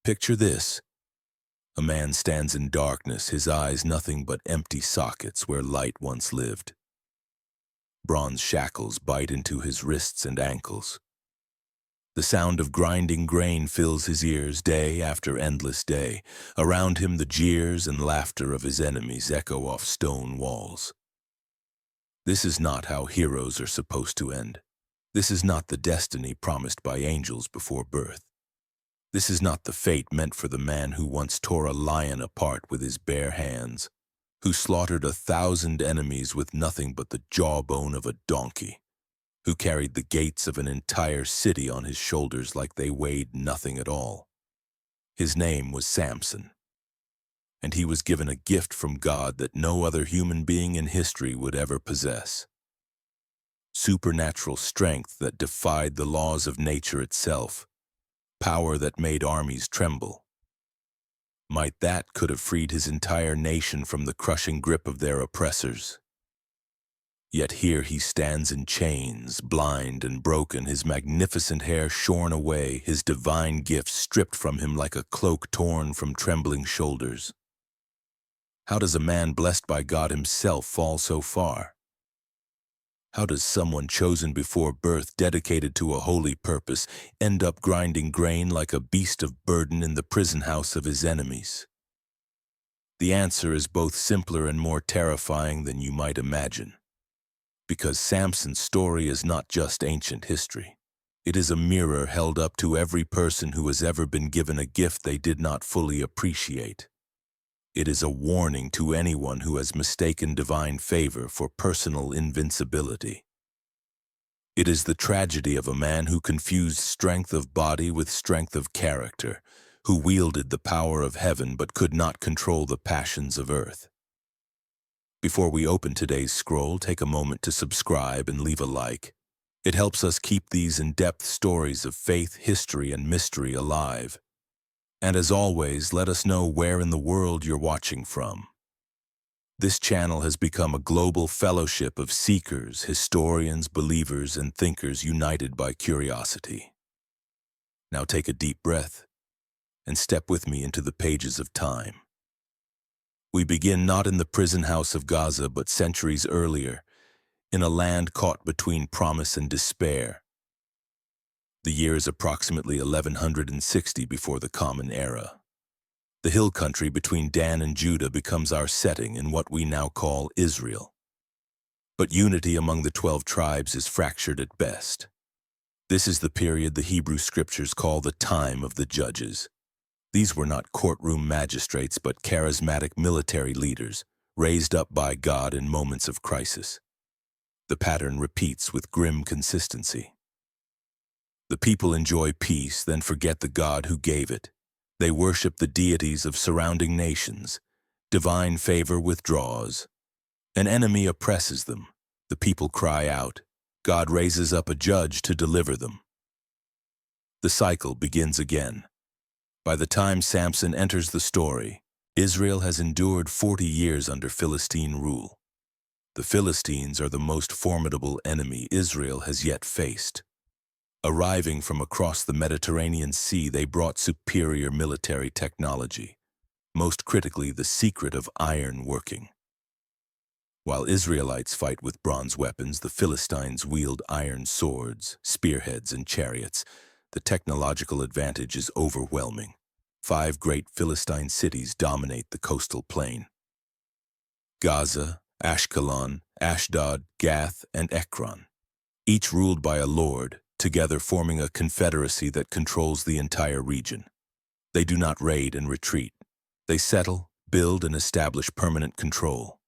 Picture this. A man stands in darkness, his eyes nothing but empty sockets where light once lived. Bronze shackles bite into his wrists and ankles. The sound of grinding grain fills his ears day after endless day. Around him the jeers and laughter of his enemies echo off stone walls. This is not how heroes are supposed to end. This is not the destiny promised by angels before birth. This is not the fate meant for the man who once tore a lion apart with his bare hands, who slaughtered 1,000 enemies with nothing but the jawbone of a donkey, who carried the gates of an entire city on his shoulders like they weighed nothing at all. His name was Samson, and he was given a gift from God that no other human being in history would ever possess. Supernatural strength that defied the laws of nature itself, power that made armies tremble. Might that could have freed his entire nation from the crushing grip of their oppressors. Yet here he stands in chains, blind and broken, his magnificent hair shorn away, his divine gifts stripped from him like a cloak torn from trembling shoulders. How does a man blessed by God himself fall so far? How does someone chosen before birth, dedicated to a holy purpose, end up grinding grain like a beast of burden in the prison house of his enemies? The answer is both simpler and more terrifying than you might imagine. Because Samson's story is not just ancient history. It is a mirror held up to every person who has ever been given a gift they did not fully appreciate. It is a warning to anyone who has mistaken divine favor for personal invincibility. It is the tragedy of a man who confused strength of body with strength of character, who wielded the power of heaven but could not control the passions of earth. Before we open today's scroll, take a moment to subscribe and leave a like. It helps us keep these in-depth stories of faith, history, and mystery alive. And as always, let us know where in the world you're watching from. This channel has become a global fellowship of seekers, historians, believers, and thinkers united by curiosity. Now take a deep breath and step with me into the pages of time. We begin not in the prison house of Gaza, but centuries earlier, in a land caught between promise and despair. The year is approximately 1160 before the Common Era. The hill country between Dan and Judah becomes our setting in what we now call Israel. But unity among the 12 tribes is fractured at best. This is the period the Hebrew scriptures call the time of the judges. These were not courtroom magistrates, but charismatic military leaders, raised up by God in moments of crisis. The pattern repeats with grim consistency. The people enjoy peace, then forget the God who gave it. They worship the deities of surrounding nations. Divine favor withdraws. An enemy oppresses them. The people cry out. God raises up a judge to deliver them. The cycle begins again. By the time Samson enters the story, Israel has endured 40 years under Philistine rule. The Philistines are the most formidable enemy Israel has yet faced. Arriving from across the Mediterranean Sea, they brought superior military technology, most critically the secret of iron working. While Israelites fight with bronze weapons, the Philistines wield iron swords, spearheads, and chariots. The technological advantage is overwhelming. 5 great Philistine cities dominate the coastal plain: Gaza, Ashkelon, Ashdod, Gath, and Ekron, each ruled by a lord, together forming a confederacy that controls the entire region. They do not raid and retreat. They settle, build, and establish permanent control.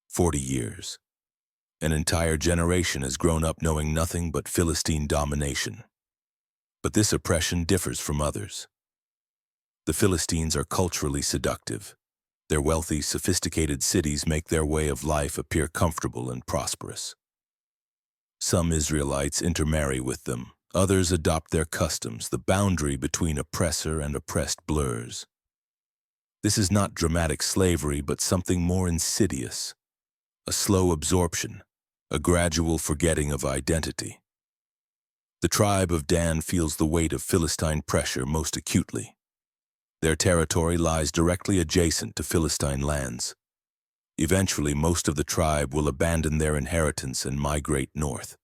40 years. An entire generation has grown up knowing nothing but Philistine domination. But this oppression differs from others. The Philistines are culturally seductive. Their wealthy, sophisticated cities make their way of life appear comfortable and prosperous. Some Israelites intermarry with them. Others adopt their customs. The boundary between oppressor and oppressed blurs. This is not dramatic slavery, but something more insidious. A slow absorption, a gradual forgetting of identity. The tribe of Dan feels the weight of Philistine pressure most acutely. Their territory lies directly adjacent to Philistine lands. Eventually, most of the tribe will abandon their inheritance and migrate north.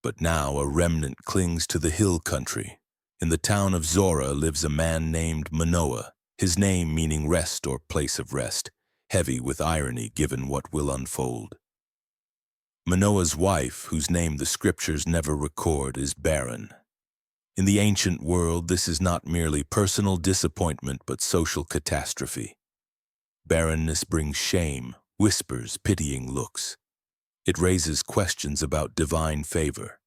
But now a remnant clings to the hill country. In the town of Zorah lives a man named Manoah, his name meaning rest or place of rest, heavy with irony given what will unfold. Manoah's wife, whose name the scriptures never record, is barren. In the ancient world, this is not merely personal disappointment but social catastrophe. Barrenness brings shame, whispers, pitying looks. It raises questions about divine favor.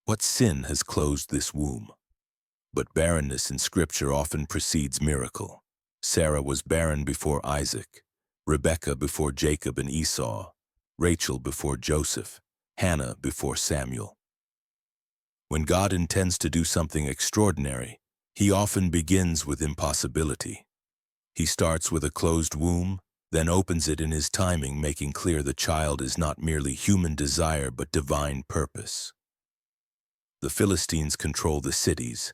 What sin has closed this womb? But barrenness in Scripture often precedes miracle. Sarah was barren before Isaac, Rebekah before Jacob and Esau, Rachel before Joseph, Hannah before Samuel. When God intends to do something extraordinary, He often begins with impossibility. He starts with a closed womb, then opens it in His timing, making clear the child is not merely human desire but divine purpose. The Philistines control the cities.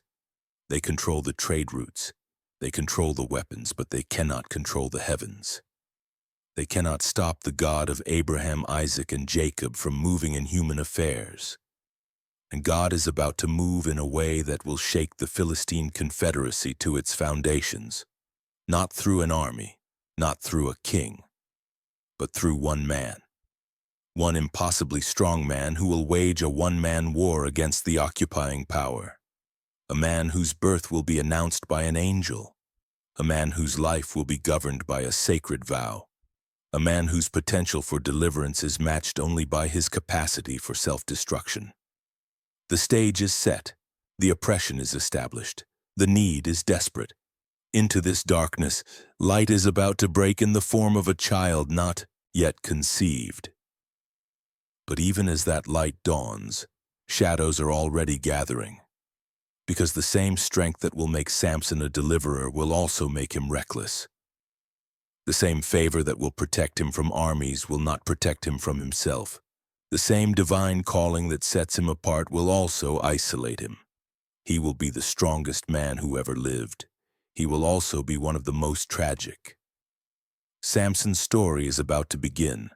They control the trade routes. They control the weapons, but they cannot control the heavens. They cannot stop the God of Abraham, Isaac, and Jacob from moving in human affairs. And God is about to move in a way that will shake the Philistine confederacy to its foundations, not through an army, not through a king, but through one man. One impossibly strong man who will wage a one-man war against the occupying power. A man whose birth will be announced by an angel. A man whose life will be governed by a sacred vow. A man whose potential for deliverance is matched only by his capacity for self-destruction. The stage is set. The oppression is established. The need is desperate. Into this darkness, light is about to break in the form of a child not yet conceived. But even as that light dawns, shadows are already gathering, because the same strength that will make Samson a deliverer will also make him reckless. The same favor that will protect him from armies will not protect him from himself. The same divine calling that sets him apart will also isolate him. He will be the strongest man who ever lived. He will also be one of the most tragic. Samson's story is about to begin.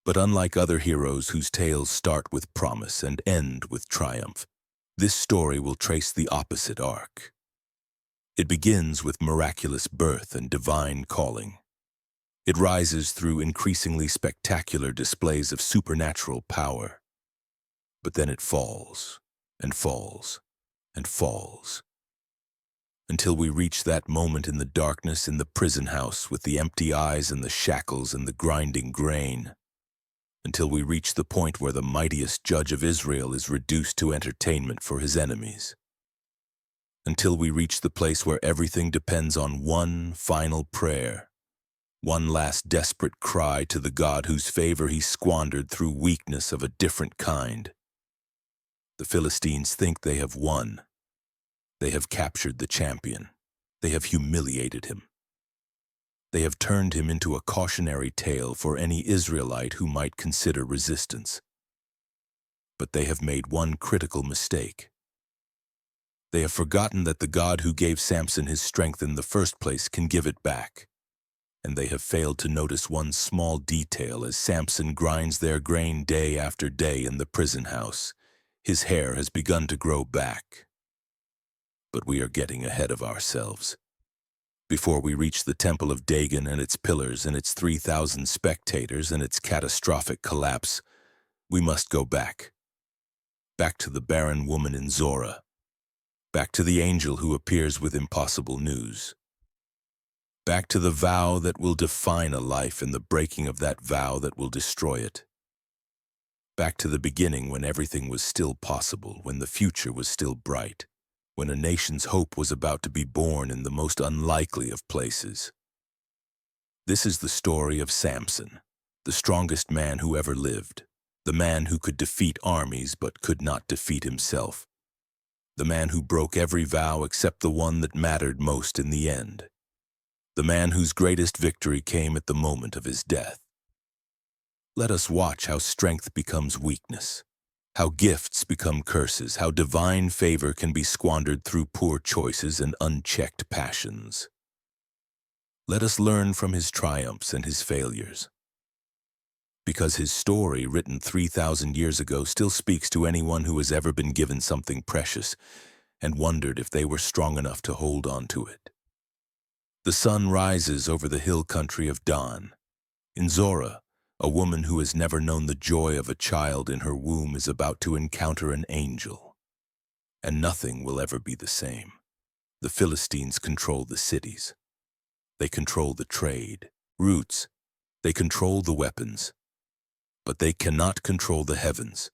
But unlike other heroes whose tales start with promise and end with triumph, this story will trace the opposite arc. It begins with miraculous birth and divine calling. It rises through increasingly spectacular displays of supernatural power. But then it falls, and falls, and falls, until we reach that moment in the darkness in the prison house with the empty eyes and the shackles and the grinding grain. Until we reach the point where the mightiest judge of Israel is reduced to entertainment for his enemies. Until we reach the place where everything depends on one final prayer, one last desperate cry to the God whose favor he squandered through weakness of a different kind. The Philistines think they have won. They have captured the champion. They have humiliated him. They have turned him into a cautionary tale for any Israelite who might consider resistance. But they have made one critical mistake. They have forgotten that the God who gave Samson his strength in the first place can give it back. And they have failed to notice one small detail as Samson grinds their grain day after day in the prison house. His hair has begun to grow back. But we are getting ahead of ourselves. Before we reach the temple of Dagon and its pillars and its 3,000 spectators and its catastrophic collapse, we must go back. Back to the barren woman in Zorah. Back to the angel who appears with impossible news. Back to the vow that will define a life and the breaking of that vow that will destroy it. Back to the beginning when everything was still possible, when the future was still bright, when a nation's hope was about to be born in the most unlikely of places. This is the story of Samson, the strongest man who ever lived, the man who could defeat armies but could not defeat himself, the man who broke every vow except the one that mattered most in the end, the man whose greatest victory came at the moment of his death. Let us watch how strength becomes weakness, How gifts become curses, how divine favor can be squandered through poor choices and unchecked passions. Let us learn from his triumphs and his failures, because his story, written 3,000 years ago, still speaks to anyone who has ever been given something precious and wondered if they were strong enough to hold on to it. The sun rises over the hill country of Dan. In Zorah, a woman who has never known the joy of a child in her womb is about to encounter an angel, and nothing will ever be the same. The Philistines control the cities. They control the trade, routes. They control the weapons. But they cannot control the heavens.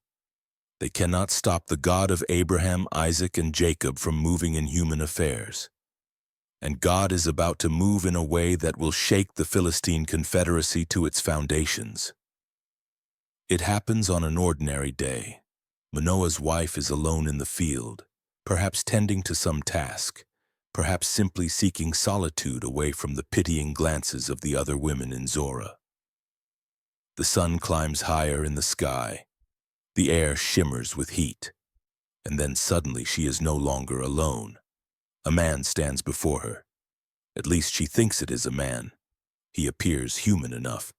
They cannot stop the God of Abraham, Isaac, and Jacob from moving in human affairs. And God is about to move in a way that will shake the Philistine confederacy to its foundations. It happens on an ordinary day. Manoah's wife is alone in the field, perhaps tending to some task, perhaps simply seeking solitude away from the pitying glances of the other women in Zorah. The sun climbs higher in the sky. The air shimmers with heat. And then suddenly she is no longer alone. A man stands before her. At least she thinks it is a man. He appears human enough.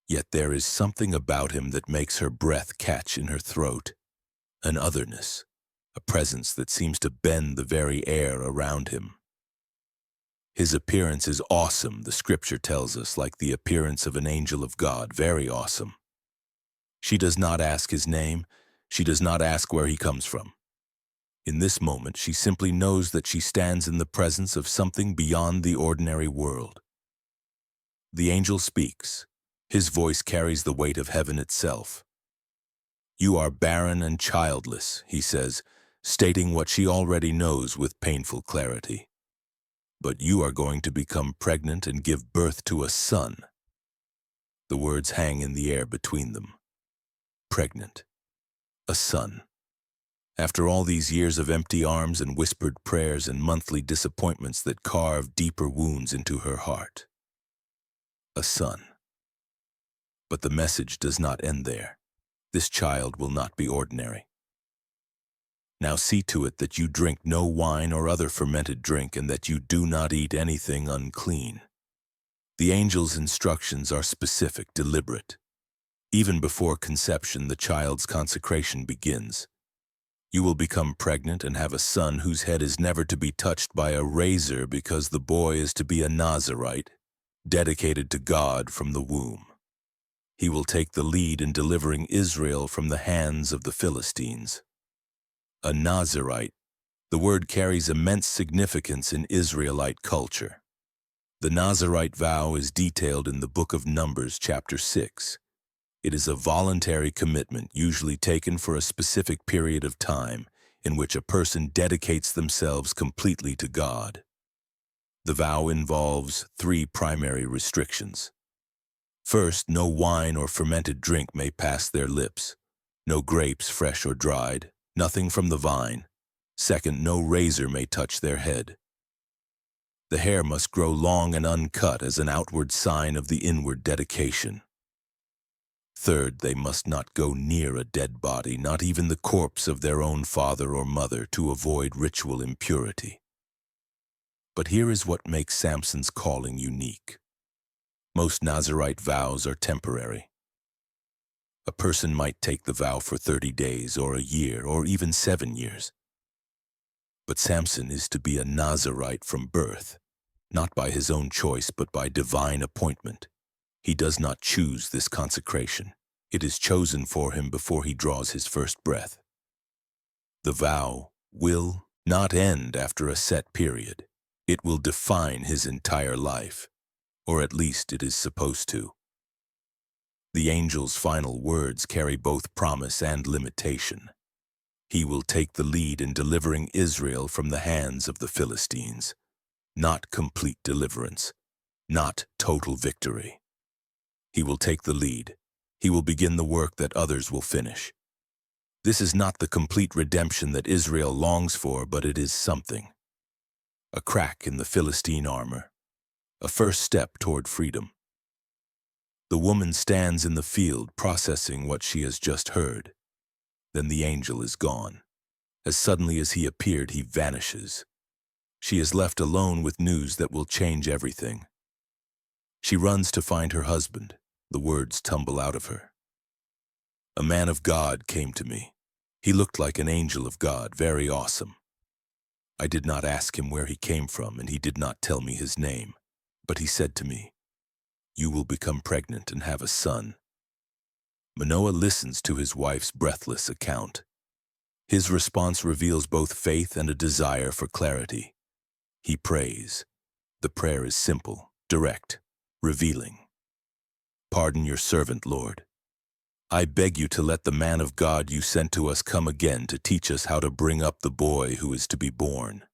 Yet there is something about him that makes her breath catch in her throat. An otherness, a presence that seems to bend the very air around him. His appearance is awesome, the scripture tells us, like the appearance of an angel of God, very awesome. She does not ask his name. She does not ask where he comes from. In this moment, she simply knows that she stands in the presence of something beyond the ordinary world. The angel speaks. His voice carries the weight of heaven itself. "You are barren and childless," he says, stating what she already knows with painful clarity. "But you are going to become pregnant and give birth to a son." The words hang in the air between them. Pregnant. A son. After all these years of empty arms and whispered prayers and monthly disappointments that carve deeper wounds into her heart. A son. But the message does not end there. This child will not be ordinary. "Now see to it that you drink no wine or other fermented drink, and that you do not eat anything unclean." The angel's instructions are specific, deliberate. Even before conception, the child's consecration begins. You will become pregnant and have a son whose head is never to be touched by a razor, because the boy is to be a Nazirite, dedicated to God from the womb. He will take the lead in delivering Israel from the hands of the Philistines. A Nazirite. The word carries immense significance in Israelite culture. The Nazirite vow is detailed in the book of Numbers, chapter 6. It is a voluntary commitment, usually taken for a specific period of time, in which a person dedicates themselves completely to God. The vow involves 3 primary restrictions. First, no wine or fermented drink may pass their lips. No grapes, fresh or dried. Nothing from the vine. Second, no razor may touch their head. The hair must grow long and uncut as an outward sign of the inward dedication. Third, they must not go near a dead body, not even the corpse of their own father or mother, to avoid ritual impurity. But here is what makes Samson's calling unique. Most Nazirite vows are temporary. A person might take the vow for 30 days or a year or even 7 years. But Samson is to be a Nazirite from birth, not by his own choice but by divine appointment. He does not choose this consecration. It is chosen for him before he draws his first breath. The vow will not end after a set period. It will define his entire life, or at least it is supposed to. The angel's final words carry both promise and limitation. He will take the lead in delivering Israel from the hands of the Philistines. Not complete deliverance, not total victory. He will take the lead. He will begin the work that others will finish. This is not the complete redemption that Israel longs for, but it is something. A crack in the Philistine armor. A first step toward freedom. The woman stands in the field processing what she has just heard. Then the angel is gone. As suddenly as he appeared, he vanishes. She is left alone with news that will change everything. She runs to find her husband. The words tumble out of her. A man of God came to me. He looked like an angel of God, very awesome. I did not ask him where he came from, and he did not tell me his name. But he said to me, "You will become pregnant and have a son." Manoah listens to his wife's breathless account. His response reveals both faith and a desire for clarity. He prays. The prayer is simple, direct, revealing. "Pardon your servant, Lord. I beg you to let the man of God you sent to us come again to teach us how to bring up the boy who is to be born."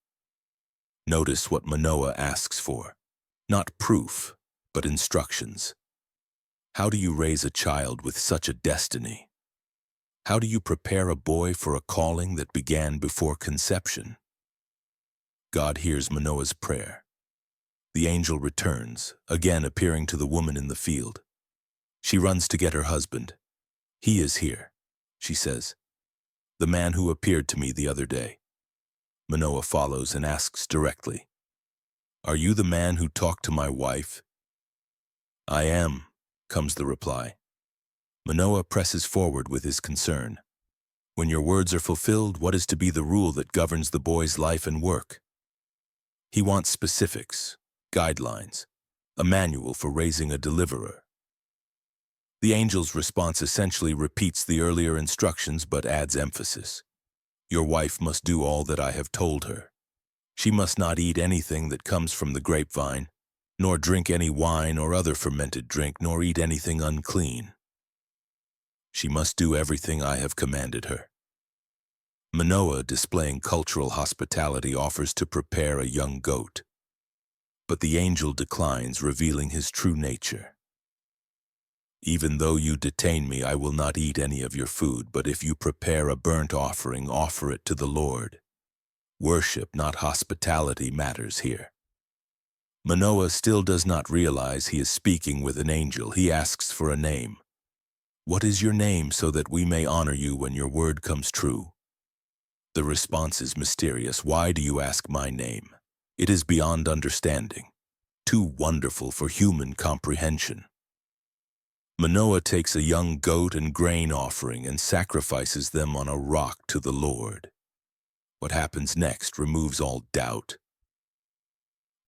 Notice what Manoah asks for. Not proof, but instructions. How do you raise a child with such a destiny? How do you prepare a boy for a calling that began before conception? God hears Manoah's prayer. The angel returns, again appearing to the woman in the field. She runs to get her husband. "He is here," she says. "The man who appeared to me the other day." Manoah follows and asks directly, "Are you the man who talked to my wife?" "I am," comes the reply. Manoah presses forward with his concern. "When your words are fulfilled, what is to be the rule that governs the boy's life and work?" He wants specifics, guidelines, a manual for raising a deliverer. The angel's response essentially repeats the earlier instructions but adds emphasis. "Your wife must do all that I have told her. She must not eat anything that comes from the grapevine, nor drink any wine or other fermented drink, nor eat anything unclean. She must do everything I have commanded her." Manoah, displaying cultural hospitality, offers to prepare a young goat. But the angel declines, revealing his true nature. "Even though you detain me, I will not eat any of your food, but if you prepare a burnt offering, offer it to the Lord." Worship, not hospitality, matters here. Manoah still does not realize he is speaking with an angel. He asks for a name. "What is your name so that we may honor you when your word comes true?" The response is mysterious. "Why do you ask my name? It is beyond understanding, too wonderful for human comprehension." Manoah takes a young goat and grain offering and sacrifices them on a rock to the Lord. What happens next removes all doubt.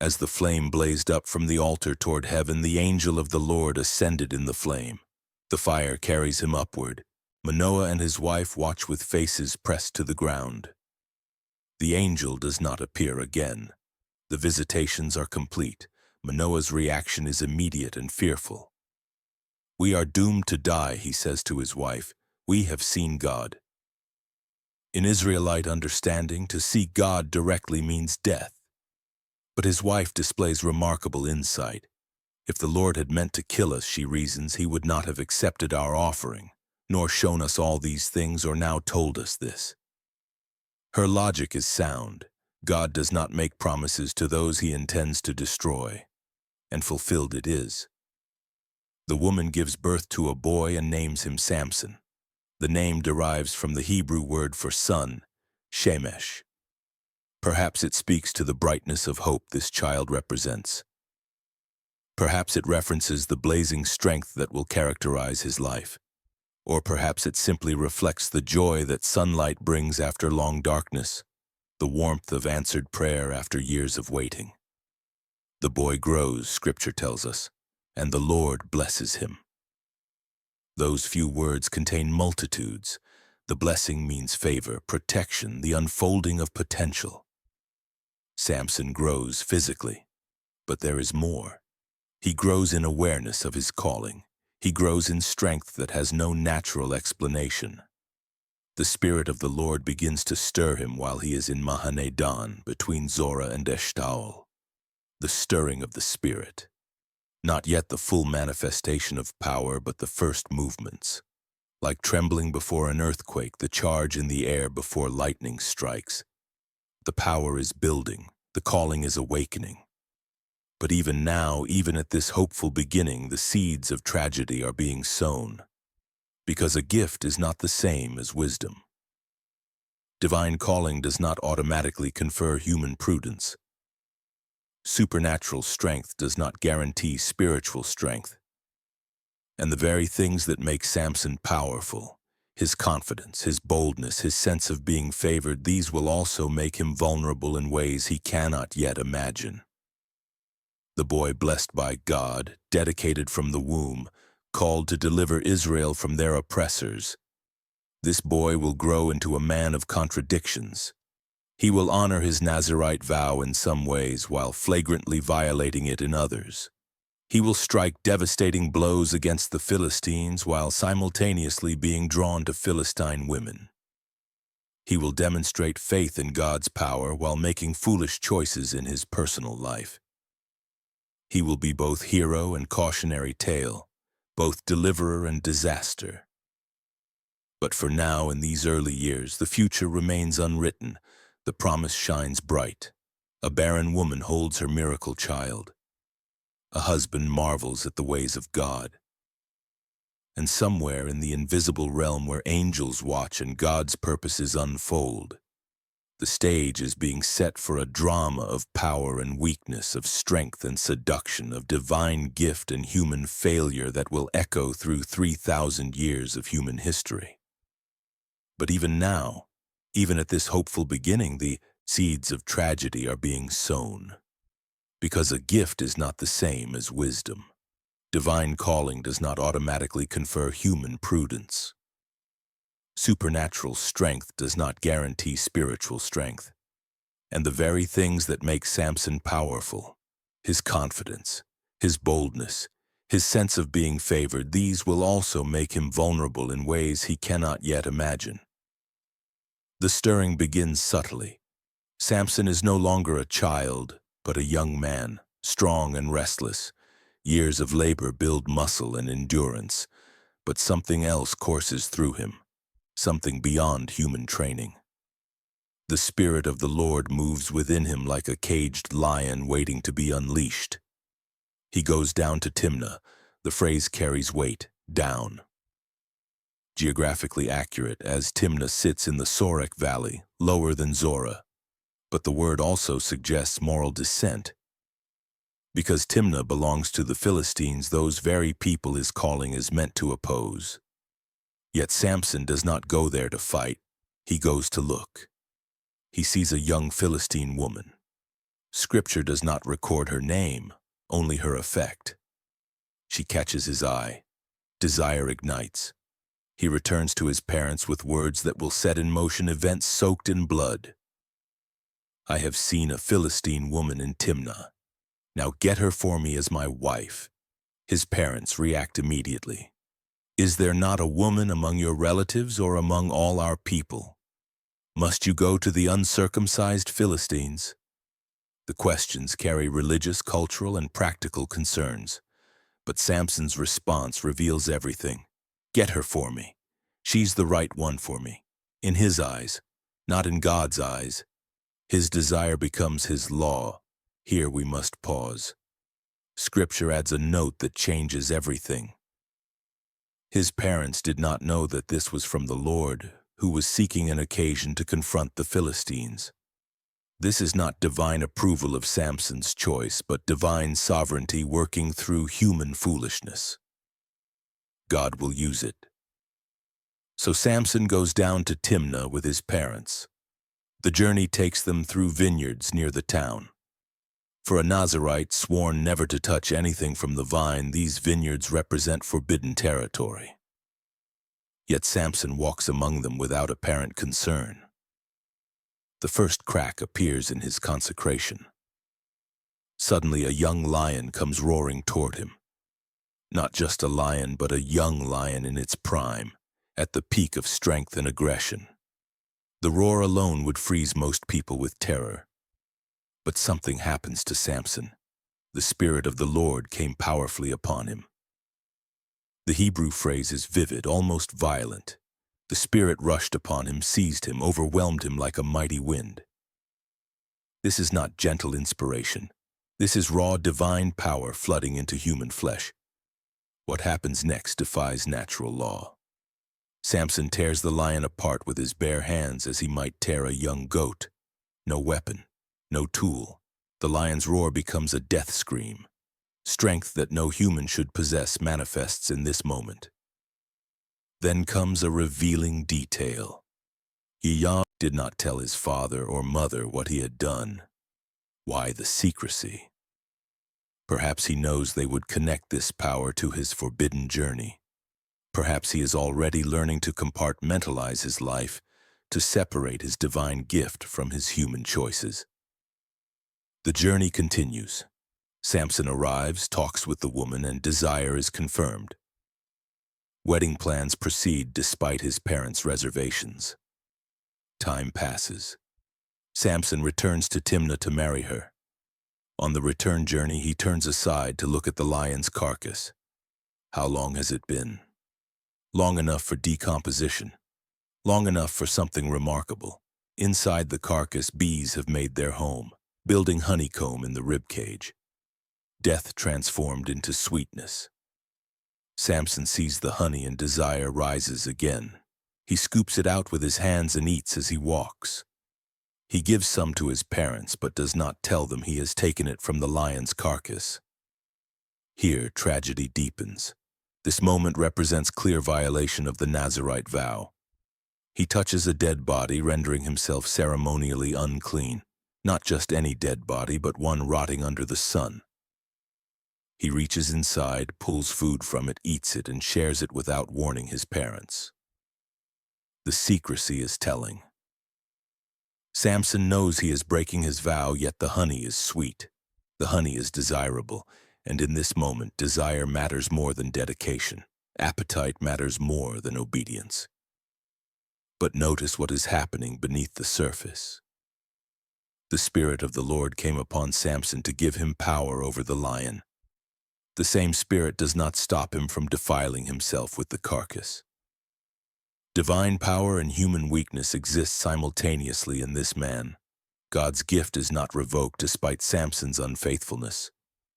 As the flame blazed up from the altar toward heaven, the angel of the Lord ascended in the flame. The fire carries him upward. Manoah and his wife watch with faces pressed to the ground. The angel does not appear again. The visitations are complete. Manoah's reaction is immediate and fearful. "We are doomed to die," he says to his wife. "We have seen God." In Israelite understanding, to see God directly means death. But his wife displays remarkable insight. If the Lord had meant to kill us, she reasons, he would not have accepted our offering, nor shown us all these things or now told us this. Her logic is sound. God does not make promises to those he intends to destroy, and fulfilled it is. The woman gives birth to a boy and names him Samson. The name derives from the Hebrew word for sun, shemesh. Perhaps it speaks to the brightness of hope this child represents. Perhaps it references the blazing strength that will characterize his life. Or perhaps it simply reflects the joy that sunlight brings after long darkness, the warmth of answered prayer after years of waiting. The boy grows, Scripture tells us, and the Lord blesses him. Those few words contain multitudes. The blessing means favor, protection, the unfolding of potential. Samson grows physically, but there is more. He grows in awareness of his calling. He grows in strength that has no natural explanation. The Spirit of the Lord begins to stir him while he is in Mahane Dan, between Zorah and Eshtaol. The stirring of the Spirit. Not yet the full manifestation of power, but the first movements. Like trembling before an earthquake, the charge in the air before lightning strikes. The power is building, the calling is awakening. But even now, even at this hopeful beginning, the seeds of tragedy are being sown. Because a gift is not the same as wisdom. Divine calling does not automatically confer human prudence. Supernatural strength does not guarantee spiritual strength. And the very things that make Samson powerful, his confidence, his boldness, his sense of being favored, these will also make him vulnerable in ways he cannot yet imagine. The boy blessed by God, dedicated from the womb, called to deliver Israel from their oppressors. This boy will grow into a man of contradictions. He will honor his Nazirite vow in some ways while flagrantly violating it in others. He will strike devastating blows against the Philistines while simultaneously being drawn to Philistine women. He will demonstrate faith in God's power while making foolish choices in his personal life. He will be both hero and cautionary tale, both deliverer and disaster. But for now, in these early years, the future remains unwritten. The promise shines bright. A barren woman holds her miracle child. A husband marvels at the ways of God. And somewhere in the invisible realm where angels watch and God's purposes unfold, the stage is being set for a drama of power and weakness, of strength and seduction, of divine gift and human failure that will echo through 3,000 years of human history. But even now, even at this hopeful beginning, the seeds of tragedy are being sown. Because a gift is not the same as wisdom. Divine calling does not automatically confer human prudence. Supernatural strength does not guarantee spiritual strength. And the very things that make Samson powerful, his confidence, his boldness, his sense of being favored, these will also make him vulnerable in ways he cannot yet imagine. The stirring begins subtly. Samson is no longer a child, but a young man, strong and restless. Years of labor build muscle and endurance, but something else courses through him, something beyond human training. The Spirit of the Lord moves within him like a caged lion waiting to be unleashed. He goes down to Timnah. The phrase carries weight, down. Geographically accurate, as Timnah sits in the Sorek Valley, lower than Zorah. But the word also suggests moral descent. Because Timnah belongs to the Philistines, those very people his calling is meant to oppose. Yet Samson does not go there to fight. He goes to look. He sees a young Philistine woman. Scripture does not record her name, only her effect. She catches his eye. Desire ignites. He returns to his parents with words that will set in motion events soaked in blood. I have seen a Philistine woman in Timnah. Now get her for me as my wife. His parents react immediately. Is there not a woman among your relatives or among all our people? Must you go to the uncircumcised Philistines? The questions carry religious, cultural, and practical concerns. But Samson's response reveals everything. Get her for me. She's the right one for me. In his eyes, not in God's eyes. His desire becomes his law. Here we must pause. Scripture adds a note that changes everything. His parents did not know that this was from the Lord, who was seeking an occasion to confront the Philistines. This is not divine approval of Samson's choice, but divine sovereignty working through human foolishness. God will use it. So Samson goes down to Timnah with his parents. The journey takes them through vineyards near the town. For a Nazirite sworn never to touch anything from the vine, these vineyards represent forbidden territory. Yet Samson walks among them without apparent concern. The first crack appears in his consecration. Suddenly a young lion comes roaring toward him. Not just a lion, but a young lion in its prime, at the peak of strength and aggression. The roar alone would freeze most people with terror. But something happens to Samson. The Spirit of the Lord came powerfully upon him. The Hebrew phrase is vivid, almost violent. The Spirit rushed upon him, seized him, overwhelmed him like a mighty wind. This is not gentle inspiration. This is raw divine power flooding into human flesh. What happens next defies natural law. Samson tears the lion apart with his bare hands as he might tear a young goat. No weapon, no tool. The lion's roar becomes a death scream. Strength that no human should possess manifests in this moment. Then comes a revealing detail. Yahweh did not tell his father or mother what he had done. Why the secrecy? Perhaps he knows they would connect this power to his forbidden journey. Perhaps he is already learning to compartmentalize his life, to separate his divine gift from his human choices. The journey continues. Samson arrives, talks with the woman, and desire is confirmed. Wedding plans proceed despite his parents' reservations. Time passes. Samson returns to Timnah to marry her. On the return journey, he turns aside to look at the lion's carcass. How long has it been? Long enough for decomposition. Long enough for something remarkable. Inside the carcass, bees have made their home, building honeycomb in the ribcage. Death transformed into sweetness. Samson sees the honey and desire rises again. He scoops it out with his hands and eats as he walks. He gives some to his parents, but does not tell them he has taken it from the lion's carcass. Here, tragedy deepens. This moment represents clear violation of the Nazirite vow. He touches a dead body, rendering himself ceremonially unclean. Not just any dead body, but one rotting under the sun. He reaches inside, pulls food from it, eats it, and shares it without warning his parents. The secrecy is telling. Samson knows he is breaking his vow, yet the honey is sweet. The honey is desirable, and in this moment, desire matters more than dedication. Appetite matters more than obedience. But notice what is happening beneath the surface. The Spirit of the Lord came upon Samson to give him power over the lion. The same Spirit does not stop him from defiling himself with the carcass. Divine power and human weakness exist simultaneously in this man. God's gift is not revoked despite Samson's unfaithfulness.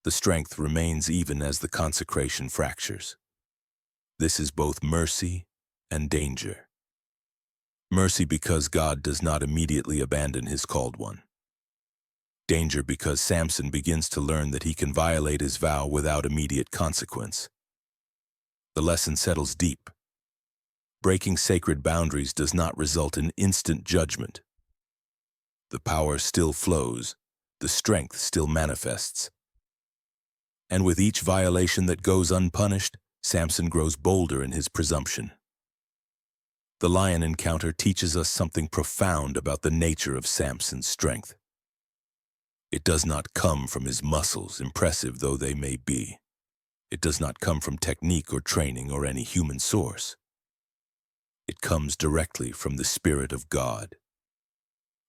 The strength remains even as the consecration fractures. This is both mercy and danger. Mercy because God does not immediately abandon his called one. Danger because Samson begins to learn that he can violate his vow without immediate consequence. The lesson settles deep. Breaking sacred boundaries does not result in instant judgment. The power still flows, the strength still manifests. And with each violation that goes unpunished, Samson grows bolder in his presumption. The lion encounter teaches us something profound about the nature of Samson's strength. It does not come from his muscles, impressive though they may be. It does not come from technique or training or any human source. It comes directly from the Spirit of God.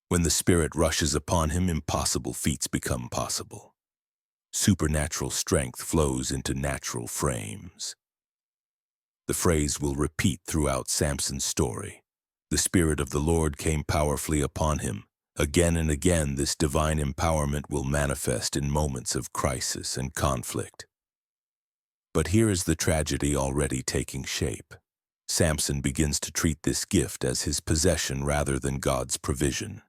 When the Spirit rushes upon him, impossible feats become possible. Supernatural strength flows into natural frames. The phrase will repeat throughout Samson's story. The Spirit of the Lord came powerfully upon him. Again and again, this divine empowerment will manifest in moments of crisis and conflict. But here is the tragedy already taking shape. Samson begins to treat this gift as his possession rather than God's provision.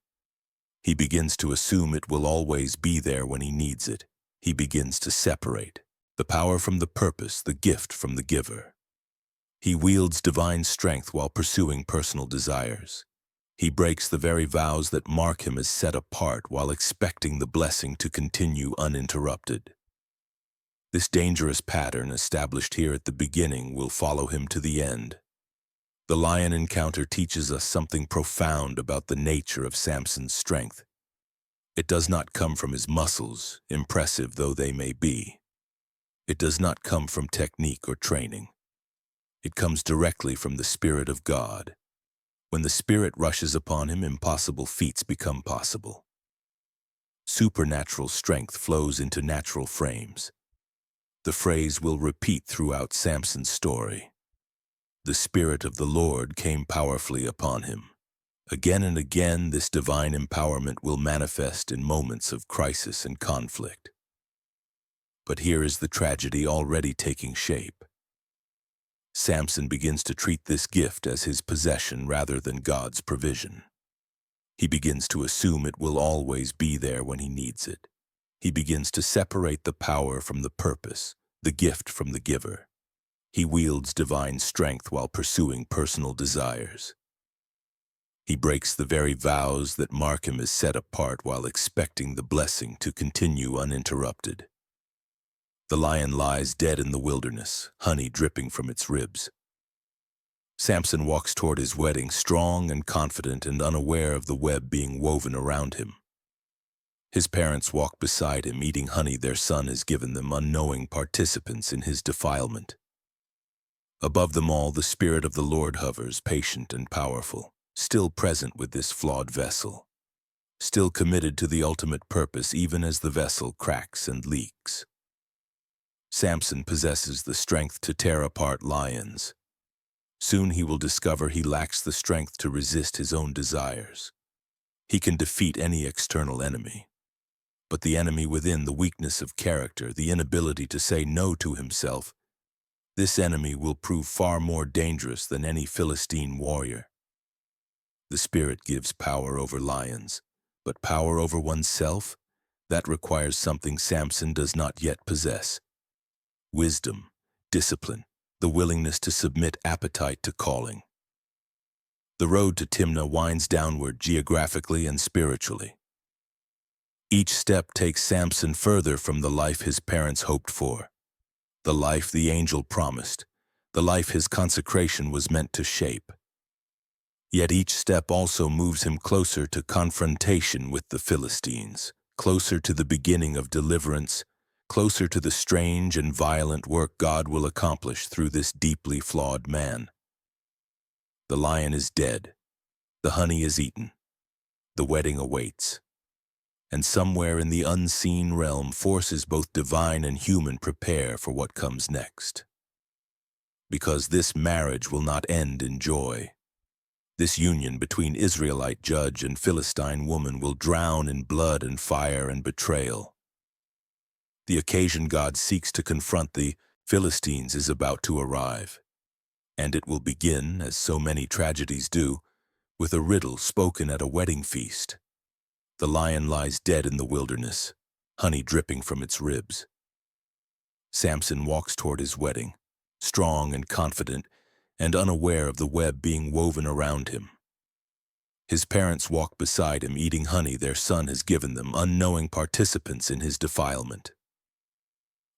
He begins to assume it will always be there when he needs it. He begins to separate the power from the purpose, the gift from the giver. He wields divine strength while pursuing personal desires. He breaks the very vows that mark him as set apart while expecting the blessing to continue uninterrupted. This dangerous pattern established here at the beginning will follow him to the end. The lion encounter teaches us something profound about the nature of Samson's strength. It does not come from his muscles, impressive though they may be. It does not come from technique or training. It comes directly from the Spirit of God. When the Spirit rushes upon him, impossible feats become possible. Supernatural strength flows into natural frames. The phrase will repeat throughout Samson's story. The Spirit of the Lord came powerfully upon him. Again and again, this divine empowerment will manifest in moments of crisis and conflict. But here is the tragedy already taking shape. Samson begins to treat this gift as his possession rather than God's provision. He begins to assume it will always be there when he needs it. He begins to separate the power from the purpose, the gift from the giver. He wields divine strength while pursuing personal desires. He breaks the very vows that mark him as set apart while expecting the blessing to continue uninterrupted. The lion lies dead in the wilderness, honey dripping from its ribs. Samson walks toward his wedding, strong and confident and unaware of the web being woven around him. His parents walk beside him, eating honey their son has given them, unknowing participants in his defilement. Above them all, the Spirit of the Lord hovers, patient and powerful, still present with this flawed vessel, still committed to the ultimate purpose even as the vessel cracks and leaks. Samson possesses the strength to tear apart lions. Soon he will discover he lacks the strength to resist his own desires. He can defeat any external enemy. But the enemy within, the weakness of character, the inability to say no to himself, this enemy will prove far more dangerous than any Philistine warrior. The Spirit gives power over lions, but power over oneself, that requires something Samson does not yet possess. Wisdom, discipline, the willingness to submit appetite to calling. The road to Timnah winds downward geographically and spiritually. Each step takes Samson further from the life his parents hoped for, the life the angel promised, the life his consecration was meant to shape. Yet each step also moves him closer to confrontation with the Philistines, closer to the beginning of deliverance, closer to the strange and violent work God will accomplish through this deeply flawed man. The lion is dead, the honey is eaten, the wedding awaits. And somewhere in the unseen realm, forces both divine and human prepare for what comes next. Because this marriage will not end in joy. This union between Israelite judge and Philistine woman will drown in blood and fire and betrayal. The occasion God seeks to confront the Philistines is about to arrive, and it will begin, as so many tragedies do, with a riddle spoken at a wedding feast. The lion lies dead in the wilderness, honey dripping from its ribs. Samson walks toward his wedding, strong and confident, and unaware of the web being woven around him. His parents walk beside him, eating honey their son has given them, unknowing participants in his defilement.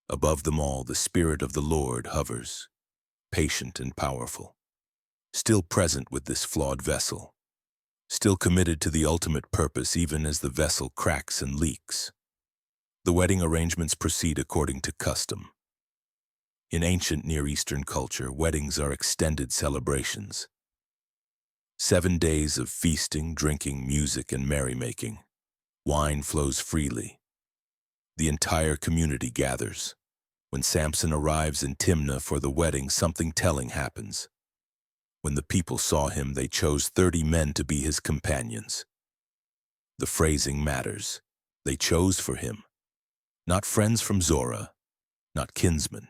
Above them all, the Spirit of the Lord hovers, patient and powerful, still present with this flawed vessel, still committed to the ultimate purpose even as the vessel cracks and leaks. The wedding arrangements proceed according to custom. In ancient Near Eastern culture, weddings are extended celebrations. 7 days of feasting, drinking, music, and merrymaking. Wine flows freely. The entire community gathers. When Samson arrives in Timnah for the wedding, something telling happens. When the people saw him, they chose 30 men to be his companions. The phrasing matters. They chose for him. Not friends from Zorah, not kinsmen.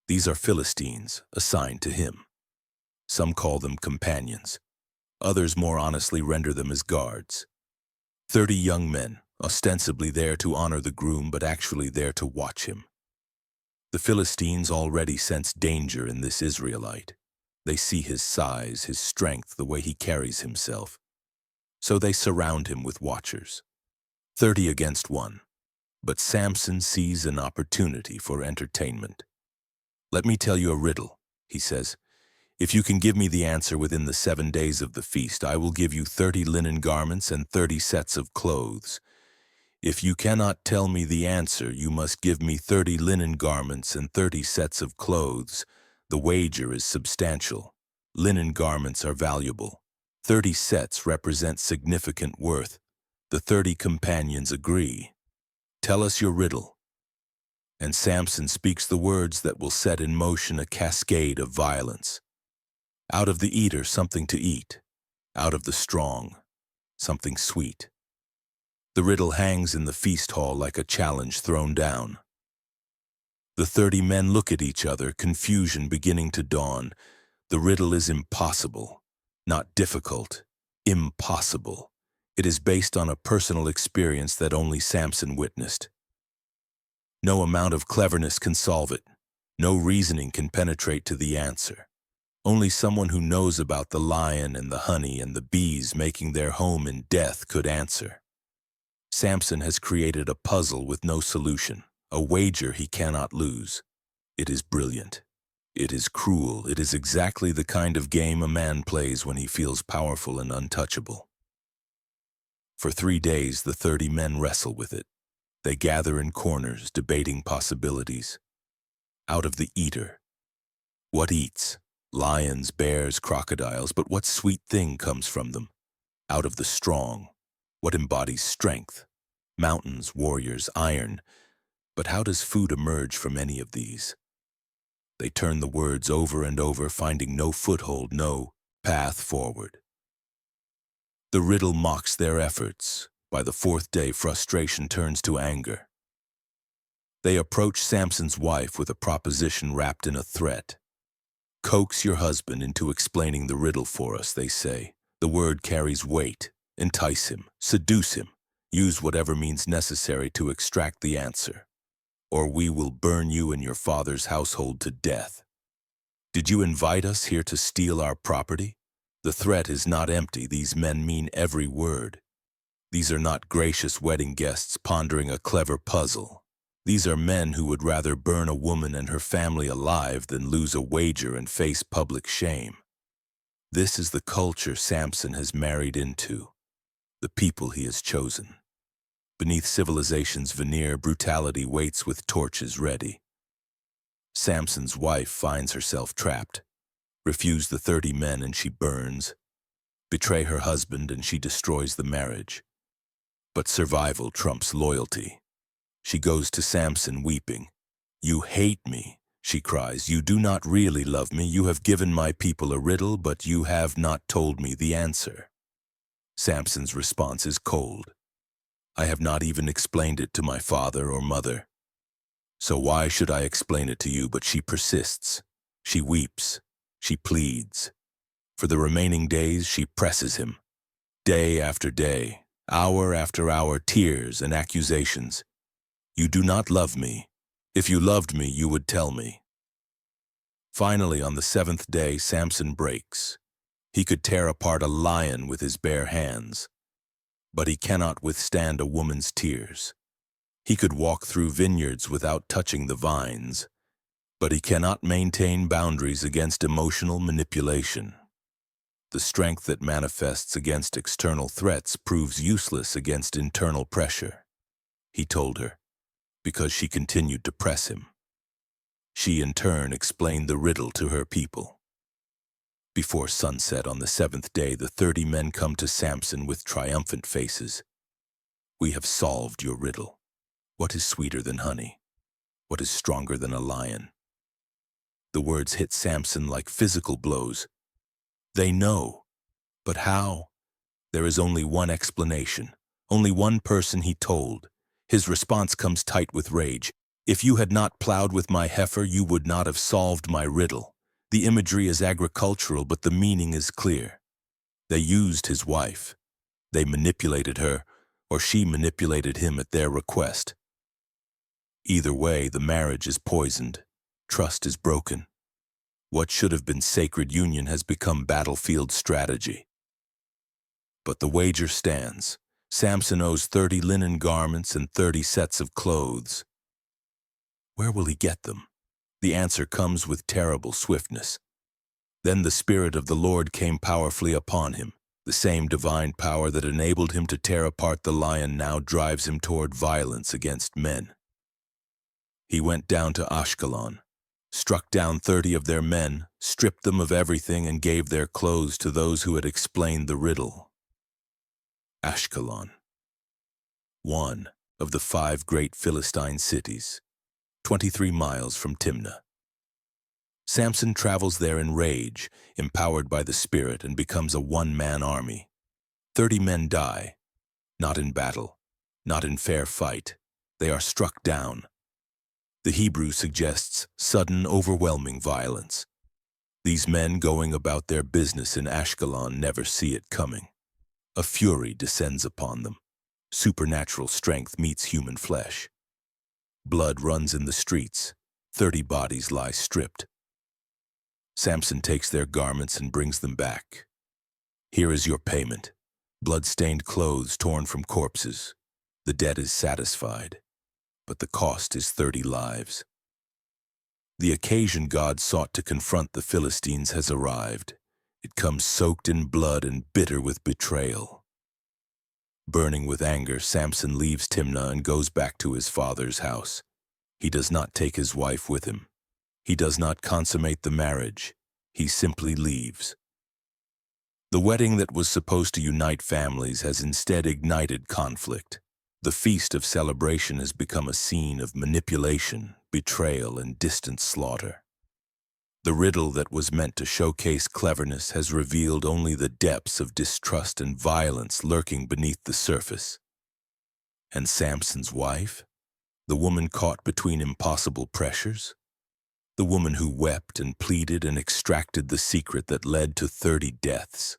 These are Philistines assigned to him. Some call them companions. Others more honestly render them as guards. 30 young men, ostensibly there to honor the groom, but actually there to watch him. The Philistines already sense danger in this Israelite. They see his size, his strength, the way he carries himself. So they surround him with watchers. 30 against 1. But Samson sees an opportunity for entertainment. "Let me tell you a riddle," he says. "If you can give me the answer within the 7 days of the feast, I will give you 30 linen garments and 30 sets of clothes. If you cannot tell me the answer, you must give me 30 linen garments and 30 sets of clothes. The wager is substantial. Linen garments are valuable. 30 sets represent significant worth. The 30 companions agree. Tell us your riddle." And Samson speaks the words that will set in motion a cascade of violence. Out of the eater, something to eat. Out of the strong, something sweet. The riddle hangs in the feast hall like a challenge thrown down. The 30 men look at each other, confusion beginning to dawn. The riddle is impossible, not difficult, impossible. It is based on a personal experience that only Samson witnessed. No amount of cleverness can solve it. No reasoning can penetrate to the answer. Only someone who knows about the lion and the honey and the bees making their home in death could answer. Samson has created a puzzle with no solution, a wager he cannot lose. It is brilliant. It is cruel. It is exactly the kind of game a man plays when he feels powerful and untouchable. For 3 days, the 30 men wrestle with it. They gather in corners, debating possibilities. Out of the eater. What eats? Lions, bears, crocodiles, but what sweet thing comes from them? Out of the strong. What embodies strength? Mountains, warriors, iron. But how does food emerge from any of these? They turn the words over and over, finding no foothold, no path forward. The riddle mocks their efforts. By the 4th day, frustration turns to anger. They approach Samson's wife with a proposition wrapped in a threat. Coax your husband into explaining the riddle for us, they say. The word carries weight. Entice him, seduce him, use whatever means necessary to extract the answer, or we will burn you and your father's household to death. Did you invite us here to steal our property? The threat is not empty. These men mean every word. These are not gracious wedding guests pondering a clever puzzle. These are men who would rather burn a woman and her family alive than lose a wager and face public shame. This is the culture Samson has married into, the people he has chosen. Beneath civilization's veneer, brutality waits with torches ready. Samson's wife finds herself trapped. Refuse the 30 men and she burns. Betray her husband and she destroys the marriage. But survival trumps loyalty. She goes to Samson weeping. You hate me, she cries. You do not really love me. You have given my people a riddle, but you have not told me the answer. Samson's response is cold. I have not even explained it to my father or mother. So why should I explain it to you? But she persists. She weeps. She pleads. For the remaining days, she presses him. Day after day, hour after hour, tears and accusations. You do not love me. If you loved me, you would tell me. Finally, on the 7th day, Samson breaks. He could tear apart a lion with his bare hands, but he cannot withstand a woman's tears. He could walk through vineyards without touching the vines, but he cannot maintain boundaries against emotional manipulation. The strength that manifests against external threats proves useless against internal pressure, he told her, because she continued to press him. She in turn explained the riddle to her people. Before sunset on the 7th day, the 30 men come to Samson with triumphant faces. We have solved your riddle. What is sweeter than honey? What is stronger than a lion? The words hit Samson like physical blows. They know. But how? There is only one explanation. Only one person he told. His response comes tight with rage. If you had not plowed with my heifer, you would not have solved my riddle. The imagery is agricultural, but the meaning is clear. They used his wife. They manipulated her, or she manipulated him at their request. Either way, the marriage is poisoned. Trust is broken. What should have been sacred union has become battlefield strategy. But the wager stands. Samson owes 30 linen garments and 30 sets of clothes. Where will he get them? The answer comes with terrible swiftness. Then the Spirit of the Lord came powerfully upon him. The same divine power that enabled him to tear apart the lion now drives him toward violence against men. He went down to Ashkelon, struck down 30 of their men, stripped them of everything, and gave their clothes to those who had explained the riddle. Ashkelon, one of the 5 great Philistine cities, 23 miles from Timnah. Samson travels there in rage, empowered by the Spirit, and becomes a one-man army. 30 men die, not in battle, not in fair fight. They are struck down. The Hebrew suggests sudden, overwhelming violence. These men going about their business in Ashkelon never see it coming. A fury descends upon them. Supernatural strength meets human flesh. Blood runs in the streets. 30 bodies lie stripped. Samson takes their garments and brings them back. Here is your payment. Blood-stained clothes torn from corpses. The debt is satisfied, but the cost is 30 lives. The occasion God sought to confront the Philistines has arrived. It comes soaked in blood and bitter with betrayal. Burning with anger, Samson leaves Timnah and goes back to his father's house. He does not take his wife with him. He does not consummate the marriage. He simply leaves. The wedding that was supposed to unite families has instead ignited conflict. The feast of celebration has become a scene of manipulation, betrayal, and distant slaughter. The riddle that was meant to showcase cleverness has revealed only the depths of distrust and violence lurking beneath the surface. And Samson's wife? The woman caught between impossible pressures? The woman who wept and pleaded and extracted the secret that led to 30 deaths.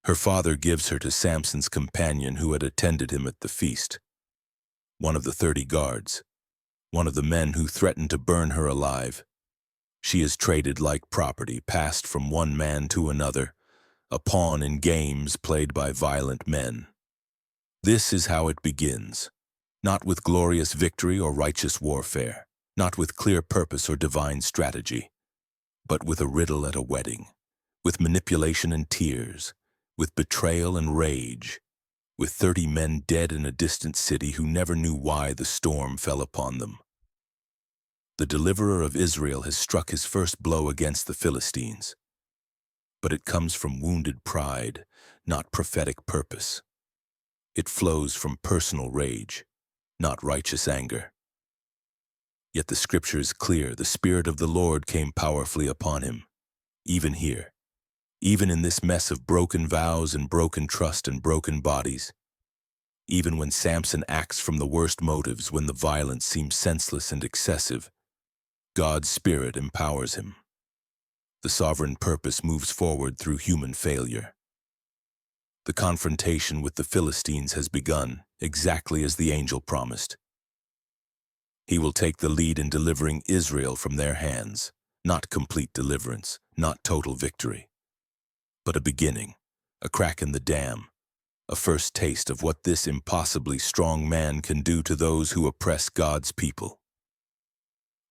Her father gives her to Samson's companion who had attended him at the feast. One of the 30 guards. One of the men who threatened to burn her alive. She is traded like property, passed from one man to another, a pawn in games played by violent men. This is how it begins. Not with glorious victory or righteous warfare, not with clear purpose or divine strategy, but with a riddle at a wedding, with manipulation and tears, with betrayal and rage, with 30 men dead in a distant city who never knew why the storm fell upon them. The deliverer of Israel has struck his first blow against the Philistines, but it comes from wounded pride, not prophetic purpose. It flows from personal rage, not righteous anger. Yet the scripture is clear. The Spirit of the Lord came powerfully upon him, even here. Even in this mess of broken vows and broken trust and broken bodies, even when Samson acts from the worst motives, when the violence seems senseless and excessive, God's Spirit empowers him. The sovereign purpose moves forward through human failure. The confrontation with the Philistines has begun, exactly as the angel promised. He will take the lead in delivering Israel from their hands, not complete deliverance, not total victory, but a beginning, a crack in the dam, a first taste of what this impossibly strong man can do to those who oppress God's people.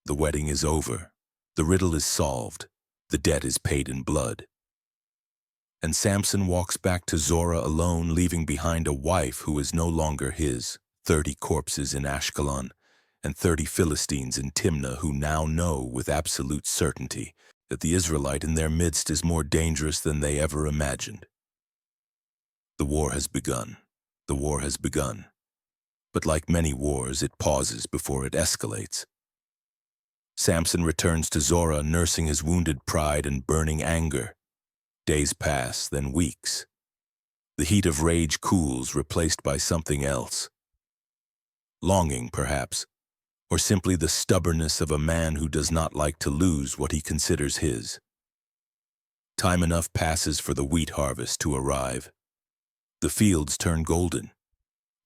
The wedding is over, the riddle is solved, the debt is paid in blood. And Samson walks back to Zorah alone, leaving behind a wife who is no longer his, 30 corpses in Ashkelon, and 30 Philistines in Timnah who now know with absolute certainty that the Israelite in their midst is more dangerous than they ever imagined. The war has begun. The war has begun. But like many wars, it pauses before it escalates. Samson returns to Zorah, nursing his wounded pride and burning anger. Days pass, then weeks. The heat of rage cools, replaced by something else. Longing, perhaps, or simply the stubbornness of a man who does not like to lose what he considers his. Time enough passes for the wheat harvest to arrive. The fields turn golden.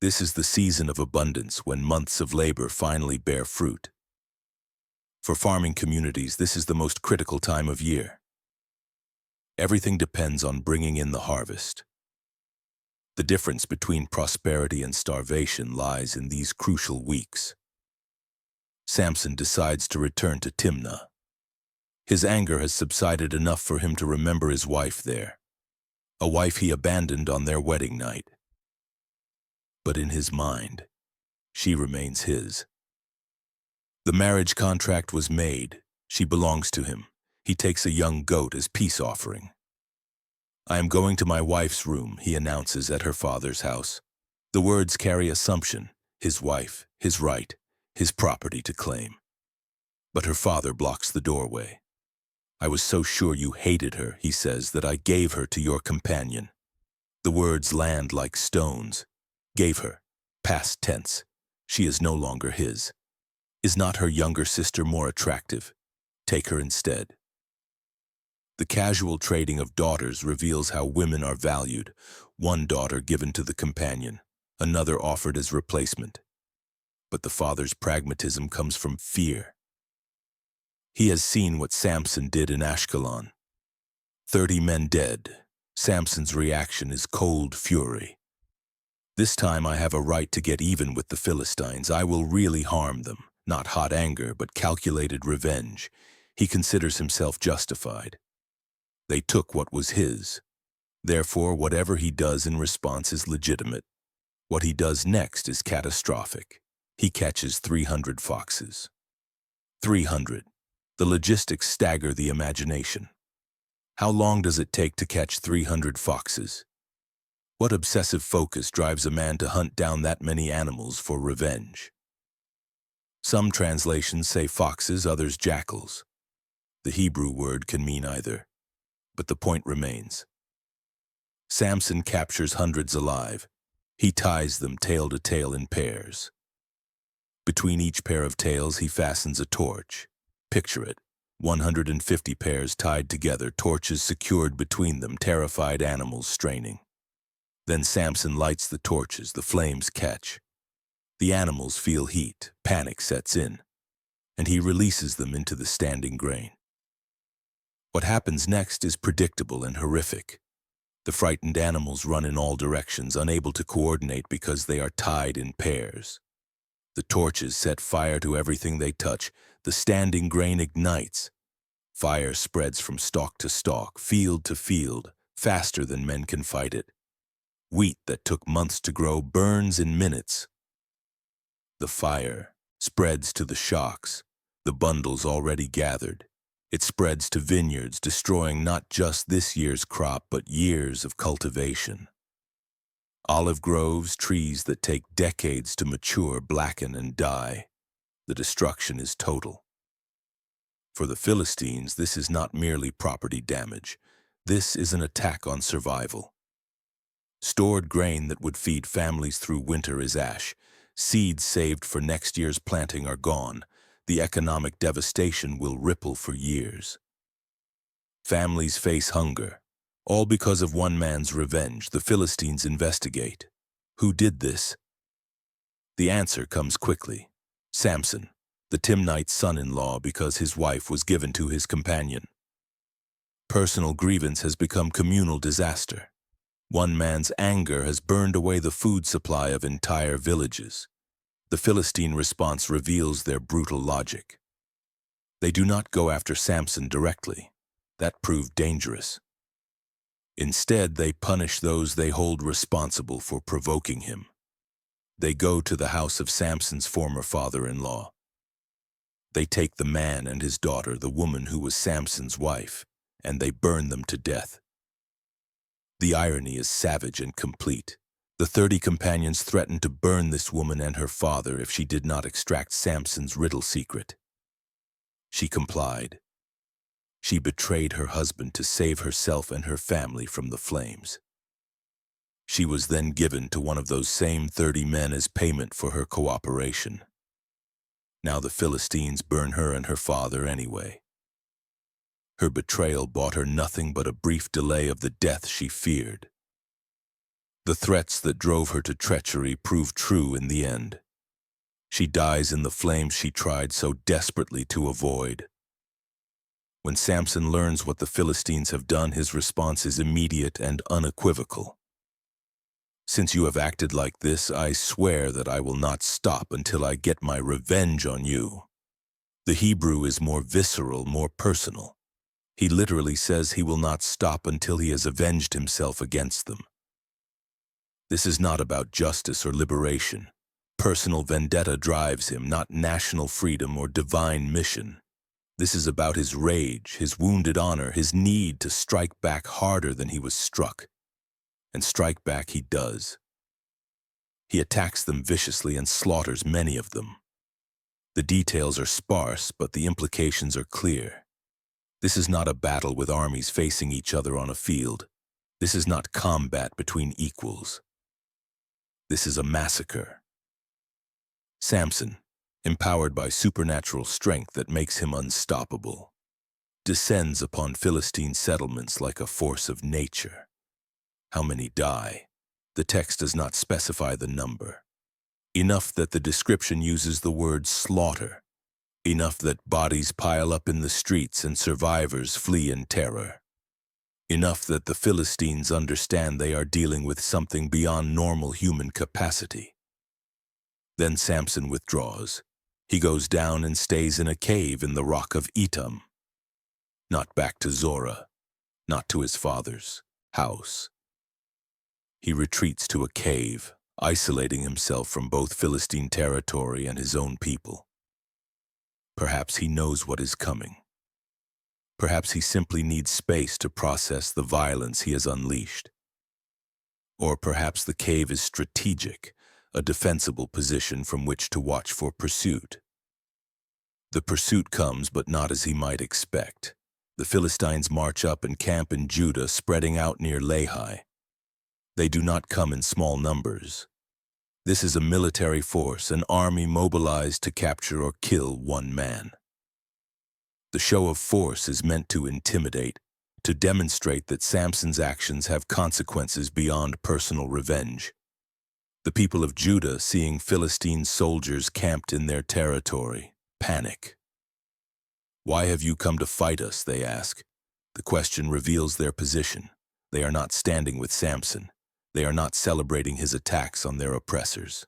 This is the season of abundance, when months of labor finally bear fruit. For farming communities, this is the most critical time of year. Everything depends on bringing in the harvest. The difference between prosperity and starvation lies in these crucial weeks. Samson decides to return to Timnah. His anger has subsided enough for him to remember his wife there, a wife he abandoned on their wedding night. But in his mind, she remains his. The marriage contract was made. She belongs to him. He takes a young goat as peace offering. "I am going to my wife's room," he announces at her father's house. The words carry assumption, his wife, his right, his property to claim. But her father blocks the doorway. "I was so sure you hated her," he says, "that I gave her to your companion." The words land like stones. Gave her, past tense. She is no longer his. Is not her younger sister more attractive? Take her instead. The casual trading of daughters reveals how women are valued. One daughter given to the companion, another offered as replacement. But the father's pragmatism comes from fear. He has seen what Samson did in Ashkelon. 30 men dead. Samson's reaction is cold fury. This time I have a right to get even with the Philistines. I will really harm them. Not hot anger, but calculated revenge. He considers himself justified. They took what was his. Therefore, whatever he does in response is legitimate. What he does next is catastrophic. He catches 300 foxes. 300. The logistics stagger the imagination. How long does it take to catch 300 foxes? What obsessive focus drives a man to hunt down that many animals for revenge? Some translations say foxes, others jackals. The Hebrew word can mean either, but the point remains. Samson captures hundreds alive. He ties them tail to tail in pairs. Between each pair of tails he fastens a torch. Picture it, 150 pairs tied together, torches secured between them, terrified animals straining. Then Samson lights the torches, the flames catch. The animals feel heat, panic sets in, and he releases them into the standing grain. What happens next is predictable and horrific. The frightened animals run in all directions, unable to coordinate because they are tied in pairs. The torches set fire to everything they touch. The standing grain ignites. Fire spreads from stalk to stalk, field to field, faster than men can fight it. Wheat that took months to grow burns in minutes. The fire spreads to the shocks, the bundles already gathered. It spreads to vineyards, destroying not just this year's crop, but years of cultivation. Olive groves, trees that take decades to mature, blacken and die. The destruction is total. For the Philistines, this is not merely property damage. This is an attack on survival. Stored grain that would feed families through winter is ash. Seeds saved for next year's planting are gone. The economic devastation will ripple for years. Families face hunger, all because of one man's revenge. The Philistines investigate. Who did this? The answer comes quickly. Samson, the Timnite's son-in-law, because his wife was given to his companion. Personal grievance has become communal disaster. One man's anger has burned away the food supply of entire villages. The Philistine response reveals their brutal logic. They do not go after Samson directly. That proved dangerous. Instead, they punish those they hold responsible for provoking him. They go to the house of Samson's former father-in-law. They take the man and his daughter, the woman who was Samson's wife, and they burn them to death. The irony is savage and complete. The 30 companions threatened to burn this woman and her father if she did not extract Samson's riddle secret. She complied. She betrayed her husband to save herself and her family from the flames. She was then given to one of those same 30 men as payment for her cooperation. Now the Philistines burn her and her father anyway. Her betrayal bought her nothing but a brief delay of the death she feared. The threats that drove her to treachery proved true in the end. She dies in the flames she tried so desperately to avoid. When Samson learns what the Philistines have done, his response is immediate and unequivocal. Since you have acted like this, I swear that I will not stop until I get my revenge on you. The Hebrew is more visceral, more personal. He literally says he will not stop until he has avenged himself against them. This is not about justice or liberation. Personal vendetta drives him, not national freedom or divine mission. This is about his rage, his wounded honor, his need to strike back harder than he was struck. And strike back he does. He attacks them viciously and slaughters many of them. The details are sparse, but the implications are clear. This is not a battle with armies facing each other on a field. This is not combat between equals. This is a massacre. Samson, empowered by supernatural strength that makes him unstoppable, descends upon Philistine settlements like a force of nature. How many die? The text does not specify the number. Enough that the description uses the word slaughter. Enough that bodies pile up in the streets and survivors flee in terror. Enough that the Philistines understand they are dealing with something beyond normal human capacity. Then Samson withdraws. He goes down and stays in a cave in the rock of Etam. Not back to Zorah, not to his father's house. He retreats to a cave, isolating himself from both Philistine territory and his own people. Perhaps he knows what is coming. Perhaps he simply needs space to process the violence he has unleashed. Or perhaps the cave is strategic, a defensible position from which to watch for pursuit. The pursuit comes, but not as he might expect. The Philistines march up and camp in Judah, spreading out near Lehi. They do not come in small numbers. This is a military force, an army mobilized to capture or kill one man. The show of force is meant to intimidate, to demonstrate that Samson's actions have consequences beyond personal revenge. The people of Judah, seeing Philistine soldiers camped in their territory, panic. "Why have you come to fight us?" they ask. The question reveals their position. They are not standing with Samson. They are not celebrating his attacks on their oppressors.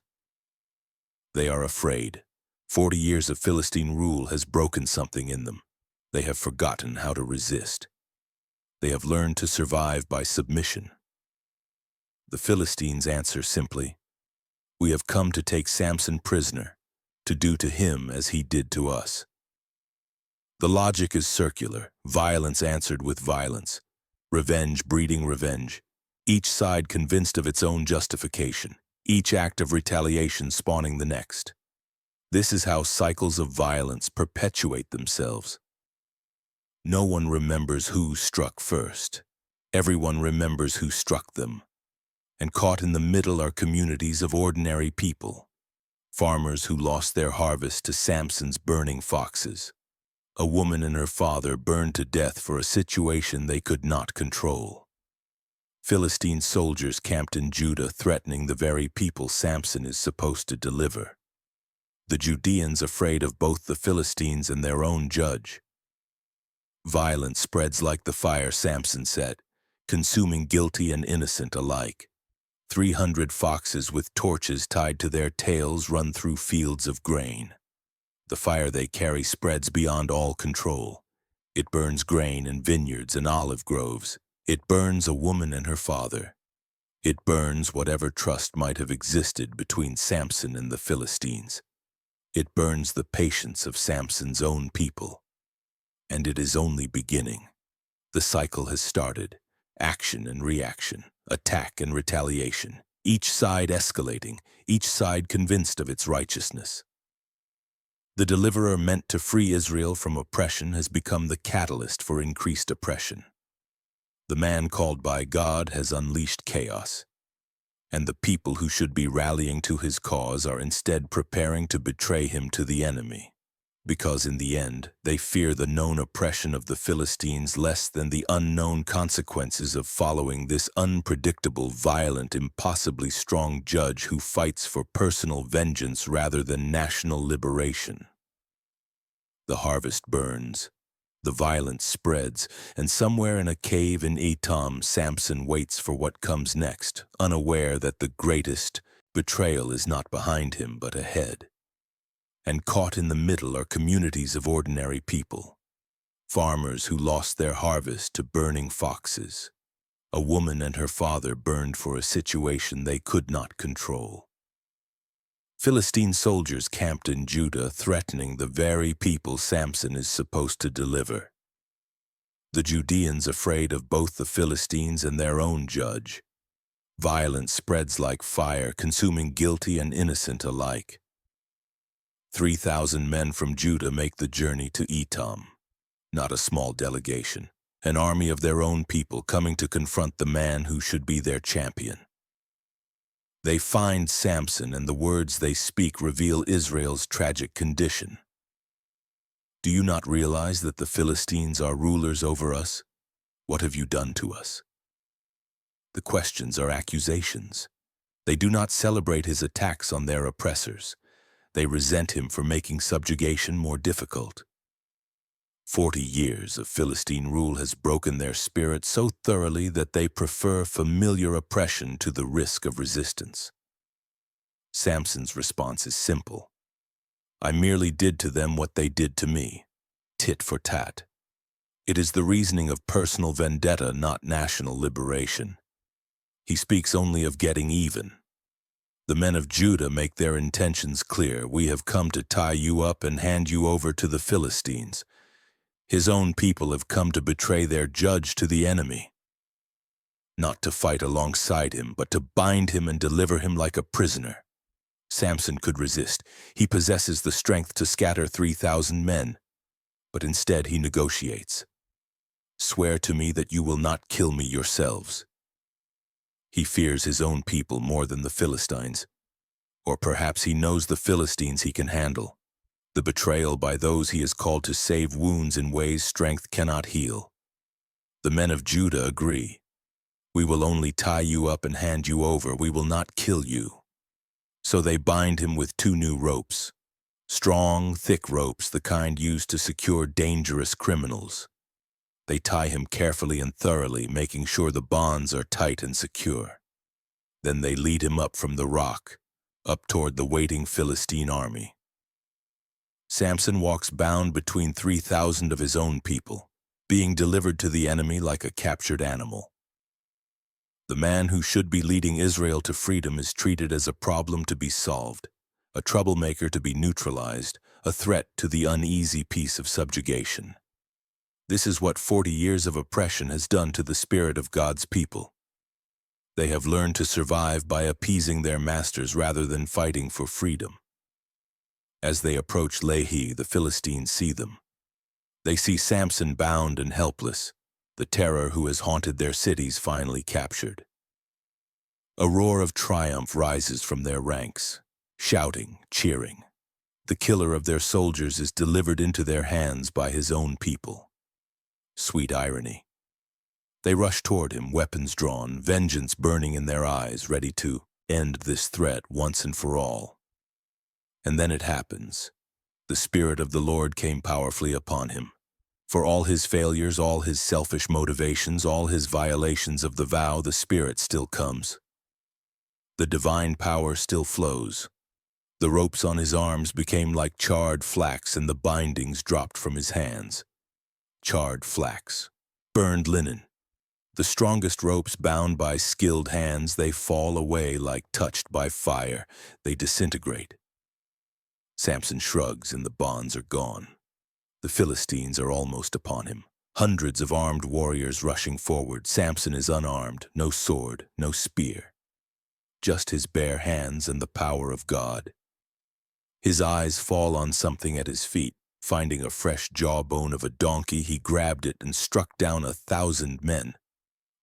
They are afraid. 40 years of Philistine rule has broken something in them. They have forgotten how to resist. They have learned to survive by submission. The Philistines answer simply, "We have come to take Samson prisoner, to do to him as he did to us." The logic is circular, violence answered with violence, revenge breeding revenge, each side convinced of its own justification, each act of retaliation spawning the next. This is how cycles of violence perpetuate themselves. No one remembers who struck first. Everyone remembers who struck them. And caught in the middle are communities of ordinary people. Farmers who lost their harvest to Samson's burning foxes. A woman and her father burned to death for a situation they could not control. Philistine soldiers camped in Judah, threatening the very people Samson is supposed to deliver. The Judeans afraid of both the Philistines and their own judge. Violence spreads like the fire Samson set, consuming guilty and innocent alike. 300 foxes with torches tied to their tails run through fields of grain. The fire they carry spreads beyond all control. It burns grain and vineyards and olive groves. It burns a woman and her father. It burns whatever trust might have existed between Samson and the Philistines. It burns the patience of Samson's own people. And it is only beginning. The cycle has started. Action and reaction, attack and retaliation, each side escalating, each side convinced of its righteousness. The deliverer meant to free Israel from oppression has become the catalyst for increased oppression. The man called by God has unleashed chaos, and the people who should be rallying to his cause are instead preparing to betray him to the enemy, because in the end they fear the known oppression of the Philistines less than the unknown consequences of following this unpredictable, violent, impossibly strong judge who fights for personal vengeance rather than national liberation. The harvest burns. The violence spreads, and somewhere in a cave in Etam, Samson waits for what comes next, unaware that the greatest betrayal is not behind him but ahead. And caught in the middle are communities of ordinary people. Farmers who lost their harvest to burning foxes. A woman and her father burned for a situation they could not control. Philistine soldiers camped in Judah, threatening the very people Samson is supposed to deliver. The Judeans afraid of both the Philistines and their own judge. Violence spreads like fire, consuming guilty and innocent alike. 3,000 men from Judah make the journey to Etam. Not a small delegation, an army of their own people coming to confront the man who should be their champion. They find Samson, and the words they speak reveal Israel's tragic condition. Do you not realize that the Philistines are rulers over us? What have you done to us? The questions are accusations. They do not celebrate his attacks on their oppressors. They resent him for making subjugation more difficult. 40 years of Philistine rule has broken their spirit so thoroughly that they prefer familiar oppression to the risk of resistance. Samson's response is simple. I merely did to them what they did to me, tit for tat. It is the reasoning of personal vendetta, not national liberation. He speaks only of getting even. The men of Judah make their intentions clear. We have come to tie you up and hand you over to the Philistines. His own people have come to betray their judge to the enemy. Not to fight alongside him, but to bind him and deliver him like a prisoner. Samson could resist. He possesses the strength to scatter 3,000 men. But instead he negotiates. Swear to me that you will not kill me yourselves. He fears his own people more than the Philistines. Or perhaps he knows the Philistines he can handle. The betrayal by those he is called to save wounds in ways strength cannot heal. The men of Judah agree. We will only tie you up and hand you over. We will not kill you. So they bind him with 2 new ropes. Strong, thick ropes, the kind used to secure dangerous criminals. They tie him carefully and thoroughly, making sure the bonds are tight and secure. Then they lead him up from the rock, up toward the waiting Philistine army. Samson walks bound between 3,000 of his own people, being delivered to the enemy like a captured animal. The man who should be leading Israel to freedom is treated as a problem to be solved, a troublemaker to be neutralized, a threat to the uneasy peace of subjugation. This is what 40 years of oppression has done to the spirit of God's people. They have learned to survive by appeasing their masters rather than fighting for freedom. As they approach Lehi, the Philistines see them. They see Samson bound and helpless, the terror who has haunted their cities finally captured. A roar of triumph rises from their ranks, shouting, cheering. The killer of their soldiers is delivered into their hands by his own people. Sweet irony. They rush toward him, weapons drawn, vengeance burning in their eyes, ready to end this threat once and for all. And then it happens. The Spirit of the Lord came powerfully upon him. For all his failures, all his selfish motivations, all his violations of the vow, the Spirit still comes. The divine power still flows. The ropes on his arms became like charred flax, and the bindings dropped from his hands. Charred flax, burned linen. The strongest ropes bound by skilled hands, they fall away like touched by fire. They disintegrate. Samson shrugs and the bonds are gone. The Philistines are almost upon him. Hundreds of armed warriors rushing forward. Samson is unarmed, no sword, no spear. Just his bare hands and the power of God. His eyes fall on something at his feet. Finding a fresh jawbone of a donkey, he grabbed it and struck down 1,000 men.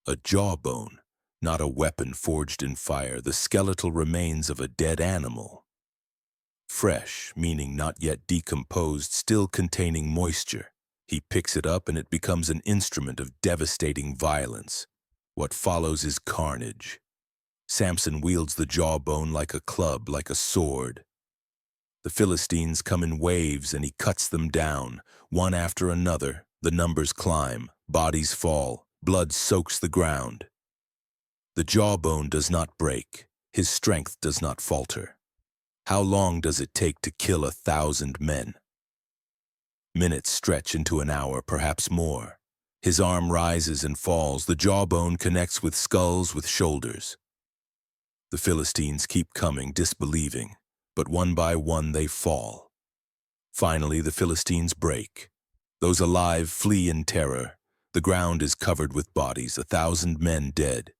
A jawbone, not a weapon forged in fire, the skeletal remains of a dead animal. Fresh, meaning not yet decomposed, still containing moisture. He picks it up and it becomes an instrument of devastating violence. What follows is carnage. Samson wields the jawbone like a club, like a sword. The Philistines come in waves and he cuts them down. One after another, the numbers climb, bodies fall, blood soaks the ground. The jawbone does not break. His strength does not falter. How long does it take to kill 1,000 men? Minutes stretch into an hour, perhaps more. His arm rises and falls. The jawbone connects with skulls, with shoulders. The Philistines keep coming, disbelieving, but one by one they fall. Finally, the Philistines break. Those alive flee in terror. The ground is covered with bodies, 1,000 men dead.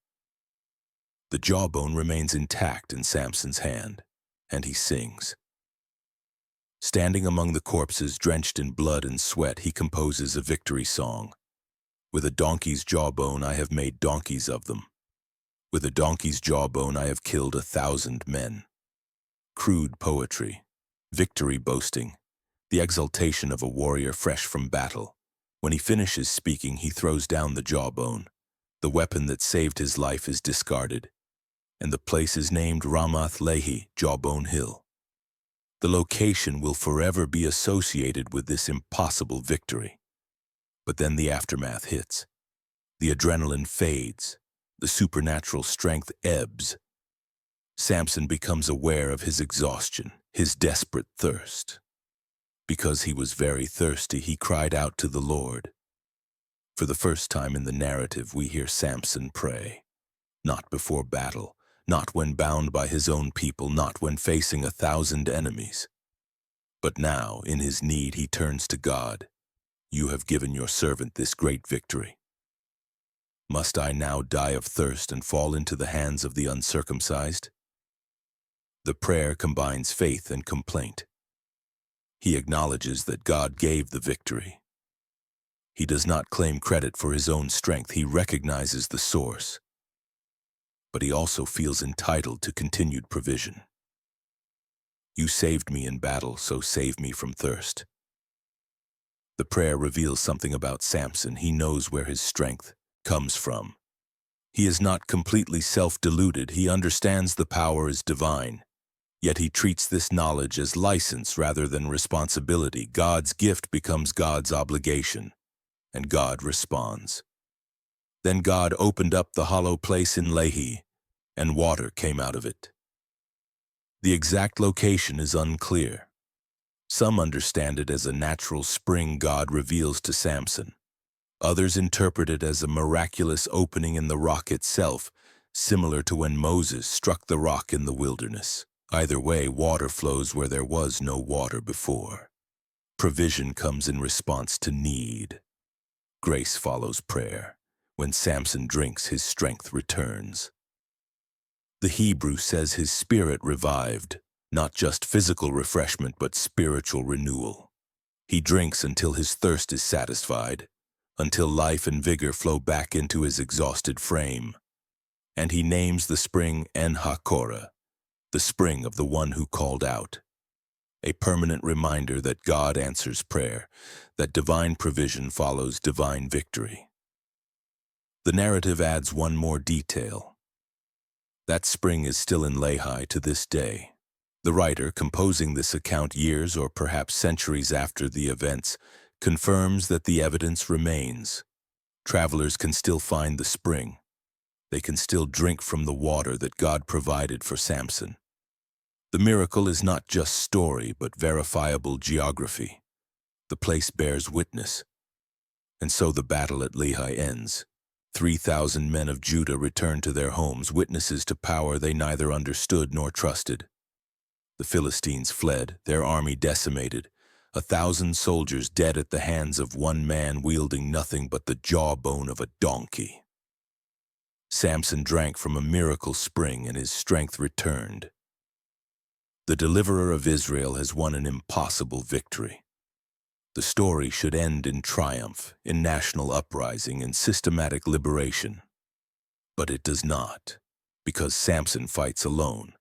The jawbone remains intact in Samson's hand, and he sings. Standing among the corpses drenched in blood and sweat, he composes a victory song. With a donkey's jawbone I have made donkeys of them. With a donkey's jawbone I have killed 1,000 men. Crude poetry, victory boasting, the exultation of a warrior fresh from battle. When he finishes speaking, he throws down the jawbone. The weapon that saved his life is discarded, and the place is named Ramath Lehi, Jawbone Hill. The location will forever be associated with this impossible victory. But then the aftermath hits. The adrenaline fades. The supernatural strength ebbs. Samson becomes aware of his exhaustion, his desperate thirst. Because he was very thirsty, he cried out to the Lord. For the first time in the narrative, we hear Samson pray. Not before battle, not when bound by his own people, not when facing 1,000 enemies. But now, in his need, he turns to God. You have given your servant this great victory. Must I now die of thirst and fall into the hands of the uncircumcised? The prayer combines faith and complaint. He acknowledges that God gave the victory. He does not claim credit for his own strength. He recognizes the source. But he also feels entitled to continued provision. You saved me in battle, so save me from thirst. The prayer reveals something about Samson. He knows where his strength comes from. He is not completely self-deluded. He understands the power is divine. Yet he treats this knowledge as license rather than responsibility. God's gift becomes God's obligation, and God responds. Then God opened up the hollow place in Lehi, and water came out of it. The exact location is unclear. Some understand it as a natural spring God reveals to Samson. Others interpret it as a miraculous opening in the rock itself, similar to when Moses struck the rock in the wilderness. Either way, water flows where there was no water before. Provision comes in response to need. Grace follows prayer. When Samson drinks, his strength returns. The Hebrew says his spirit revived, not just physical refreshment but spiritual renewal. He drinks until his thirst is satisfied, until life and vigor flow back into his exhausted frame. And he names the spring En-Hakkore, the spring of the one who called out. A permanent reminder that God answers prayer, that divine provision follows divine victory. The narrative adds one more detail. That spring is still in Lehi to this day. The writer, composing this account years or perhaps centuries after the events, confirms that the evidence remains. Travelers can still find the spring. They can still drink from the water that God provided for Samson. The miracle is not just story, but verifiable geography. The place bears witness. And so the battle at Lehi ends. 3,000 men of Judah return to their homes, witnesses to power they neither understood nor trusted. The Philistines fled, their army decimated, 1,000 soldiers dead at the hands of one man wielding nothing but the jawbone of a donkey. Samson drank from a miracle spring and his strength returned. The deliverer of Israel has won an impossible victory. The story should end in triumph, in national uprising and systematic liberation. But it does not, because Samson fights alone.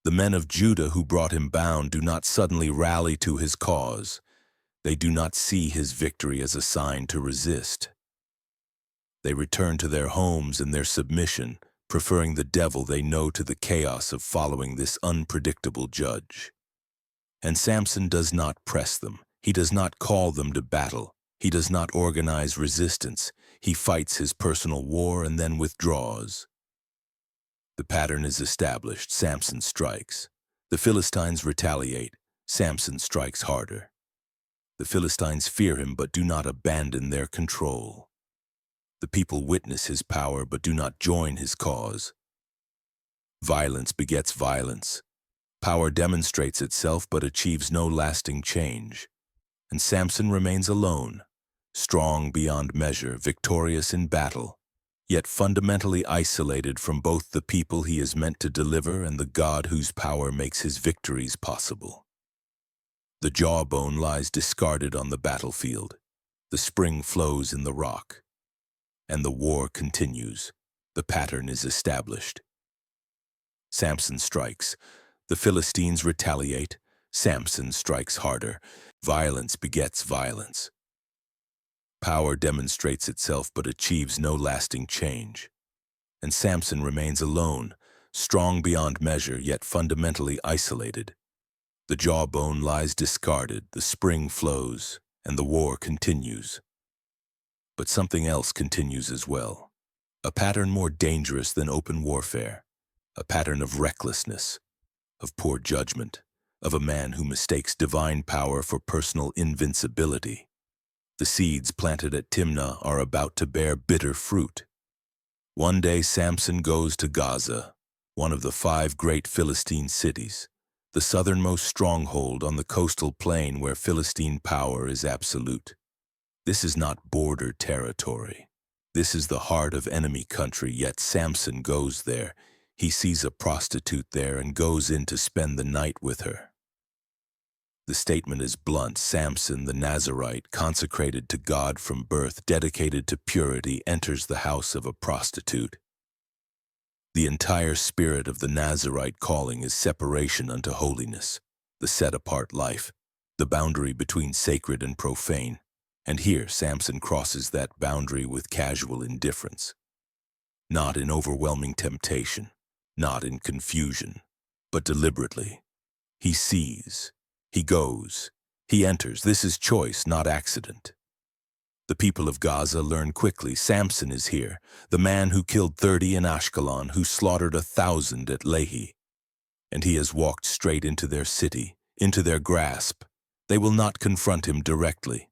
The men of Judah who brought him bound do not suddenly rally to his cause. They do not see his victory as a sign to resist. They return to their homes and their submission, preferring the devil they know to the chaos of following this unpredictable judge. And Samson does not press them. He does not call them to battle. He does not organize resistance. He fights his personal war and then withdraws. The pattern is established. Samson strikes. The Philistines retaliate. Samson strikes harder. The Philistines fear him but do not abandon their control. The people witness his power but do not join his cause. Violence begets violence. Power demonstrates itself but achieves no lasting change. And Samson remains alone, strong beyond measure, victorious in battle, yet fundamentally isolated from both the people he is meant to deliver and the God whose power makes his victories possible. The jawbone lies discarded on the battlefield. The spring flows in the rock. And the war continues. The pattern is established. Samson strikes. The Philistines retaliate. Samson strikes harder. Violence begets violence. Power demonstrates itself but achieves no lasting change. And Samson remains alone, strong beyond measure yet fundamentally isolated. The jawbone lies discarded, the spring flows, and the war continues. But something else continues as well. A pattern more dangerous than open warfare. A pattern of recklessness, of poor judgment, of a man who mistakes divine power for personal invincibility. The seeds planted at Timnah are about to bear bitter fruit. One day Samson goes to Gaza, one of the 5 great Philistine cities, the southernmost stronghold on the coastal plain where Philistine power is absolute. This is not border territory. This is the heart of enemy country, yet Samson goes there. He sees a prostitute there and goes in to spend the night with her. The statement is blunt. Samson, the Nazarite, consecrated to God from birth, dedicated to purity, enters the house of a prostitute. The entire spirit of the Nazarite calling is separation unto holiness, the set-apart life, the boundary between sacred and profane. And here Samson crosses that boundary with casual indifference. Not in overwhelming temptation, not in confusion, but deliberately. He sees. He goes. He enters. This is choice, not accident. The people of Gaza learn quickly. Samson is here, the man who killed 30 in Ashkelon, who slaughtered 1,000 at Lehi. And he has walked straight into their city, into their grasp. They will not confront him directly.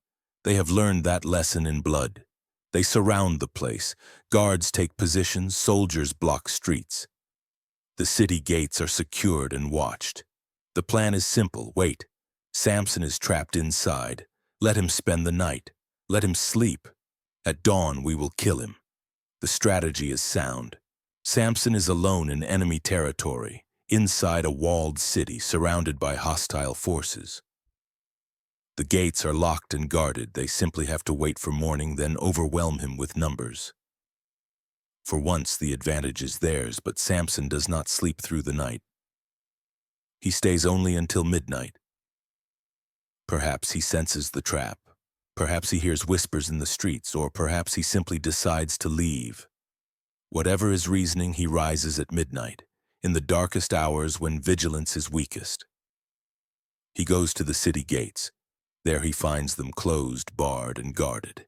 They have learned that lesson in blood. They surround the place. Guards take positions. Soldiers block streets. The city gates are secured and watched. The plan is simple. Wait. Samson is trapped inside. Let him spend the night. Let him sleep. At dawn we will kill him. The strategy is sound. Samson is alone in enemy territory, inside a walled city surrounded by hostile forces. The gates are locked and guarded. They simply have to wait for morning, then overwhelm him with numbers. For once the advantage is theirs, but Samson does not sleep through the night. He stays only until midnight. Perhaps he senses the trap. Perhaps he hears whispers in the streets, or perhaps he simply decides to leave. Whatever his reasoning, he rises at midnight, in the darkest hours when vigilance is weakest. He goes to the city gates. There he finds them closed, barred, and guarded.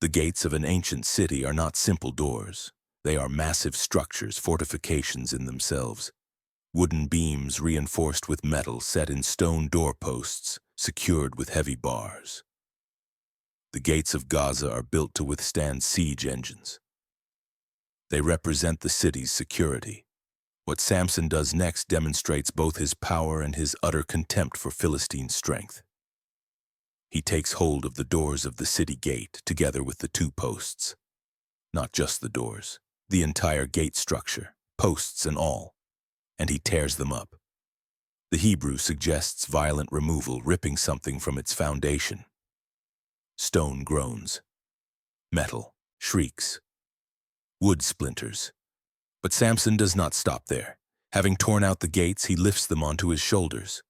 The gates of an ancient city are not simple doors. They are massive structures, fortifications in themselves. Wooden beams reinforced with metal set in stone doorposts, secured with heavy bars. The gates of Gaza are built to withstand siege engines. They represent the city's security. What Samson does next demonstrates both his power and his utter contempt for Philistine strength. He takes hold of the doors of the city gate, together with the 2 posts. Not just the doors, the entire gate structure, posts and all. And he tears them up. The Hebrew suggests violent removal, ripping something from its foundation. Stone groans. Metal shrieks. Wood splinters. But Samson does not stop there. Having torn out the gates, he lifts them onto his shoulders.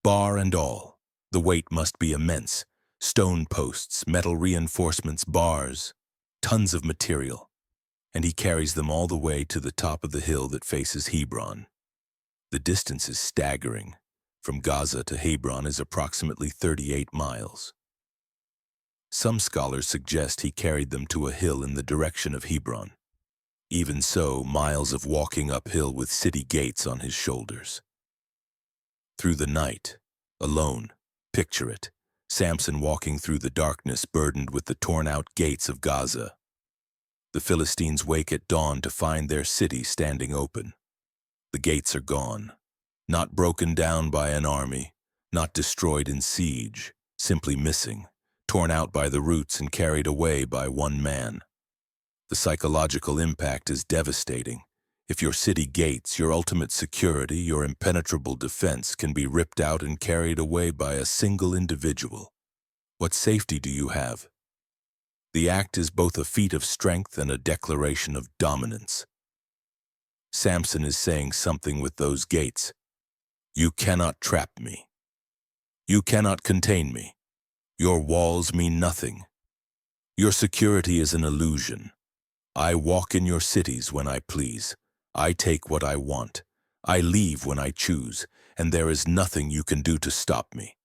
Bar and all, the weight must be immense. Stone posts, metal reinforcements, bars, tons of material. And he carries them all the way to the top of the hill that faces Hebron. The distance is staggering. From Gaza to Hebron is approximately 38 miles. Some scholars suggest he carried them to a hill in the direction of Hebron. Even so, miles of walking uphill with city gates on his shoulders. Through the night, alone, picture it, Samson walking through the darkness burdened with the torn-out gates of Gaza. The Philistines wake at dawn to find their city standing open. The gates are gone, not broken down by an army, not destroyed in siege, simply missing, torn out by the roots and carried away by one man. The psychological impact is devastating. If your city gates, your ultimate security, your impenetrable defense can be ripped out and carried away by a single individual, what safety do you have? The act is both a feat of strength and a declaration of dominance. Samson is saying something with those gates. You cannot trap me. You cannot contain me. Your walls mean nothing. Your security is an illusion. I walk in your cities when I please. I take what I want. I leave when I choose, and there is nothing you can do to stop me.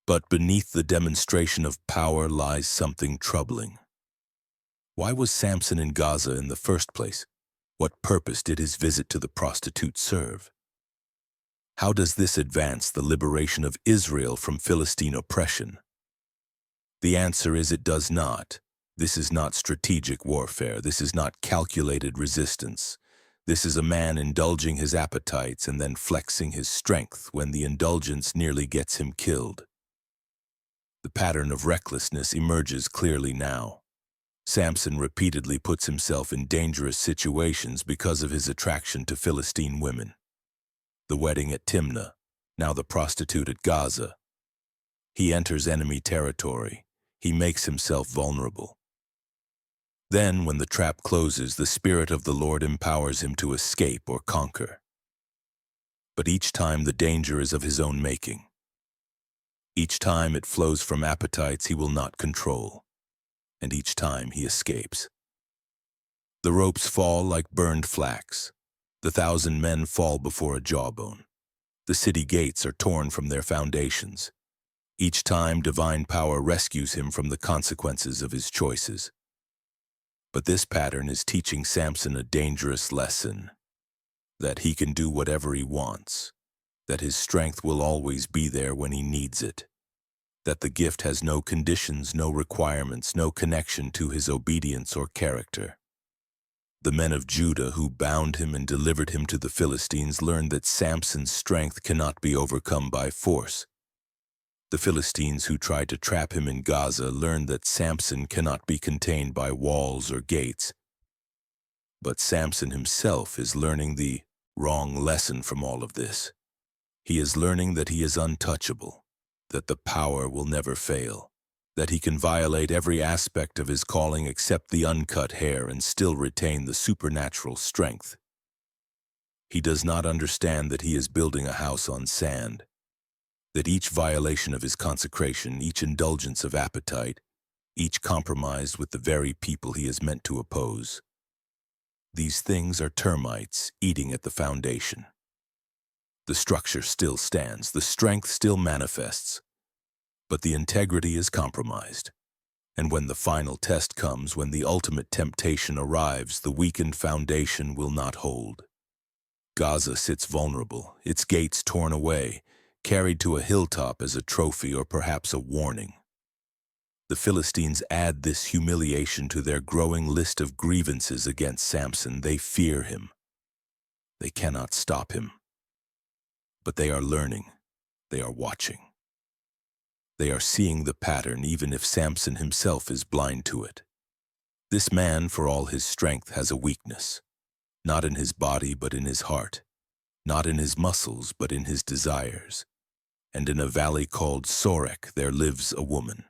But beneath the demonstration of power lies something troubling. Why was Samson in Gaza in the first place? What purpose did his visit to the prostitute serve? How does this advance the liberation of Israel from Philistine oppression? The answer is it does not. This is not strategic warfare. This is not calculated resistance. This is a man indulging his appetites and then flexing his strength when the indulgence nearly gets him killed. The pattern of recklessness emerges clearly now. Samson repeatedly puts himself in dangerous situations because of his attraction to Philistine women. The wedding at Timnah, now the prostitute at Gaza. He enters enemy territory. He makes himself vulnerable. Then, when the trap closes, the Spirit of the Lord empowers him to escape or conquer. But each time the danger is of his own making. Each time it flows from appetites he will not control, and each time he escapes. The ropes fall like burned flax. The 1,000 men fall before a jawbone. The city gates are torn from their foundations. Each time divine power rescues him from the consequences of his choices. But this pattern is teaching Samson a dangerous lesson, that he can do whatever he wants, that his strength will always be there when he needs it, that the gift has no conditions, no requirements, no connection to his obedience or character. The men of Judah who bound him and delivered him to the Philistines learned that Samson's strength cannot be overcome by force. The Philistines who tried to trap him in Gaza learned that Samson cannot be contained by walls or gates. But Samson himself is learning the wrong lesson from all of this. He is learning that he is untouchable, that the power will never fail, that he can violate every aspect of his calling except the uncut hair and still retain the supernatural strength. He does not understand that he is building a house on sand, that each violation of his consecration, each indulgence of appetite, each compromise with the very people he is meant to oppose, these things are termites eating at the foundation. The structure still stands, the strength still manifests, but the integrity is compromised. And when the final test comes, when the ultimate temptation arrives, the weakened foundation will not hold. Gaza sits vulnerable, its gates torn away, carried to a hilltop as a trophy or perhaps a warning. The Philistines add this humiliation to their growing list of grievances against Samson. They fear him. They cannot stop him. But they are learning. They are watching. They are seeing the pattern even if Samson himself is blind to it. This man, for all his strength, has a weakness, not in his body but in his heart, not in his muscles but in his desires. And in a valley called Sorek there lives a woman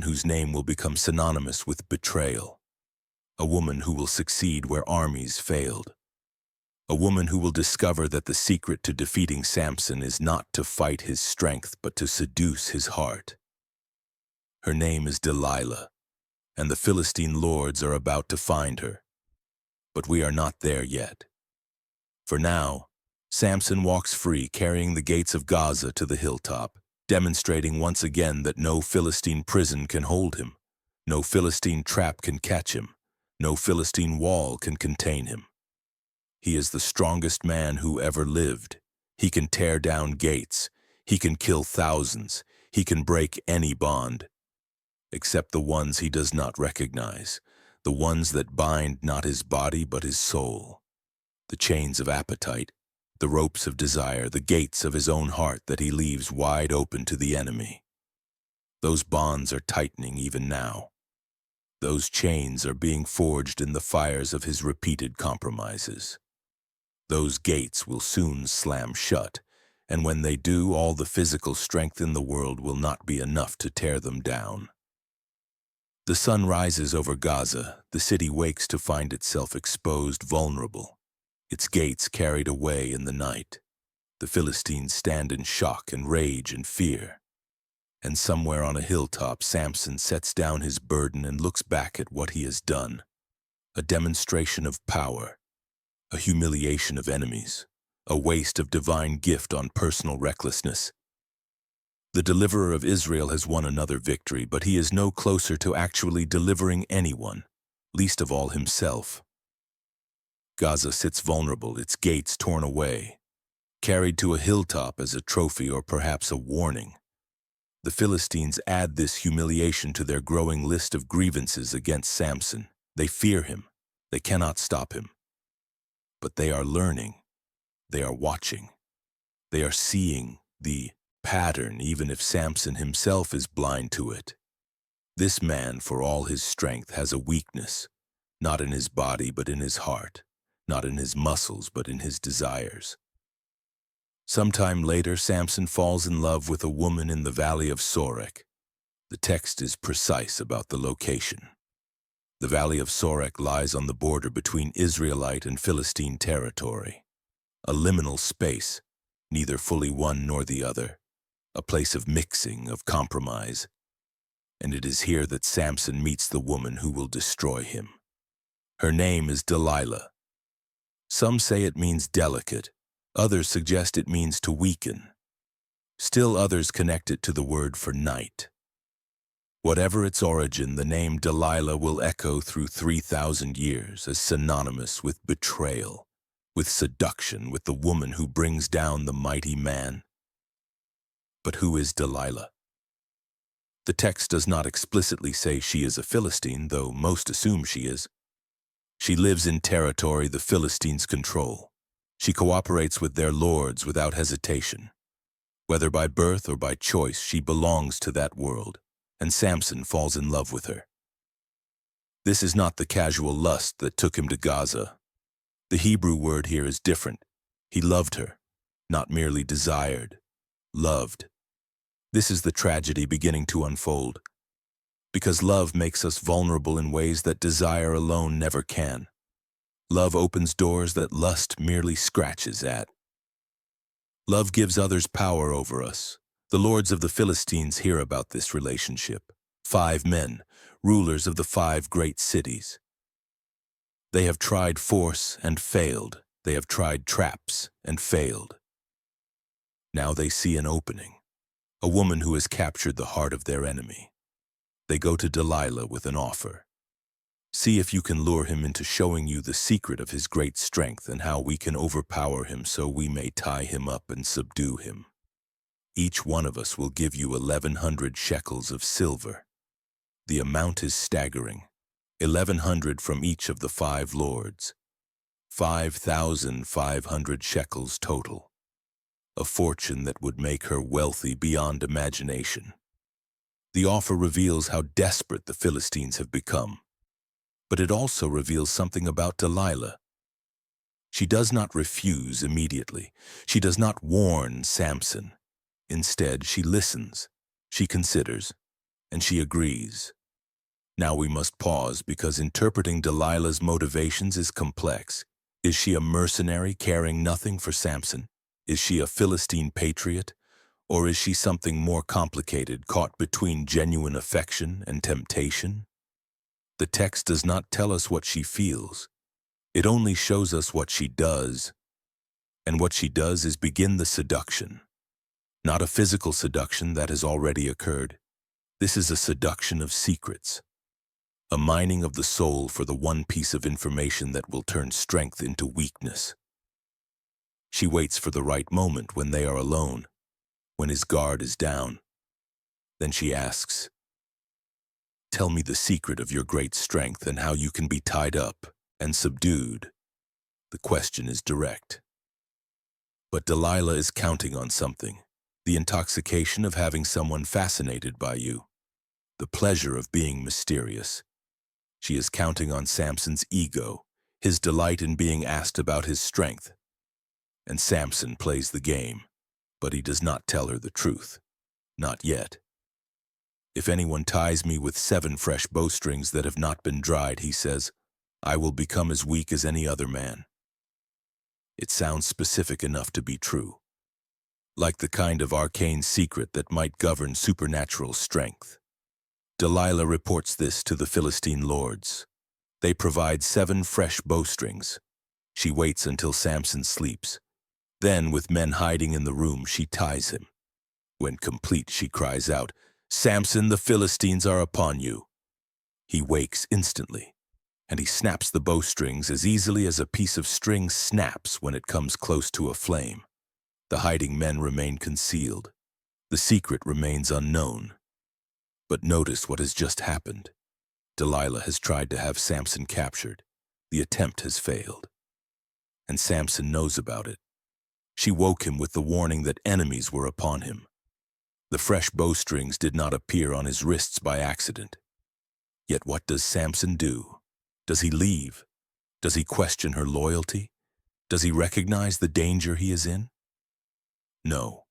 whose name will become synonymous with betrayal, a woman who will succeed where armies failed, a woman who will discover that the secret to defeating Samson is not to fight his strength but to seduce his heart. Her name is Delilah, and the Philistine lords are about to find her. But we are not there yet. For now, Samson walks free, carrying the gates of Gaza to the hilltop, demonstrating once again that no Philistine prison can hold him, no Philistine trap can catch him, no Philistine wall can contain him. He is the strongest man who ever lived. He can tear down gates. He can kill thousands. He can break any bond, except the ones he does not recognize, the ones that bind not his body but his soul, the chains of appetite, the ropes of desire, the gates of his own heart that he leaves wide open to the enemy. Those bonds are tightening even now. Those chains are being forged in the fires of his repeated compromises. Those gates will soon slam shut, and when they do, all the physical strength in the world will not be enough to tear them down. The sun rises over Gaza. The city wakes to find itself exposed, vulnerable, its gates carried away in the night. The Philistines stand in shock and rage and fear. And somewhere on a hilltop, Samson sets down his burden and looks back at what he has done. A demonstration of power, a humiliation of enemies, a waste of divine gift on personal recklessness. The deliverer of Israel has won another victory, but he is no closer to actually delivering anyone, least of all himself. Gaza sits vulnerable, its gates torn away, carried to a hilltop as a trophy or perhaps a warning. The Philistines add this humiliation to their growing list of grievances against Samson. They fear him. They cannot stop him. But they are learning. They are watching. They are seeing the pattern, even if Samson himself is blind to it. This man, for all his strength, has a weakness, not in his body but in his heart, not in his muscles but in his desires. Sometime later, Samson falls in love with a woman in the valley of Sorek. The text is precise about the location. The valley of Sorek lies on the border between Israelite and Philistine territory, a liminal space, neither fully one nor the other, a place of mixing, of compromise. And it is here that Samson meets the woman who will destroy him. Her name is Delilah. Some say it means delicate, others suggest it means to weaken. Still others connect it to the word for night. Whatever its origin, the name Delilah will echo through 3,000 years as synonymous with betrayal, with seduction, with the woman who brings down the mighty man. But who is Delilah? The text does not explicitly say she is a Philistine, though most assume she is. She lives in territory the Philistines control. She cooperates with their lords without hesitation. Whether by birth or by choice, she belongs to that world, and Samson falls in love with her. This is not the casual lust that took him to Gaza. The Hebrew word here is different. He loved her, not merely desired, loved. This is the tragedy beginning to unfold, because love makes us vulnerable in ways that desire alone never can. Love opens doors that lust merely scratches at. Love gives others power over us. The lords of the Philistines hear about this relationship. 5 men, rulers of the 5 great cities. They have tried force and failed. They have tried traps and failed. Now they see an opening, a woman who has captured the heart of their enemy. They go to Delilah with an offer. See if you can lure him into showing you the secret of his great strength and how we can overpower him so we may tie him up and subdue him. Each one of us will give you 1,100 shekels of silver. The amount is staggering. 1,100 from each of the 5 lords. 5,500 shekels total. A fortune that would make her wealthy beyond imagination. The offer reveals how desperate the Philistines have become. But it also reveals something about Delilah. She does not refuse immediately. She does not warn Samson. Instead, she listens, she considers, and she agrees. Now we must pause because interpreting Delilah's motivations is complex. Is she a mercenary caring nothing for Samson? Is she a Philistine patriot? Or is she something more complicated, caught between genuine affection and temptation? The text does not tell us what she feels. It only shows us what she does. And what she does is begin the seduction. Not a physical seduction that has already occurred. This is a seduction of secrets. A mining of the soul for the one piece of information that will turn strength into weakness. She waits for the right moment when they are alone, when his guard is down. Then she asks, "Tell me the secret of your great strength and how you can be tied up and subdued." The question is direct. But Delilah is counting on something, the intoxication of having someone fascinated by you, the pleasure of being mysterious. She is counting on Samson's ego, his delight in being asked about his strength. And Samson plays the game, but he does not tell her the truth. Not yet. If anyone ties me with 7 fresh bowstrings that have not been dried, he says, I will become as weak as any other man. It sounds specific enough to be true, like the kind of arcane secret that might govern supernatural strength. Delilah reports this to the Philistine lords. They provide 7 fresh bowstrings. She waits until Samson sleeps. Then, with men hiding in the room, she ties him. When complete, she cries out, Samson, the Philistines are upon you. He wakes instantly, and he snaps the bowstrings as easily as a piece of string snaps when it comes close to a flame. The hiding men remain concealed. The secret remains unknown. But notice what has just happened. Delilah has tried to have Samson captured. The attempt has failed. And Samson knows about it. She woke him with the warning that enemies were upon him. The fresh bowstrings did not appear on his wrists by accident. Yet what does Samson do? Does he leave? Does he question her loyalty? Does he recognize the danger he is in? No.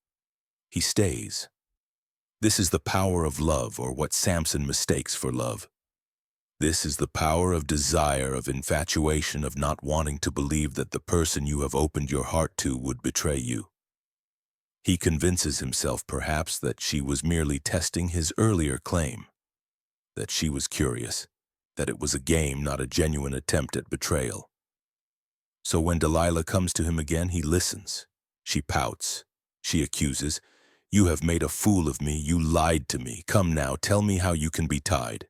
He stays. This is the power of love, or what Samson mistakes for love. This is the power of desire, of infatuation, of not wanting to believe that the person you have opened your heart to would betray you. He convinces himself, perhaps, that she was merely testing his earlier claim, that she was curious, that it was a game, not a genuine attempt at betrayal. So when Delilah comes to him again, he listens. She pouts. She accuses, You have made a fool of me. You lied to me. Come now, tell me how you can be tied.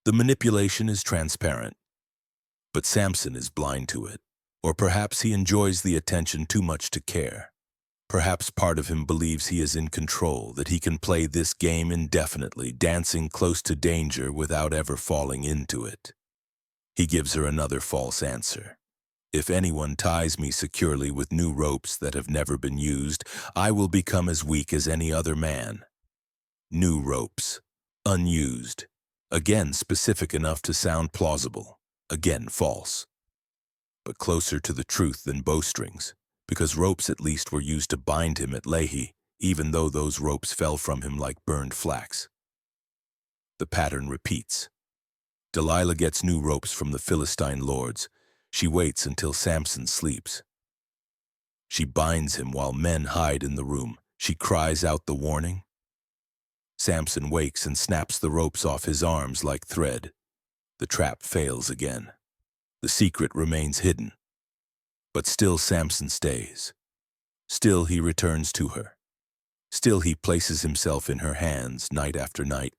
The manipulation is transparent, but Samson is blind to it. Or perhaps he enjoys the attention too much to care. Perhaps part of him believes he is in control, that he can play this game indefinitely, dancing close to danger without ever falling into it. He gives her another false answer. If anyone ties me securely with new ropes that have never been used, I will become as weak as any other man. New ropes, unused, again specific enough to sound plausible, again false. But closer to the truth than bowstrings, because ropes at least were used to bind him at Lehi, even though those ropes fell from him like burned flax. The pattern repeats. Delilah gets new ropes from the Philistine lords. She waits until Samson sleeps. She binds him while men hide in the room. She cries out the warning. Samson wakes and snaps the ropes off his arms like thread. The trap fails again. The secret remains hidden. But still Samson stays. Still he returns to her. Still he places himself in her hands night after night.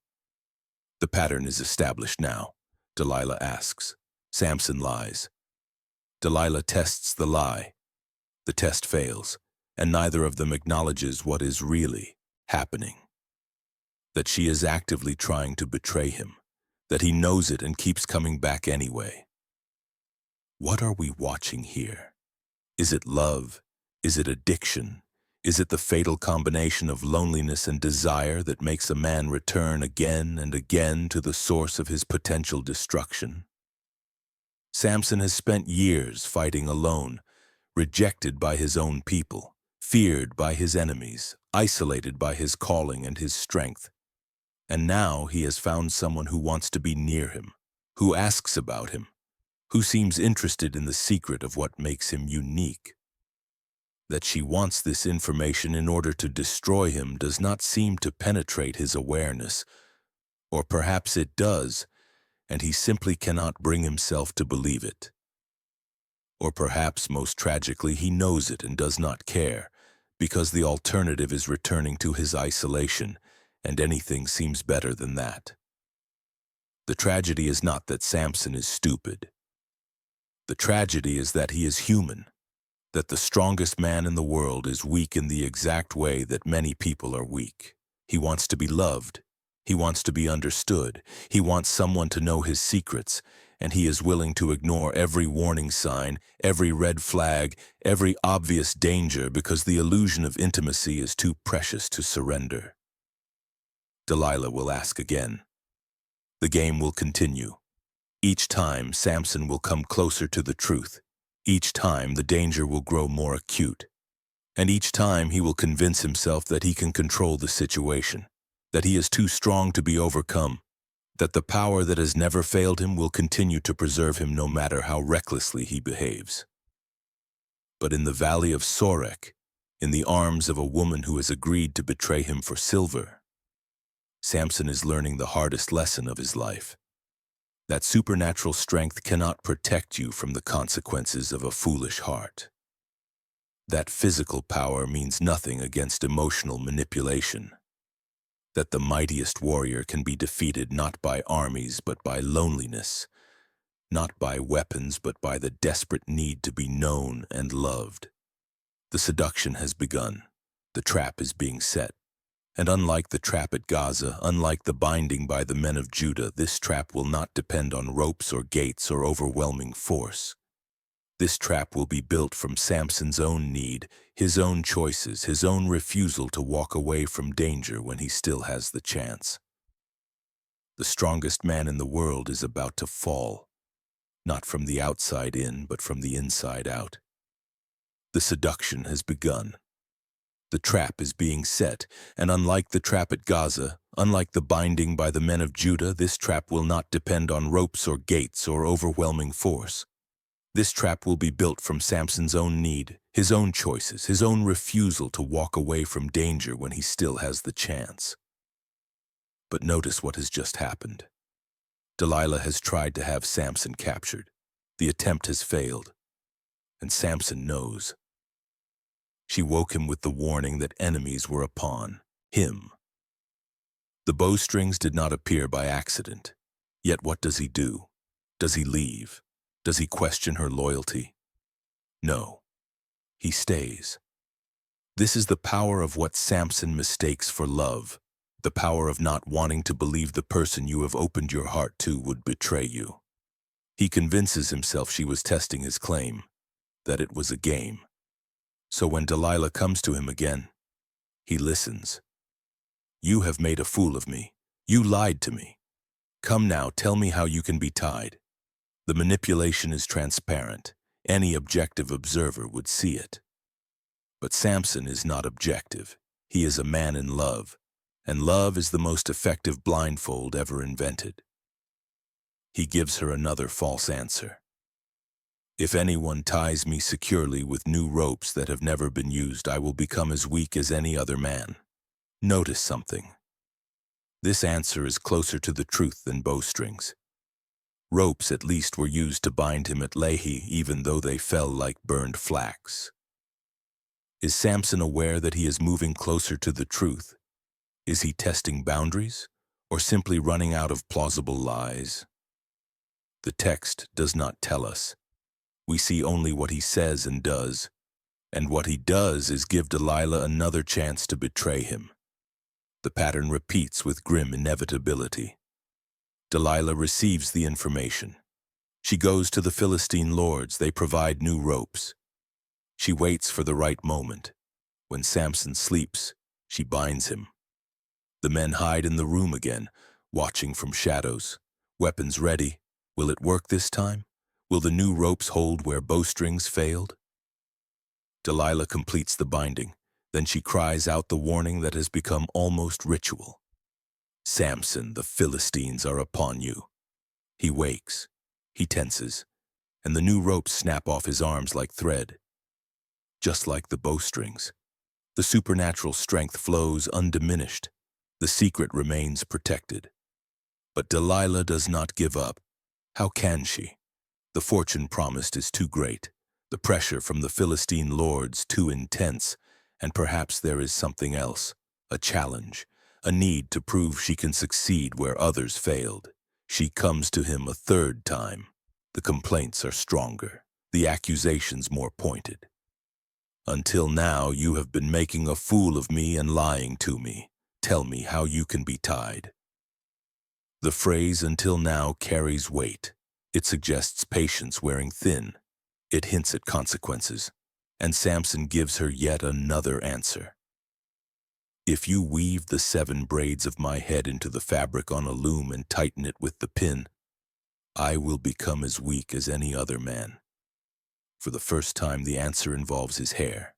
The pattern is established now. Delilah asks. Samson lies. Delilah tests the lie. The test fails, and neither of them acknowledges what is really happening. That she is actively trying to betray him, that he knows it and keeps coming back anyway. What are we watching here? Is it love? Is it addiction? Is it the fatal combination of loneliness and desire that makes a man return again and again to the source of his potential destruction? Samson has spent years fighting alone, rejected by his own people, feared by his enemies, isolated by his calling and his strength. And now he has found someone who wants to be near him, who asks about him, who seems interested in the secret of what makes him unique. That she wants this information in order to destroy him does not seem to penetrate his awareness, or perhaps it does, and he simply cannot bring himself to believe it. Or perhaps, most tragically, he knows it and does not care, because the alternative is returning to his isolation, and anything seems better than that. The tragedy is not that Samson is stupid. The tragedy is that he is human, that the strongest man in the world is weak in the exact way that many people are weak. He wants to be loved. He wants to be understood. He wants someone to know his secrets, and he is willing to ignore every warning sign, every red flag, every obvious danger because the illusion of intimacy is too precious to surrender. Delilah will ask again. The game will continue. Each time, Samson will come closer to the truth. Each time, the danger will grow more acute. And each time, he will convince himself that he can control the situation, that he is too strong to be overcome, that the power that has never failed him will continue to preserve him no matter how recklessly he behaves. But in the valley of Sorek, in the arms of a woman who has agreed to betray him for silver, Samson is learning the hardest lesson of his life. That supernatural strength cannot protect you from the consequences of a foolish heart. That physical power means nothing against emotional manipulation. That the mightiest warrior can be defeated not by armies but by loneliness, not by weapons but by the desperate need to be known and loved. The seduction has begun. The trap is being set. And unlike the trap at Gaza, unlike the binding by the men of Judah, this trap will not depend on ropes or gates or overwhelming force. This trap will be built from Samson's own need, his own choices, his own refusal to walk away from danger when he still has the chance. The strongest man in the world is about to fall, not from the outside in, but from the inside out. The seduction has begun. The trap is being set, and unlike the trap at Gaza, unlike the binding by the men of Judah, this trap will not depend on ropes or gates or overwhelming force. This trap will be built from Samson's own need, his own choices, his own refusal to walk away from danger when he still has the chance. But notice what has just happened. Delilah has tried to have Samson captured. The attempt has failed, and Samson knows. She woke him with the warning that enemies were upon him. The bowstrings did not appear by accident. Yet what does he do? Does he leave? Does he question her loyalty? No. He stays. This is the power of what Samson mistakes for love, the power of not wanting to believe the person you have opened your heart to would betray you. He convinces himself she was testing his claim, that it was a game. So when Delilah comes to him again, he listens. You have made a fool of me. You lied to me. Come now, tell me how you can be tied. The manipulation is transparent. Any objective observer would see it. But Samson is not objective. He is a man in love, and love is the most effective blindfold ever invented. He gives her another false answer. If anyone ties me securely with new ropes that have never been used, I will become as weak as any other man. Notice something. This answer is closer to the truth than bowstrings. Ropes at least were used to bind him at Lehi, even though they fell like burned flax. Is Samson aware that he is moving closer to the truth? Is he testing boundaries, or simply running out of plausible lies? The text does not tell us. We see only what he says and does, and what he does is give Delilah another chance to betray him. The pattern repeats with grim inevitability. Delilah receives the information. She goes to the Philistine lords. They provide new ropes. She waits for the right moment. When Samson sleeps, she binds him. The men hide in the room again, watching from shadows, weapons ready. Will it work this time? Will the new ropes hold where bowstrings failed? Delilah completes the binding. Then she cries out the warning that has become almost ritual. Samson, the Philistines are upon you. He wakes. He tenses, and the new ropes snap off his arms like thread. Just like the bowstrings, the supernatural strength flows undiminished. The secret remains protected. But Delilah does not give up. How can she? The fortune promised is too great, the pressure from the Philistine lords too intense, and perhaps there is something else, a challenge, a need to prove she can succeed where others failed. She comes to him a third time. The complaints are stronger, the accusations more pointed. Until now, you have been making a fool of me and lying to me. Tell me how you can be tied. The phrase "until now" carries weight. It suggests patience wearing thin. It hints at consequences. And Samson gives her yet another answer. If you weave the 7 braids of my head into the fabric on a loom and tighten it with the pin, I will become as weak as any other man. For the first time, the answer involves his hair.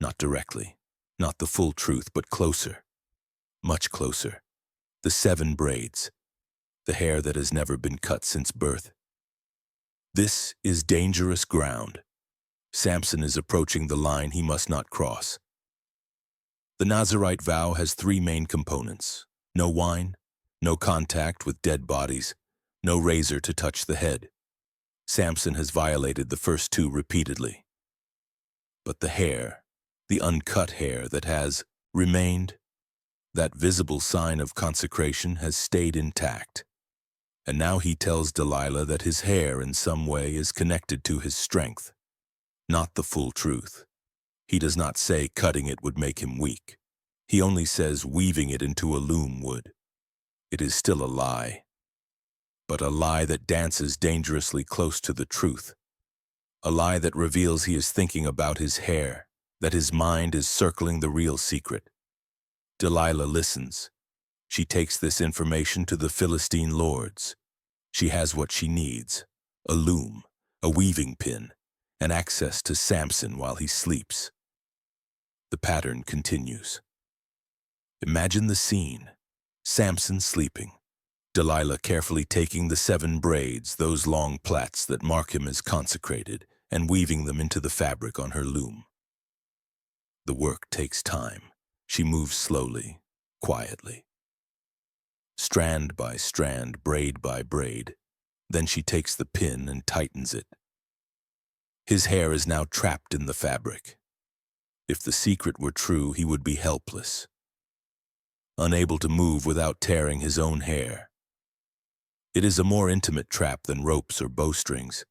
Not directly, not the full truth, but closer. Much closer. The 7 braids. The hair that has never been cut since birth. This is dangerous ground. Samson is approaching the line he must not cross. The Nazirite vow has 3 main components: no wine, no contact with dead bodies, no razor to touch the head. Samson has violated the first 2 repeatedly. But the hair, the uncut hair that has remained, that visible sign of consecration, has stayed intact. And now he tells Delilah that his hair in some way is connected to his strength. Not the full truth. He does not say cutting it would make him weak. He only says weaving it into a loom would. It is still a lie. But a lie that dances dangerously close to the truth. A lie that reveals he is thinking about his hair, that his mind is circling the real secret. Delilah listens. She takes this information to the Philistine lords. She has what she needs: a loom, a weaving pin, and access to Samson while he sleeps. The pattern continues. Imagine the scene. Samson sleeping. Delilah carefully taking the 7 braids, those long plaits that mark him as consecrated, and weaving them into the fabric on her loom. The work takes time. She moves slowly, quietly. Strand by strand, braid by braid. Then she takes the pin and tightens it. His hair is now trapped in the fabric. If the secret were true, he would be helpless, unable to move without tearing his own hair. It is a more intimate trap than ropes or bowstrings.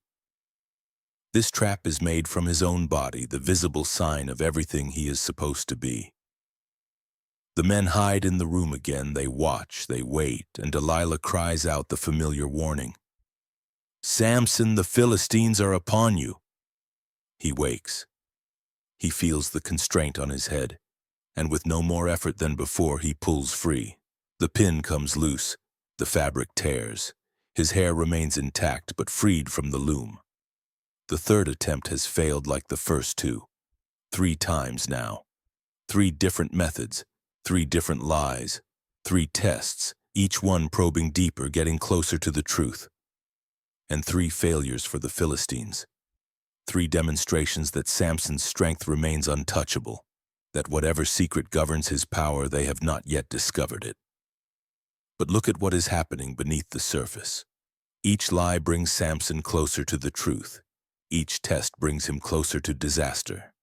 This trap is made from his own body, the visible sign of everything he is supposed to be. The men hide in the room again. They watch, they wait, and Delilah cries out the familiar warning. "Samson, the Philistines are upon you." He wakes. He feels the constraint on his head, and with no more effort than before, he pulls free. The pin comes loose. The fabric tears. His hair remains intact, but freed from the loom. The 3rd attempt has failed like the first 2. 3 times now. 3 different methods, 3 different lies, 3 tests, each one probing deeper, getting closer to the truth. And 3 failures for the Philistines. 3 demonstrations that Samson's strength remains untouchable, that whatever secret governs his power, they have not yet discovered it. But look at what is happening beneath the surface. Each lie brings Samson closer to the truth. Each test brings him closer to disaster.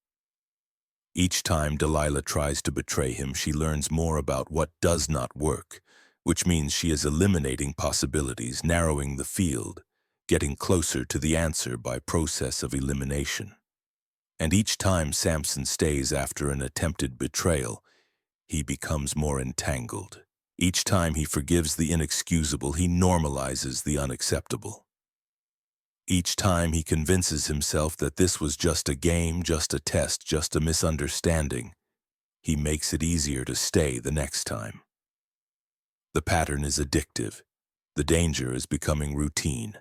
Each time Delilah tries to betray him, she learns more about what does not work, which means she is eliminating possibilities, narrowing the field, getting closer to the answer by process of elimination. And each time Samson stays after an attempted betrayal, he becomes more entangled. Each time he forgives the inexcusable, he normalizes the unacceptable. Each time he convinces himself that this was just a game, just a test, just a misunderstanding, he makes it easier to stay the next time. The pattern is addictive. The danger is becoming routine.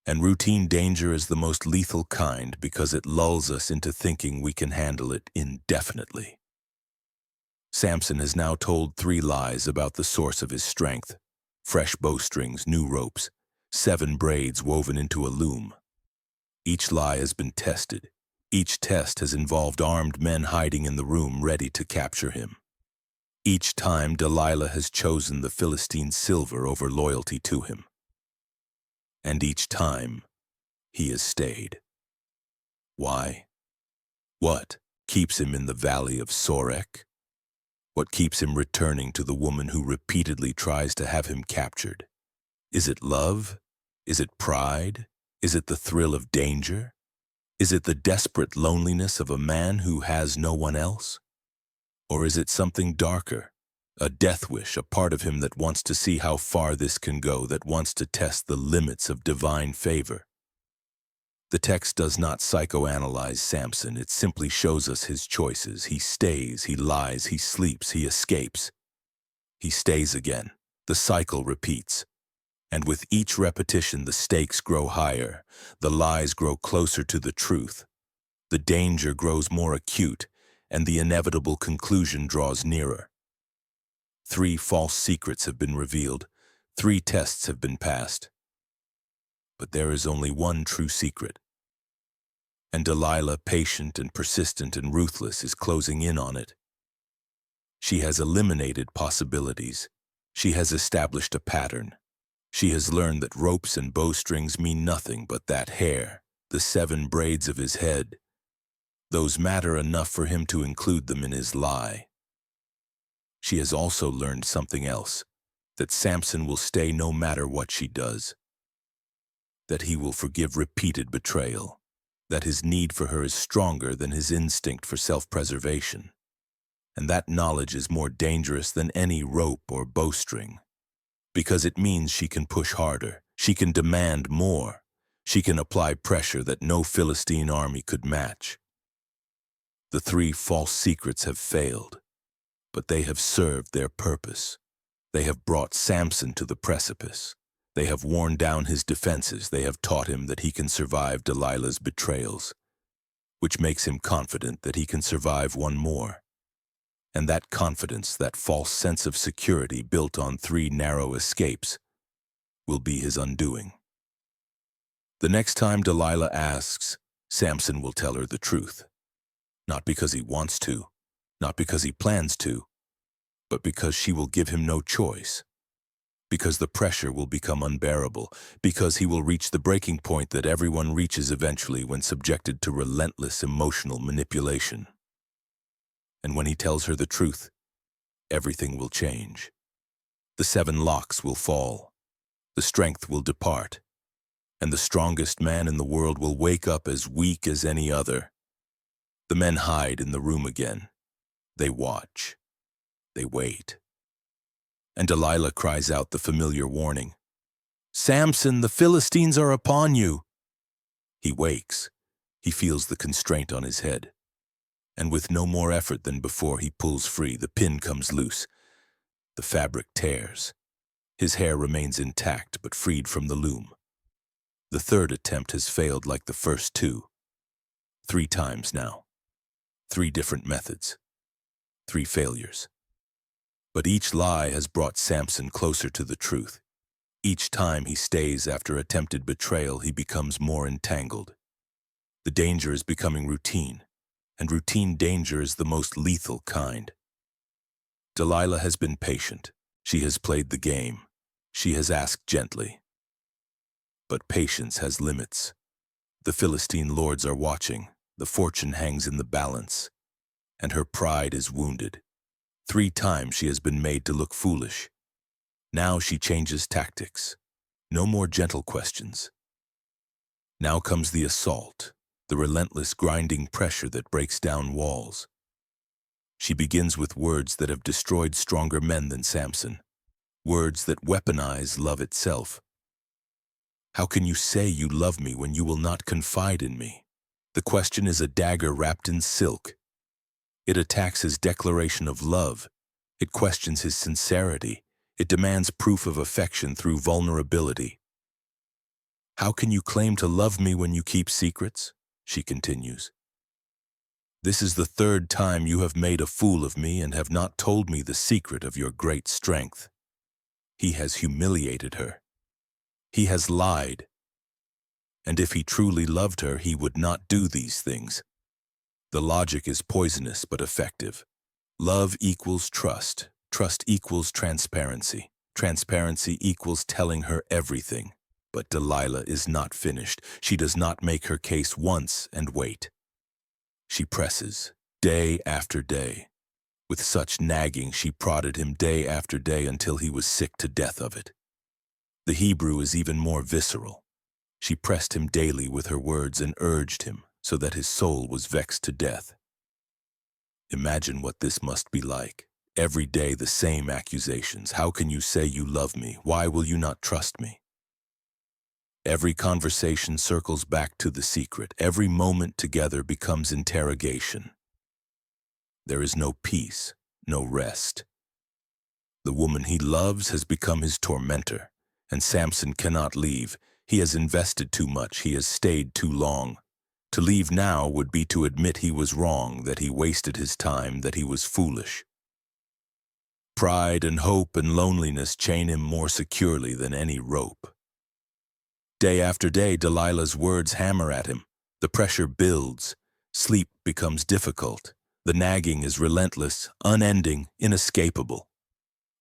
And routine danger is the most lethal kind because it lulls us into thinking we can handle it indefinitely. Samson has now told 3 lies about the source of his strength: fresh bowstrings, new ropes, 7 braids woven into a loom. Each lie has been tested. Each test has involved armed men hiding in the room ready to capture him. Each time Delilah has chosen the Philistine silver over loyalty to him. And each time he has stayed. Why? What keeps him in the valley of Sorek? What keeps him returning to the woman who repeatedly tries to have him captured? Is it love? Is it pride? Is it the thrill of danger? Is it the desperate loneliness of a man who has no one else? Or is it something darker, a death wish, a part of him that wants to see how far this can go, that wants to test the limits of divine favor? The text does not psychoanalyze Samson. It simply shows us his choices. He stays, he lies, he sleeps, he escapes. He stays again. The cycle repeats. And with each repetition, the stakes grow higher. The lies grow closer to the truth. The danger grows more acute, and the inevitable conclusion draws nearer. 3 false secrets have been revealed. 3 tests have been passed. But there is only one true secret. And Delilah, patient and persistent and ruthless, is closing in on it. She has eliminated possibilities. She has established a pattern. She has learned that ropes and bowstrings mean nothing but that hair, the 7 braids of his head. Those matter enough for him to include them in his lie. She has also learned something else, that Samson will stay no matter what she does, that he will forgive repeated betrayal, that his need for her is stronger than his instinct for self-preservation, and that knowledge is more dangerous than any rope or bowstring, because it means she can push harder, she can demand more, she can apply pressure that no Philistine army could match. The 3 false secrets have failed, but they have served their purpose. They have brought Samson to the precipice. They have worn down his defenses. They have taught him that he can survive Delilah's betrayals, which makes him confident that he can survive one more. And that confidence, that false sense of security built on 3 narrow escapes, will be his undoing. The next time Delilah asks, Samson will tell her the truth. Not because he wants to, not because he plans to, but because she will give him no choice. Because the pressure will become unbearable, because he will reach the breaking point that everyone reaches eventually when subjected to relentless emotional manipulation. And when he tells her the truth, everything will change. The 7 locks will fall, the strength will depart, and the strongest man in the world will wake up as weak as any other. The men hide in the room again. They watch. They wait. And Delilah cries out the familiar warning, "Samson, the Philistines are upon you!" He wakes. He feels the constraint on his head. And with no more effort than before, he pulls free. The pin comes loose. The fabric tears. His hair remains intact, but freed from the loom. The 3rd attempt has failed like the first 2. 3 times now. 3 different methods. 3 failures. But each lie has brought Samson closer to the truth. Each time he stays after attempted betrayal, he becomes more entangled. The danger is becoming routine, and routine danger is the most lethal kind. Delilah has been patient. She has played the game. She has asked gently. But patience has limits. The Philistine lords are watching. The fortune hangs in the balance, and her pride is wounded. 3 times she has been made to look foolish. Now she changes tactics. No more gentle questions. Now comes the assault, the relentless grinding pressure that breaks down walls. She begins with words that have destroyed stronger men than Samson, words that weaponize love itself. How can you say you love me when you will not confide in me? The question is a dagger wrapped in silk. It attacks his declaration of love. It questions his sincerity. It demands proof of affection through vulnerability. How can you claim to love me when you keep secrets? She continues. This is the 3rd time you have made a fool of me and have not told me the secret of your great strength. He has humiliated her. He has lied. And if he truly loved her, he would not do these things. The logic is poisonous but effective. Love equals trust. Trust equals transparency. Transparency equals telling her everything. But Delilah is not finished. She does not make her case once and wait. She presses, day after day. With such nagging, she prodded him day after day until he was sick to death of it. The Hebrew is even more visceral. She pressed him daily with her words and urged him, so that his soul was vexed to death. Imagine what this must be like. Every day the same accusations. How can you say you love me? Why will you not trust me? Every conversation circles back to the secret. Every moment together becomes interrogation. There is no peace, no rest. The woman he loves has become his tormentor, and Samson cannot leave. He has invested too much. He has stayed too long. To leave now would be to admit he was wrong, that he wasted his time, that he was foolish. Pride and hope and loneliness chain him more securely than any rope. Day after day, Delilah's words hammer at him. The pressure builds. Sleep becomes difficult. The nagging is relentless, unending, inescapable.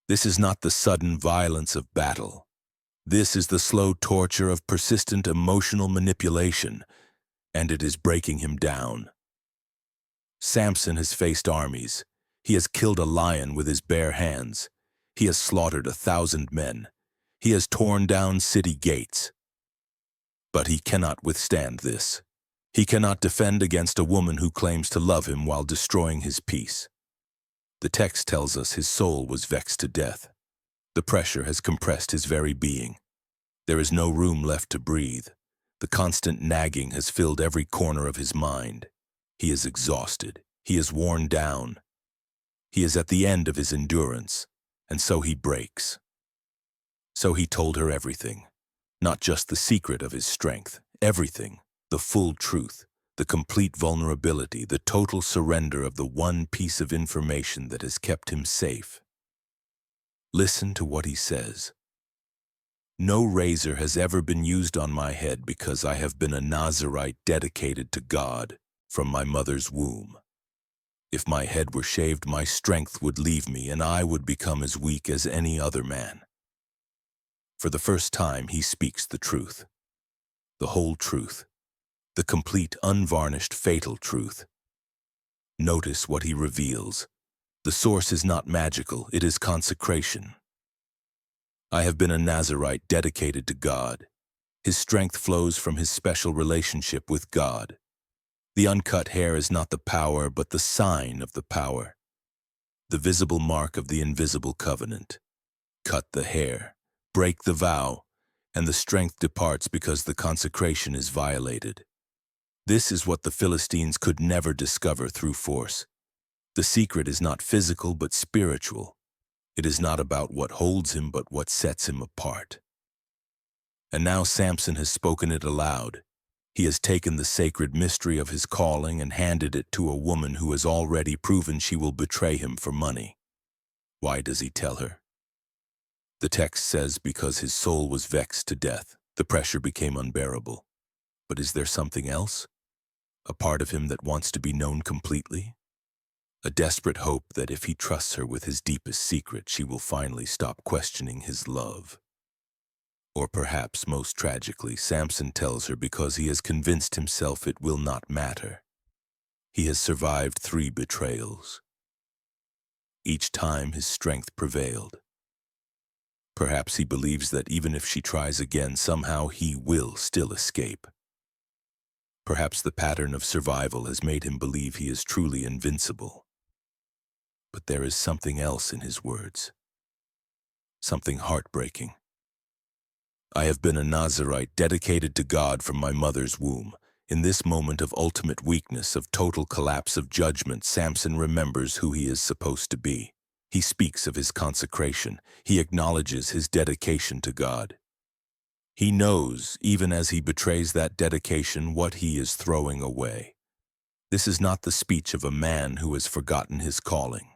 This is not the sudden violence of battle. This is the slow torture of persistent emotional manipulation, and it is breaking him down. Samson has faced armies. He has killed a lion with his bare hands. He has slaughtered 1,000 men. He has torn down city gates. But he cannot withstand this. He cannot defend against a woman who claims to love him while destroying his peace. The text tells us his soul was vexed to death. The pressure has compressed his very being. There is no room left to breathe. The constant nagging has filled every corner of his mind. He is exhausted. He is worn down. He is at the end of his endurance, and so he breaks. So he told her everything, not just the secret of his strength, everything, the full truth, the complete vulnerability, the total surrender of the one piece of information that has kept him safe. Listen to what he says. No razor has ever been used on my head because I have been a Nazirite dedicated to God from my mother's womb. If my head were shaved, my strength would leave me and I would become as weak as any other man. For the first time, he speaks the truth. The whole truth. The complete, unvarnished, fatal truth. Notice what he reveals. The source is not magical, it is consecration. I have been a Nazirite dedicated to God. His strength flows from his special relationship with God. The uncut hair is not the power, but the sign of the power. The visible mark of the invisible covenant. Cut the hair, break the vow, and the strength departs because the consecration is violated. This is what the Philistines could never discover through force. The secret is not physical but spiritual. It is not about what holds him but what sets him apart. And now Samson has spoken it aloud. He has taken the sacred mystery of his calling and handed it to a woman who has already proven she will betray him for money. Why does he tell her? The text says because his soul was vexed to death. The pressure became unbearable. But is there something else? A part of him that wants to be known completely? A desperate hope that if he trusts her with his deepest secret, she will finally stop questioning his love. Or perhaps, most tragically, Samson tells her because he has convinced himself it will not matter. He has survived 3 betrayals. Each time his strength prevailed. Perhaps he believes that even if she tries again, somehow he will still escape. Perhaps the pattern of survival has made him believe he is truly invincible. But there is something else in his words. Something heartbreaking. I have been a Nazirite dedicated to God from my mother's womb. In this moment of ultimate weakness, of total collapse of judgment, Samson remembers who he is supposed to be. He speaks of his consecration. He acknowledges his dedication to God. He knows, even as he betrays that dedication, what he is throwing away. This is not the speech of a man who has forgotten his calling.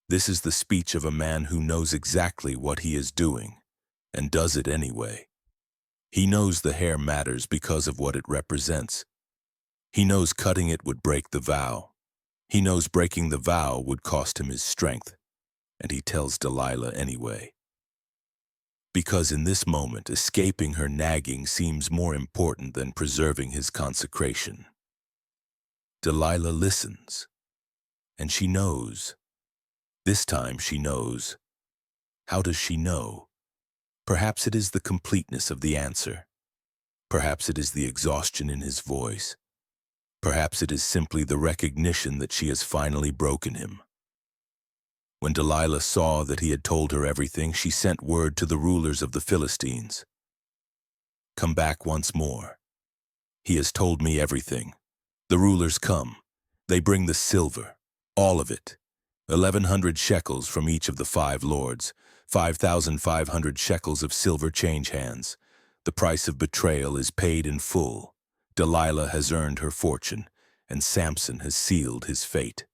This is the speech of a man who knows exactly what he is doing, and does it anyway. He knows the hair matters because of what it represents. He knows cutting it would break the vow. He knows breaking the vow would cost him his strength, and he tells Delilah anyway. Because in this moment, escaping her nagging seems more important than preserving his consecration. Delilah listens, and she knows. This time she knows. How does she know? Perhaps it is the completeness of the answer. Perhaps it is the exhaustion in his voice. Perhaps it is simply the recognition that she has finally broken him. When Delilah saw that he had told her everything, she sent word to the rulers of the Philistines. Come back once more. He has told me everything. The rulers come. They bring the silver, all of it. 1,100 shekels from each of the 5 lords, 5,500 shekels of silver change hands. The price of betrayal is paid in full. Delilah has earned her fortune, and Samson has sealed his fate.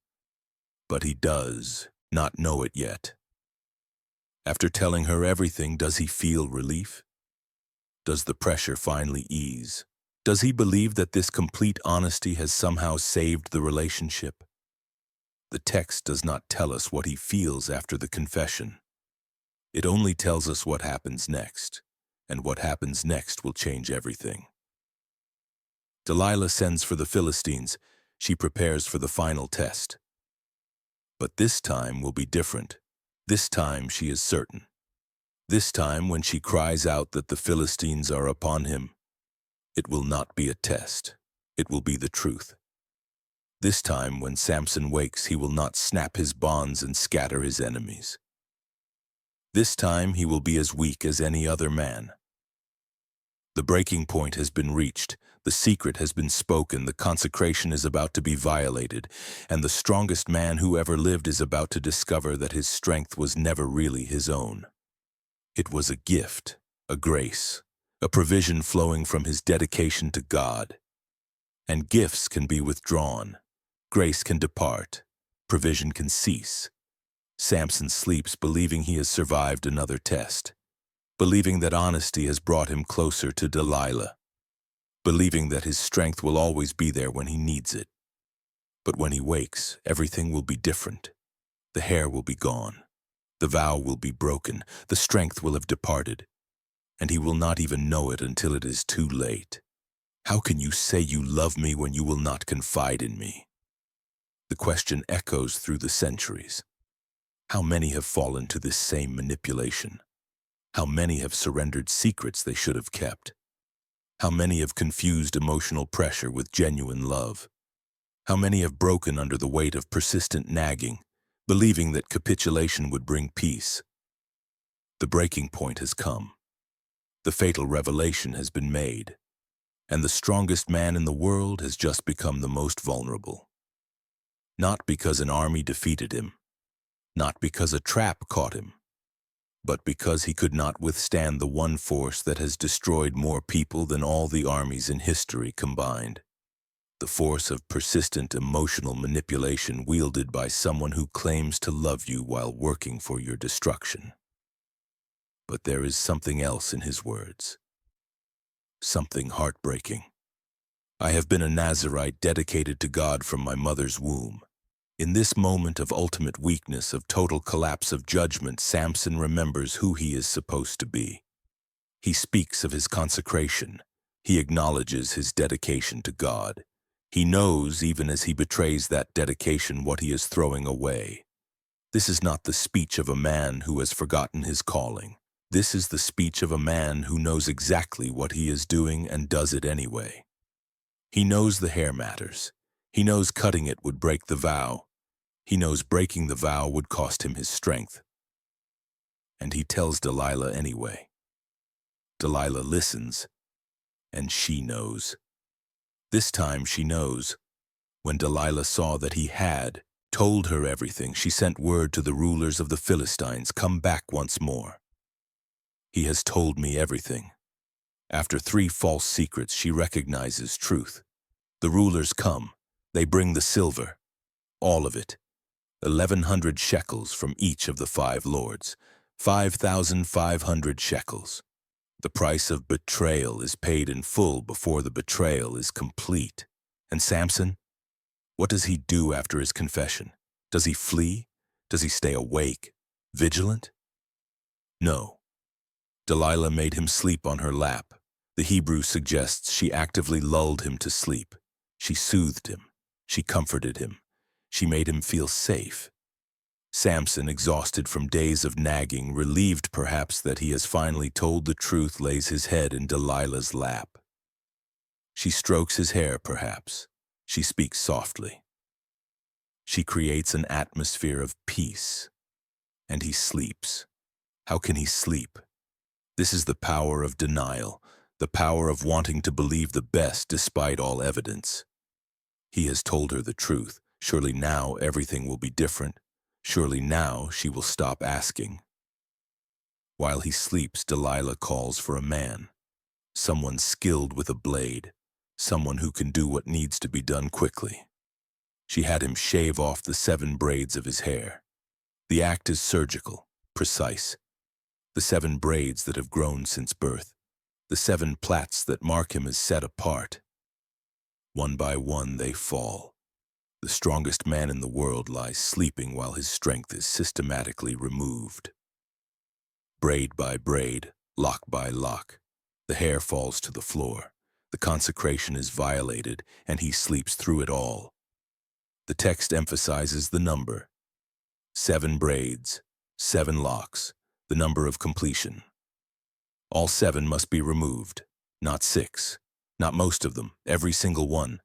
But he does not know it yet. After telling her everything, does he feel relief? Does the pressure finally ease? Does he believe that this complete honesty has somehow saved the relationship? The text does not tell us what he feels after the confession. It only tells us what happens next, and what happens next will change everything. Delilah sends for the Philistines. She prepares for the final test. But this time will be different. This time she is certain. This time when she cries out that the Philistines are upon him, it will not be a test. It will be the truth. This time when Samson wakes, he will not snap his bonds and scatter his enemies. This time he will be as weak as any other man. The breaking point has been reached, the secret has been spoken, the consecration is about to be violated, and the strongest man who ever lived is about to discover that his strength was never really his own. It was a gift, a grace, a provision flowing from his dedication to God. And gifts can be withdrawn, grace can depart, provision can cease. Samson sleeps believing he has survived another test, believing that honesty has brought him closer to Delilah, believing that his strength will always be there when he needs it. But when he wakes, everything will be different. The hair will be gone, the vow will be broken, the strength will have departed, and he will not even know it until it is too late. How can you say you love me when you will not confide in me? The question echoes through the centuries. How many have fallen to this same manipulation? How many have surrendered secrets they should have kept? How many have confused emotional pressure with genuine love? How many have broken under the weight of persistent nagging, believing that capitulation would bring peace? The breaking point has come. The fatal revelation has been made, and the strongest man in the world has just become the most vulnerable. Not because an army defeated him, not because a trap caught him, but because he could not withstand the one force that has destroyed more people than all the armies in history combined. The force of persistent emotional manipulation wielded by someone who claims to love you while working for your destruction. But there is something else in his words. Something heartbreaking. I have been a Nazirite dedicated to God from my mother's womb. In this moment of ultimate weakness, of total collapse of judgment, Samson remembers who he is supposed to be. He speaks of his consecration. He acknowledges his dedication to God. He knows, even as he betrays that dedication, what he is throwing away. This is not the speech of a man who has forgotten his calling. This is the speech of a man who knows exactly what he is doing and does it anyway. He knows the hair matters. He knows cutting it would break the vow. He knows breaking the vow would cost him his strength. And he tells Delilah anyway. Delilah listens, and she knows. This time she knows. When Delilah saw that he had told her everything, she sent word to the rulers of the Philistines, "Come back once more. He has told me everything." After 3 false secrets, she recognizes truth. The rulers come. They bring the silver, all of it. 1,100 shekels from each of the 5 lords, 5,500 shekels. The price of betrayal is paid in full before the betrayal is complete. And Samson? What does he do after his confession? Does he flee? Does he stay awake, vigilant? No. Delilah made him sleep on her lap. The Hebrew suggests she actively lulled him to sleep. She soothed him. She comforted him. She made him feel safe. Samson, exhausted from days of nagging, relieved perhaps that he has finally told the truth, lays his head in Delilah's lap. She strokes his hair, perhaps. She speaks softly. She creates an atmosphere of peace. And he sleeps. How can he sleep? This is the power of denial, the power of wanting to believe the best despite all evidence. He has told her the truth. Surely now everything will be different. Surely now she will stop asking. While he sleeps, Delilah calls for a man, someone skilled with a blade, someone who can do what needs to be done quickly. She had him shave off the 7 braids of his hair. The act is surgical, precise. the 7 braids that have grown since birth, the 7 plaits that mark him as set apart. One by one they fall. The strongest man in the world lies sleeping while his strength is systematically removed. Braid by braid, lock by lock, the hair falls to the floor. The consecration is violated, and he sleeps through it all. The text emphasizes the number. 7 braids, 7 locks, the number of completion. All 7 must be removed, not 6, not most of them, every single one,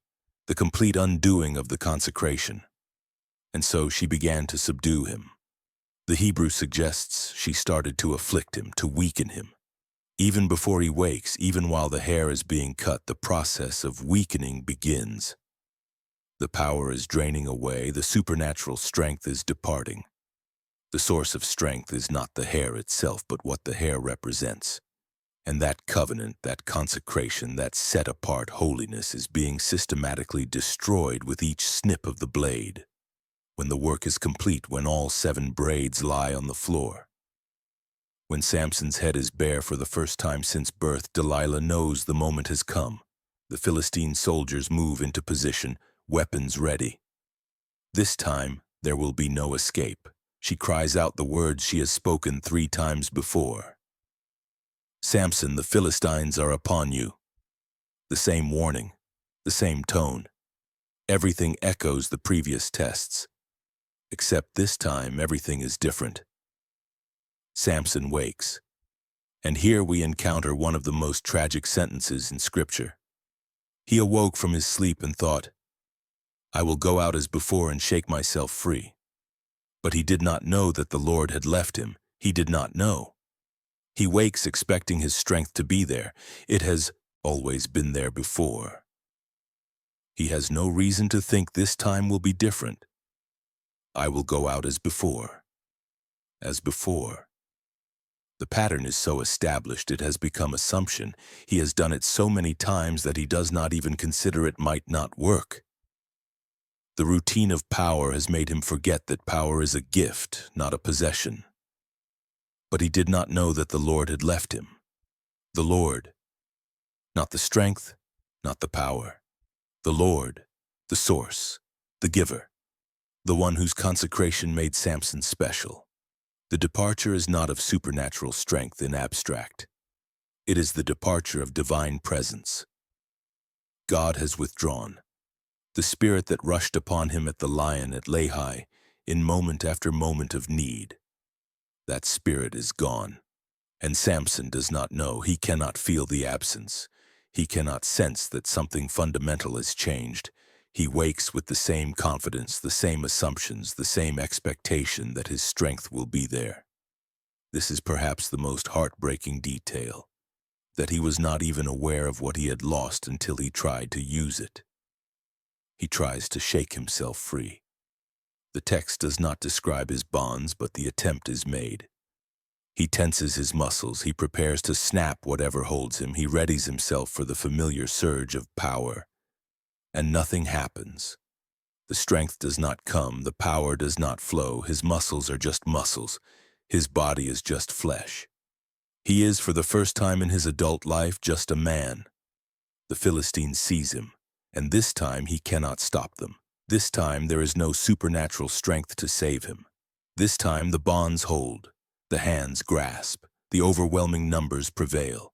the complete undoing of the consecration. And so she began to subdue him. The Hebrew suggests she started to afflict him, to weaken him. Even before he wakes, even while the hair is being cut, the process of weakening begins. The power is draining away, the supernatural strength is departing. The source of strength is not the hair itself, but what the hair represents. And that covenant, that consecration, that set-apart holiness is being systematically destroyed with each snip of the blade. When the work is complete, when all 7 braids lie on the floor. When Samson's head is bare for the first time since birth, Delilah knows the moment has come. The Philistine soldiers move into position, weapons ready. This time, there will be no escape. She cries out the words she has spoken 3 times before. Samson, the Philistines are upon you. The same warning, the same tone. Everything echoes the previous tests. Except this time, everything is different. Samson wakes. And here we encounter one of the most tragic sentences in Scripture. He awoke from his sleep and thought, I will go out as before and shake myself free. But he did not know that the Lord had left him. He did not know. He wakes expecting his strength to be there. It has always been there before. He has no reason to think this time will be different. I will go out as before. As before. The pattern is so established it has become assumption. He has done it so many times that he does not even consider it might not work. The routine of power has made him forget that power is a gift, not a possession. But he did not know that the Lord had left him. The Lord. Not the strength, not the power. The Lord, the source, the giver. The one whose consecration made Samson special. The departure is not of supernatural strength in abstract. It is the departure of divine presence. God has withdrawn. The spirit that rushed upon him at the lion at Lehi, in moment after moment of need. That spirit is gone. And Samson does not know. He cannot feel the absence. He cannot sense that something fundamental has changed. He wakes with the same confidence, the same assumptions, the same expectation that his strength will be there. This is perhaps the most heartbreaking detail, that he was not even aware of what he had lost until he tried to use it. He tries to shake himself free. The text does not describe his bonds, but the attempt is made. He tenses his muscles, he prepares to snap whatever holds him, he readies himself for the familiar surge of power. And nothing happens. The strength does not come, the power does not flow, his muscles are just muscles, his body is just flesh. He is, for the first time in his adult life, just a man. The Philistine sees him, and this time he cannot stop them. This time there is no supernatural strength to save him. This time the bonds hold, the hands grasp, the overwhelming numbers prevail.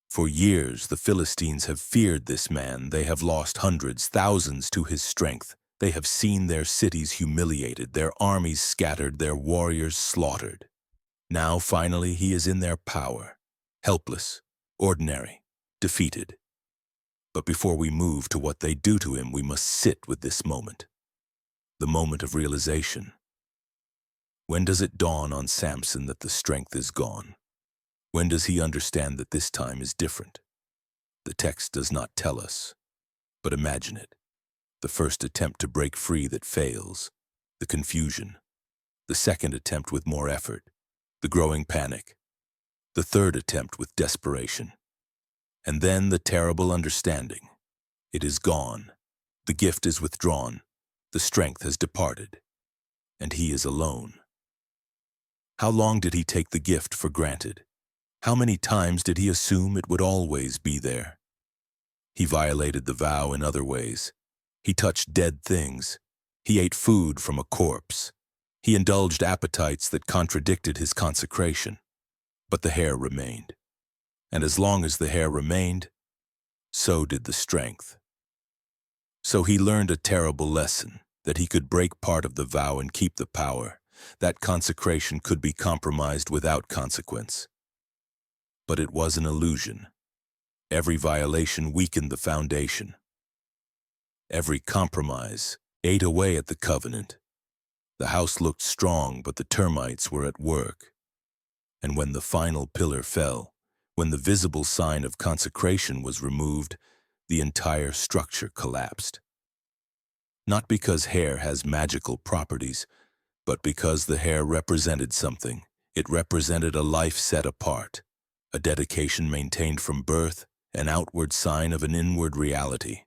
For years the Philistines have feared this man. They have lost hundreds, thousands to his strength. They have seen their cities humiliated, their armies scattered, their warriors slaughtered. Now finally he is in their power, helpless, ordinary, defeated. But before we move to what they do to him, we must sit with this moment. The moment of realization. When does it dawn on Samson that the strength is gone? When does he understand that this time is different? The text does not tell us, but imagine it. The first attempt to break free that fails, the confusion. The second attempt with more effort, the growing panic. The third attempt with desperation. And then the terrible understanding. It is gone. The gift is withdrawn. The strength has departed. And he is alone. How long did he take the gift for granted? How many times did he assume it would always be there? He violated the vow in other ways. He touched dead things. He ate food from a corpse. He indulged appetites that contradicted his consecration. But the hair remained. And as long as the hair remained, so did the strength. So he learned a terrible lesson, that he could break part of the vow and keep the power. That consecration could be compromised without consequence. But it was an illusion. Every violation weakened the foundation. Every compromise ate away at the covenant. The house looked strong, but the termites were at work. And when the final pillar fell, when the visible sign of consecration was removed, the entire structure collapsed. Not because hair has magical properties, but because the hair represented something. It represented a life set apart, a dedication maintained from birth, an outward sign of an inward reality.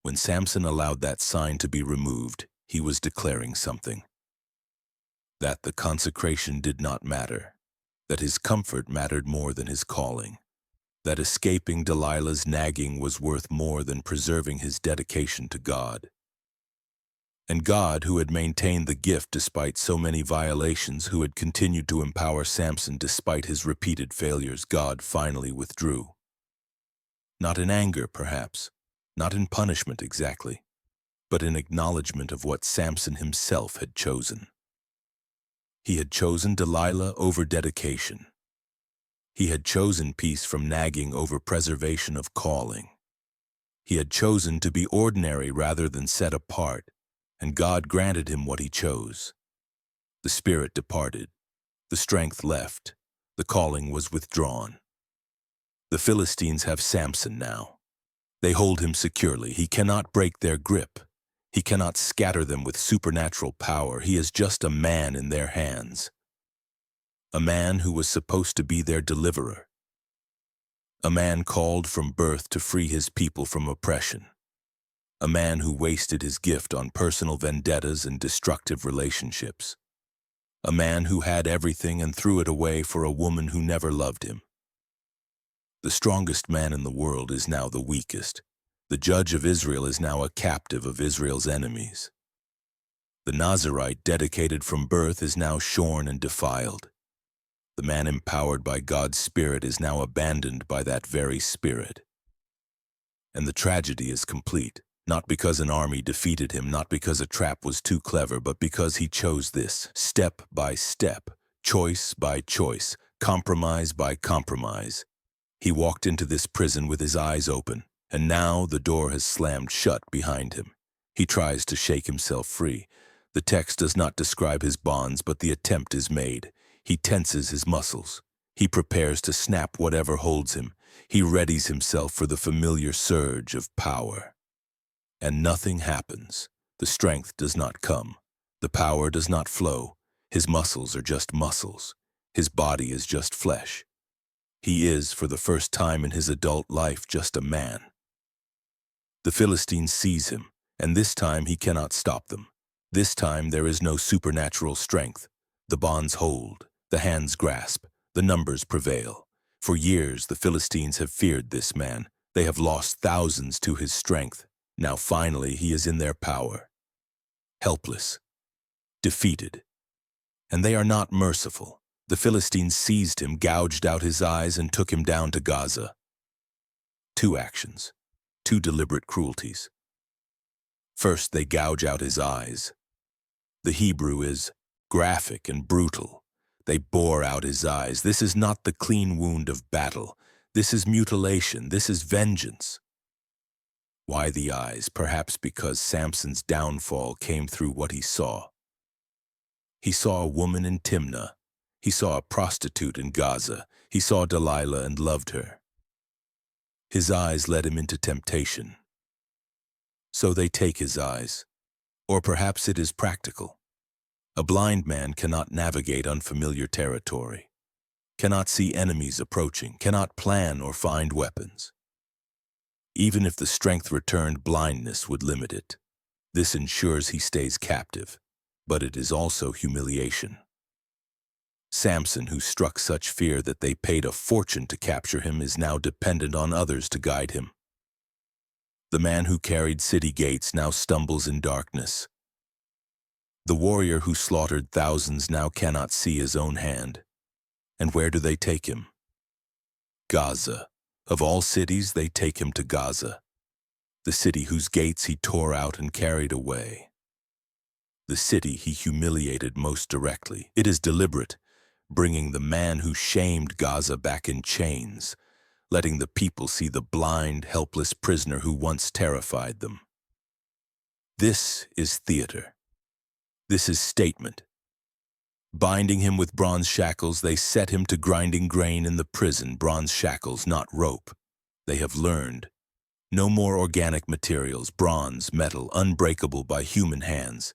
When Samson allowed that sign to be removed, he was declaring something. That the consecration did not matter, that his comfort mattered more than his calling, that escaping Delilah's nagging was worth more than preserving his dedication to God. And God, who had maintained the gift despite so many violations, who had continued to empower Samson despite his repeated failures, God finally withdrew. Not in anger, perhaps, not in punishment exactly, but in acknowledgement of what Samson himself had chosen. He had chosen Delilah over dedication. He had chosen peace from nagging over preservation of calling. He had chosen to be ordinary rather than set apart, and God granted him what he chose. The spirit departed, the strength left, the calling was withdrawn. The Philistines have Samson now. They hold him securely. He cannot break their grip. He cannot scatter them with supernatural power. He is just a man in their hands. A man who was supposed to be their deliverer. A man called from birth to free his people from oppression. A man who wasted his gift on personal vendettas and destructive relationships. A man who had everything and threw it away for a woman who never loved him. The strongest man in the world is now the weakest. The judge of Israel is now a captive of Israel's enemies. The Nazirite dedicated from birth is now shorn and defiled. The man empowered by God's Spirit is now abandoned by that very Spirit. And the tragedy is complete, not because an army defeated him, not because a trap was too clever, but because he chose this, step by step, choice by choice, compromise by compromise. He walked into this prison with his eyes open, and now the door has slammed shut behind him. He tries to shake himself free. The text does not describe his bonds, but the attempt is made. He tenses his muscles. He prepares to snap whatever holds him. He readies himself for the familiar surge of power. And nothing happens. The strength does not come. The power does not flow. His muscles are just muscles. His body is just flesh. He is, for the first time in his adult life, just a man. The Philistines seize him, and this time he cannot stop them. This time there is no supernatural strength. The bonds hold, the hands grasp, the numbers prevail. For years the Philistines have feared this man. They have lost thousands to his strength. Now finally he is in their power. Helpless, defeated. And they are not merciful. The Philistines seized him, gouged out his eyes, and took him down to Gaza. 2 actions, 2 deliberate cruelties. First, they gouge out his eyes. The Hebrew is graphic and brutal. They bore out his eyes. This is not the clean wound of battle. This is mutilation. This is vengeance. Why the eyes? Perhaps because Samson's downfall came through what he saw. He saw a woman in Timnah. He saw a prostitute in Gaza. He saw Delilah and loved her. His eyes led him into temptation. So they take his eyes. Or perhaps it is practical. A blind man cannot navigate unfamiliar territory, cannot see enemies approaching, cannot plan or find weapons. Even if the strength returned, blindness would limit it. This ensures he stays captive, but it is also humiliation. Samson, who struck such fear that they paid a fortune to capture him, is now dependent on others to guide him. The man who carried city gates now stumbles in darkness. The warrior who slaughtered thousands now cannot see his own hand. And where do they take him? Gaza. Of all cities, they take him to Gaza, the city whose gates he tore out and carried away. The city he humiliated most directly. It is deliberate, bringing the man who shamed Gaza back in chains, letting the people see the blind, helpless prisoner who once terrified them. This is theater. This is statement. Binding him with bronze shackles, they set him to grinding grain in the prison. Bronze shackles, not rope. They have learned. No more organic materials, bronze, metal, unbreakable by human hands.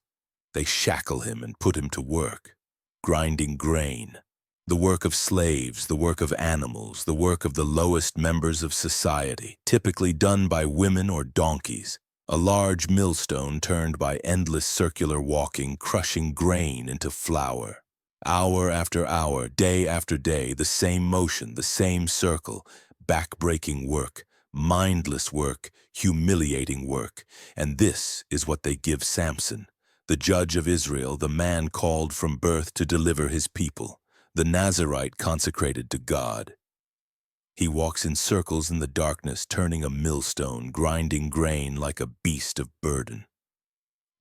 They shackle him and put him to work. Grinding grain. The work of slaves, the work of animals, the work of the lowest members of society, typically done by women or donkeys. A large millstone turned by endless circular walking, crushing grain into flour. Hour after hour, day after day, the same motion, the same circle, back-breaking work, mindless work, humiliating work. And this is what they give Samson, the judge of Israel, the man called from birth to deliver his people, the Nazirite consecrated to God. He walks in circles in the darkness, turning a millstone, grinding grain like a beast of burden.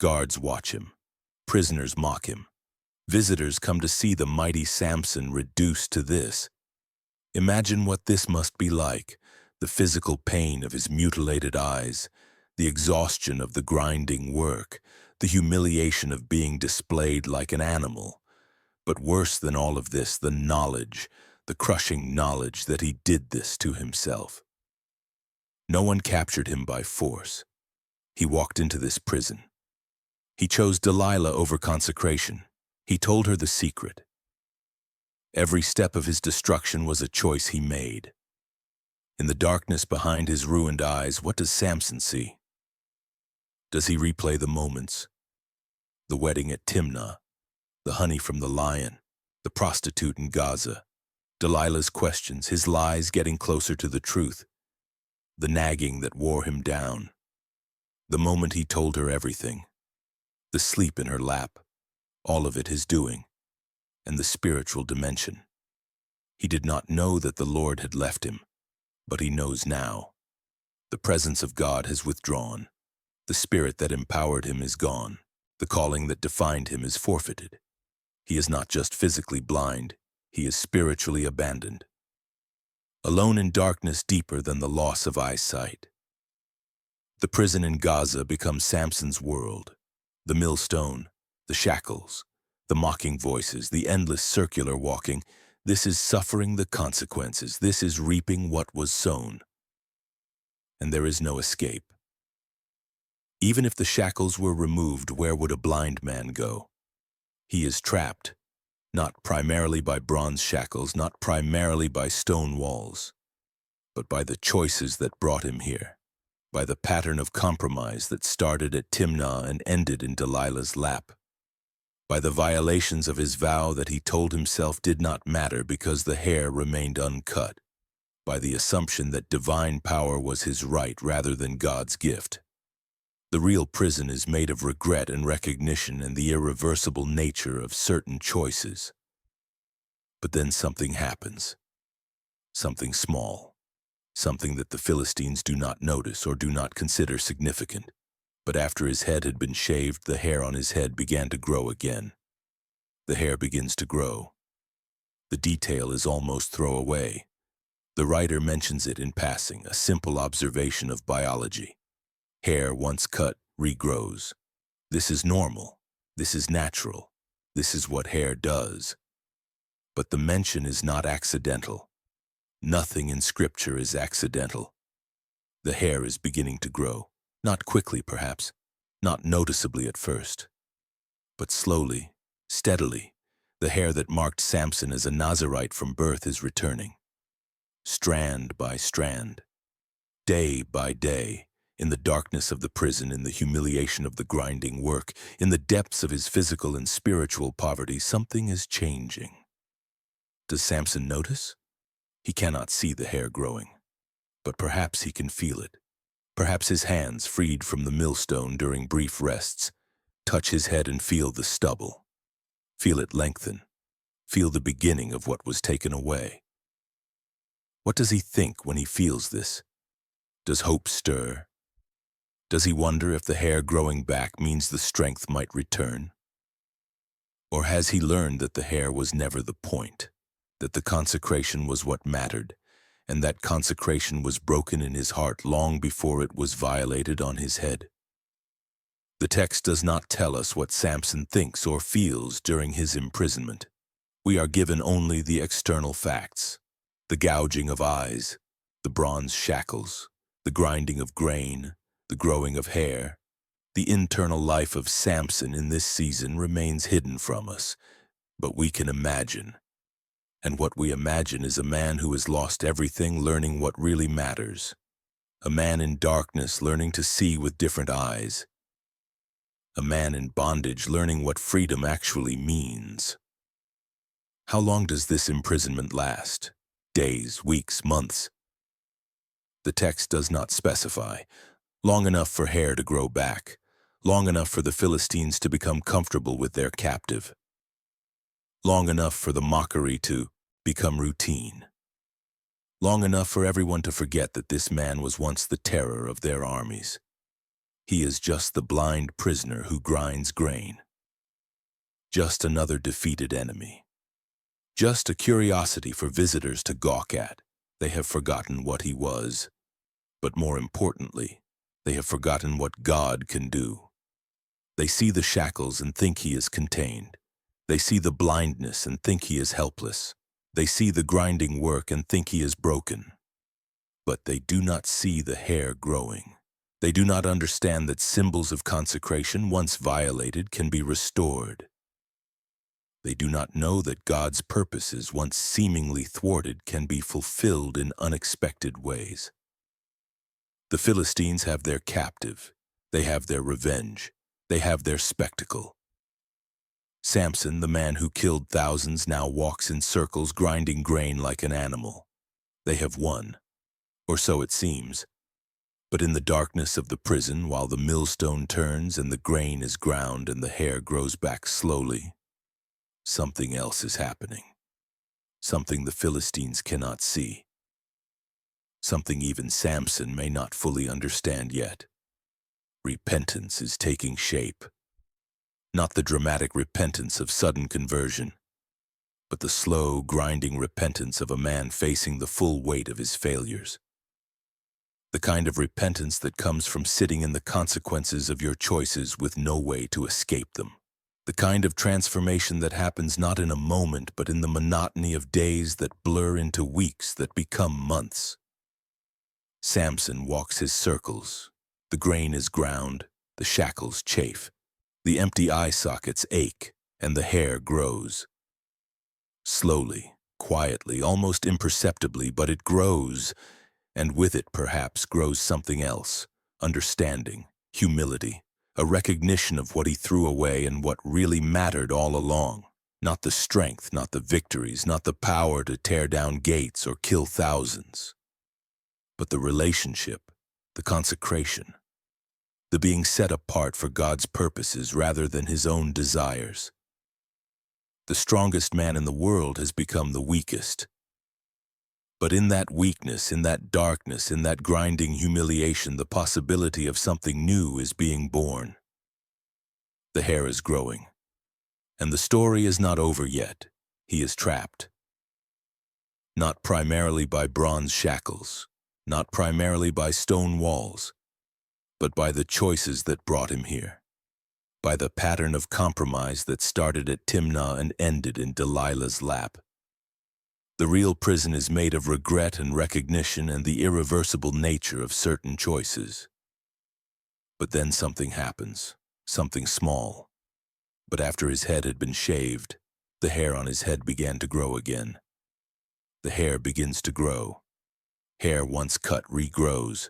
Guards watch him. Prisoners mock him. Visitors come to see the mighty Samson reduced to this. Imagine what this must be like, the physical pain of his mutilated eyes, the exhaustion of the grinding work, the humiliation of being displayed like an animal. But worse than all of this, the knowledge, the crushing knowledge that he did this to himself. No one captured him by force. He walked into this prison. He chose Delilah over consecration. He told her the secret. Every step of his destruction was a choice he made. In the darkness behind his ruined eyes, what does Samson see? Does he replay the moments? The wedding at Timnah, the honey from the lion, the prostitute in Gaza, Delilah's questions, his lies getting closer to the truth, the nagging that wore him down, the moment he told her everything, the sleep in her lap, all of it his doing, and the spiritual dimension. He did not know that the Lord had left him, but he knows now. The presence of God has withdrawn. The spirit that empowered him is gone. The calling that defined him is forfeited. He is not just physically blind, he is spiritually abandoned. Alone in darkness deeper than the loss of eyesight. The prison in Gaza becomes Samson's world. The millstone, the shackles, the mocking voices, the endless circular walking. This is suffering the consequences. This is reaping what was sown. And there is no escape. Even if the shackles were removed, where would a blind man go? He is trapped, not primarily by bronze shackles, not primarily by stone walls, but by the choices that brought him here, by the pattern of compromise that started at Timnah and ended in Delilah's lap, by the violations of his vow that he told himself did not matter because the hair remained uncut, by the assumption that divine power was his right rather than God's gift. The real prison is made of regret and recognition and the irreversible nature of certain choices. But then something happens. Something small. Something that the Philistines do not notice or do not consider significant. But after his head had been shaved, the hair on his head began to grow again. The hair begins to grow. The detail is almost throwaway. The writer mentions it in passing, a simple observation of biology. Hair, once cut, regrows. This is normal. This is natural. This is what hair does. But the mention is not accidental. Nothing in Scripture is accidental. The hair is beginning to grow, not quickly perhaps, not noticeably at first, but slowly, steadily, the hair that marked Samson as a Nazirite from birth is returning. Strand by strand, day by day, in the darkness of the prison, in the humiliation of the grinding work, in the depths of his physical and spiritual poverty, something is changing. Does Samson notice? He cannot see the hair growing, but perhaps he can feel it. Perhaps his hands, freed from the millstone during brief rests, touch his head and feel the stubble. Feel it lengthen. Feel the beginning of what was taken away. What does he think when he feels this? Does hope stir? Does he wonder if the hair growing back means the strength might return? Or has he learned that the hair was never the point, that the consecration was what mattered, and that consecration was broken in his heart long before it was violated on his head? The text does not tell us what Samson thinks or feels during his imprisonment. We are given only the external facts: the gouging of eyes, the bronze shackles, the grinding of grain, the growing of hair. The internal life of Samson in this season remains hidden from us, but we can imagine. And what we imagine is a man who has lost everything learning what really matters. A man in darkness learning to see with different eyes. A man in bondage learning what freedom actually means. How long does this imprisonment last? Days, weeks, months? The text does not specify. Long enough for hair to grow back. Long enough for the Philistines to become comfortable with their captive. Long enough for the mockery to become routine. Long enough for everyone to forget that this man was once the terror of their armies. He is just the blind prisoner who grinds grain. Just another defeated enemy. Just a curiosity for visitors to gawk at. They have forgotten what he was. But more importantly, they have forgotten what God can do. They see the shackles and think he is contained. They see the blindness and think he is helpless. They see the grinding work and think he is broken. But they do not see the hair growing. They do not understand that symbols of consecration, once violated, can be restored. They do not know that God's purposes, once seemingly thwarted, can be fulfilled in unexpected ways. The Philistines have their captive. They have their revenge. They have their spectacle. Samson, the man who killed thousands, now walks in circles grinding grain like an animal. They have won, or so it seems. But in the darkness of the prison, while the millstone turns and the grain is ground and the hair grows back slowly, something else is happening. Something the Philistines cannot see. Something even Samson may not fully understand yet. Repentance is taking shape. Not the dramatic repentance of sudden conversion, but the slow, grinding repentance of a man facing the full weight of his failures. The kind of repentance that comes from sitting in the consequences of your choices with no way to escape them. The kind of transformation that happens not in a moment, but in the monotony of days that blur into weeks that become months. Samson walks his circles. The grain is ground, the shackles chafe, the empty eye sockets ache, and the hair grows. Slowly, quietly, almost imperceptibly, but it grows, and with it perhaps grows something else: understanding, humility, a recognition of what he threw away and what really mattered all along. Not the strength, not the victories, not the power to tear down gates or kill thousands, but the relationship, the consecration, the being set apart for God's purposes rather than his own desires. The strongest man in the world has become the weakest. But in that weakness, in that darkness, in that grinding humiliation, the possibility of something new is being born. The hair is growing, and the story is not over yet. He is trapped. Not primarily by bronze shackles, not primarily by stone walls, but by the choices that brought him here, by the pattern of compromise that started at Timnah and ended in Delilah's lap. The real prison is made of regret and recognition and the irreversible nature of certain choices. But then something happens, something small. But after his head had been shaved, the hair on his head began to grow again. The hair begins to grow. Hair once cut regrows.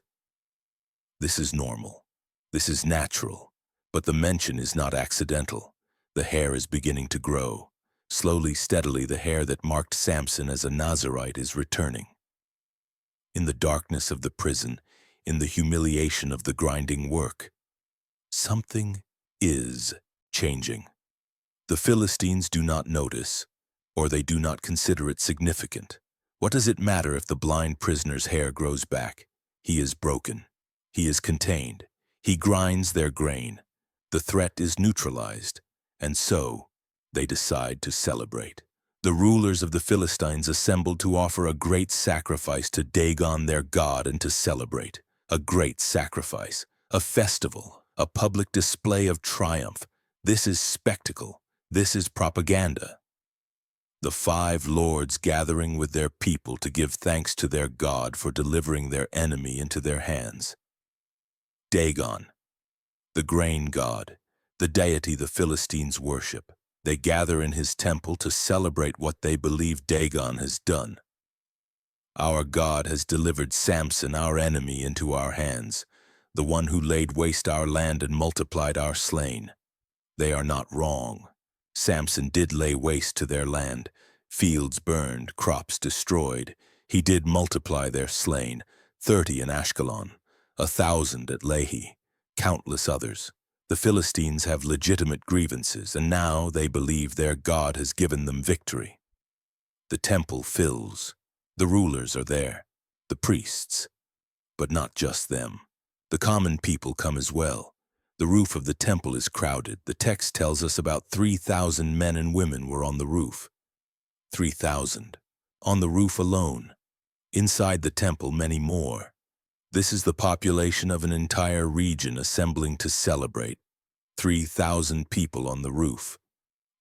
This is normal. This is natural. But the mention is not accidental. The hair is beginning to grow. Slowly, steadily, the hair that marked Samson as a Nazarite is returning. In the darkness of the prison, in the humiliation of the grinding work, something is changing. The Philistines do not notice, or they do not consider it significant. What does it matter if the blind prisoner's hair grows back? He is broken. He is contained. He grinds their grain. The threat is neutralized, and so they decide to celebrate. The rulers of the Philistines assembled to offer a great sacrifice to Dagon their god and to celebrate. A great sacrifice, a festival, a public display of triumph. This is spectacle. This is propaganda. The 5 lords gathering with their people to give thanks to their god for delivering their enemy into their hands. Dagon, the grain god, the deity the Philistines worship. They gather in his temple to celebrate what they believe Dagon has done. Our God has delivered Samson, our enemy, into our hands, the one who laid waste our land and multiplied our slain. They are not wrong. Samson did lay waste to their land, fields burned, crops destroyed. He did multiply their slain, 30 in Ashkelon, 1,000 at Lehi, countless others. The Philistines have legitimate grievances, and now they believe their God has given them victory. The temple fills. The rulers are there, the priests. But not just them. The common people come as well. The roof of the temple is crowded. The text tells us about 3,000 men and women were on the roof. 3,000. On the roof alone. Inside the temple, many more. This is the population of an entire region assembling to celebrate. 3,000 people on the roof.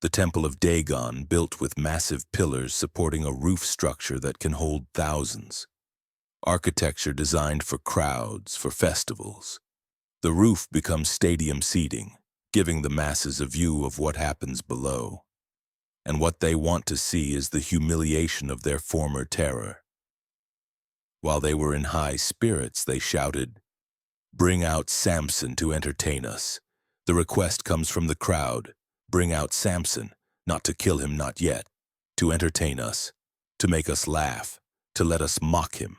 The temple of Dagon, built with massive pillars supporting a roof structure that can hold thousands. Architecture designed for crowds, for festivals. The roof becomes stadium seating, giving the masses a view of what happens below. And what they want to see is the humiliation of their former terror. While they were in high spirits, they shouted, "Bring out Samson to entertain us." The request comes from the crowd. Bring out Samson, not to kill him, not yet, to entertain us, to make us laugh, to let us mock him.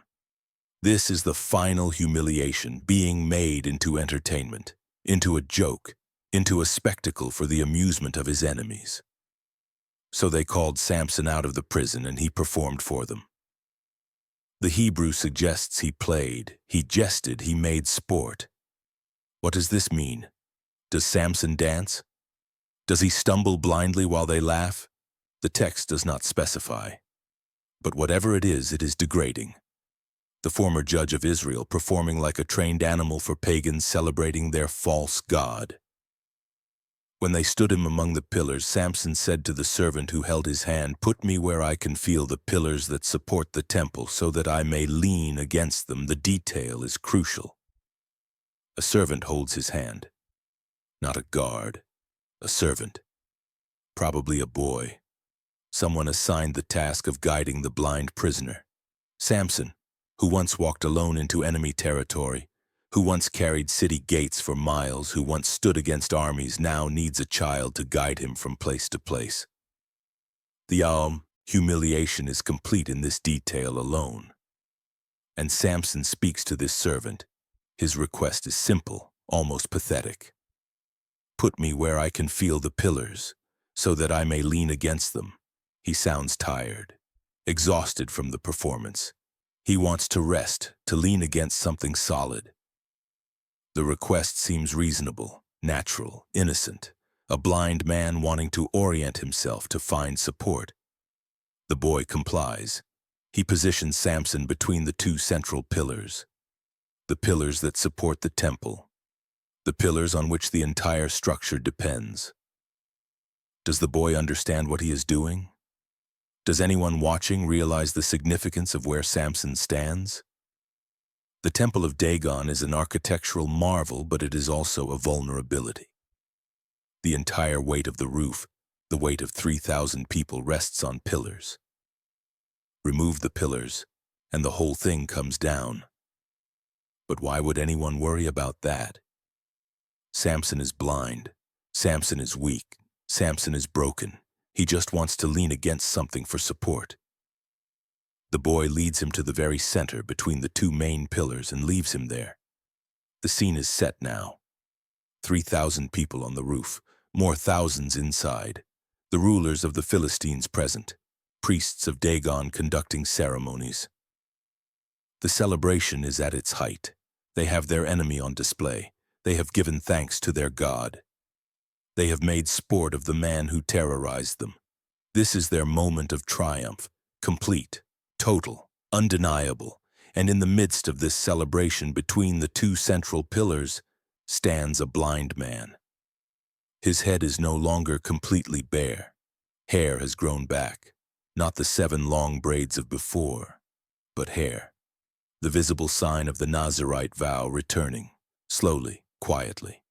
This is the final humiliation, being made into entertainment, into a joke, into a spectacle for the amusement of his enemies. So they called Samson out of the prison and he performed for them. The Hebrew suggests he played, he jested, he made sport. What does this mean? Does Samson dance? Does he stumble blindly while they laugh? The text does not specify. But whatever it is degrading. The former judge of Israel performing like a trained animal for pagans celebrating their false god. When they stood him among the pillars, Samson said to the servant who held his hand, "Put me where I can feel the pillars that support the temple so that I may lean against them." The detail is crucial. A servant holds his hand. Not a guard. A servant. Probably a boy. Someone assigned the task of guiding the blind prisoner. Samson, who once walked alone into enemy territory, who once carried city gates for miles, who once stood against armies, now needs a child to guide him from place to place. The humiliation is complete in this detail alone. And Samson speaks to this servant. His request is simple, almost pathetic. "Put me where I can feel the pillars, so that I may lean against them." He sounds tired, exhausted from the performance. He wants to rest, to lean against something solid. The request seems reasonable, natural, innocent. A blind man wanting to orient himself to find support. The boy complies. He positions Samson between the 2 central pillars. The pillars that support the temple. The pillars on which the entire structure depends. Does the boy understand what he is doing? Does anyone watching realize the significance of where Samson stands? The Temple of Dagon is an architectural marvel, but it is also a vulnerability. The entire weight of the roof, the weight of 3,000 people, rests on pillars. Remove the pillars, and the whole thing comes down. But why would anyone worry about that? Samson is blind. Samson is weak. Samson is broken. He just wants to lean against something for support. The boy leads him to the very center between the two main pillars and leaves him there. The scene is set now. 3,000 people on the roof, more thousands inside. The rulers of the Philistines present, priests of Dagon conducting ceremonies. The celebration is at its height. They have their enemy on display. They have given thanks to their God. They have made sport of the man who terrorized them. This is their moment of triumph, complete, total, undeniable, and in the midst of this celebration between the two central pillars stands a blind man. His head is no longer completely bare. Hair has grown back, not the 7 long braids of before, but hair. The visible sign of the Nazirite vow returning, slowly, quietly,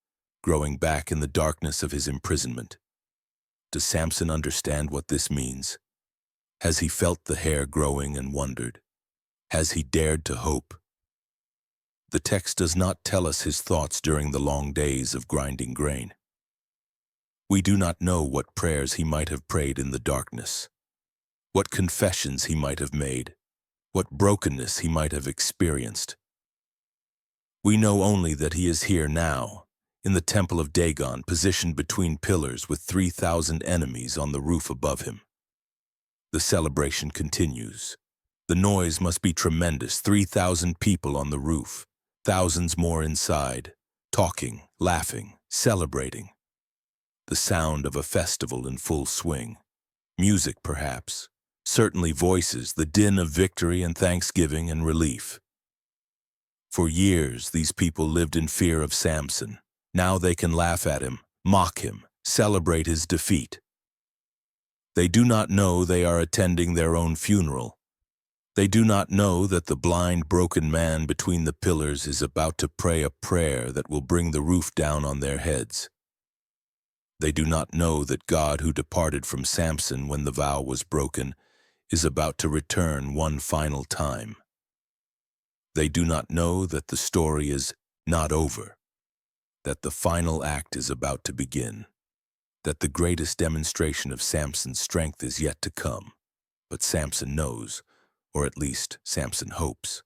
growing back in the darkness of his imprisonment. Does Samson understand what this means? Has he felt the hair growing and wondered? Has he dared to hope? The text does not tell us his thoughts during the long days of grinding grain. We do not know what prayers he might have prayed in the darkness, what confessions he might have made, what brokenness he might have experienced. We know only that he is here now, in the temple of Dagon, positioned between pillars with 3,000 enemies on the roof above him. The celebration continues. The noise must be tremendous, 3,000 people on the roof, thousands more inside, talking, laughing, celebrating. The sound of a festival in full swing. Music, perhaps. Certainly voices, the din of victory and thanksgiving and relief. For years, these people lived in fear of Samson. Now they can laugh at him, mock him, celebrate his defeat. They do not know they are attending their own funeral. They do not know that the blind, broken man between the pillars is about to pray a prayer that will bring the roof down on their heads. They do not know that God, who departed from Samson when the vow was broken, is about to return one final time. They do not know that the story is not over, that the final act is about to begin, that the greatest demonstration of Samson's strength is yet to come. But Samson knows, or at least Samson hopes.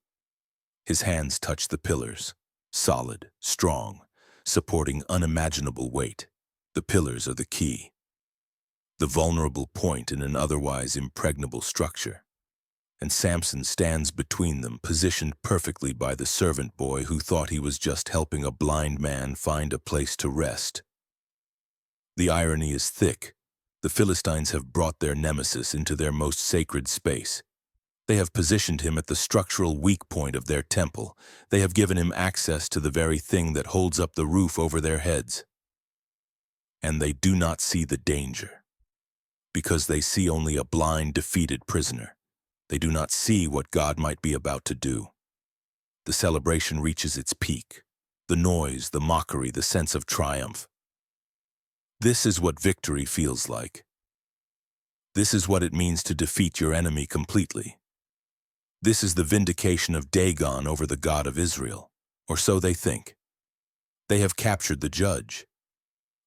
His hands touch the pillars, solid, strong, supporting unimaginable weight. The pillars are the key, the vulnerable point in an otherwise impregnable structure. And Samson stands between them, positioned perfectly by the servant boy who thought he was just helping a blind man find a place to rest. The irony is thick. The Philistines have brought their nemesis into their most sacred space. They have positioned him at the structural weak point of their temple. They have given him access to the very thing that holds up the roof over their heads. And they do not see the danger, because they see only a blind, defeated prisoner. They do not see what God might be about to do. The celebration reaches its peak, the noise, the mockery, the sense of triumph. This is what victory feels like. This is what it means to defeat your enemy completely. This is the vindication of Dagon over the God of Israel, or so they think. They have captured the judge.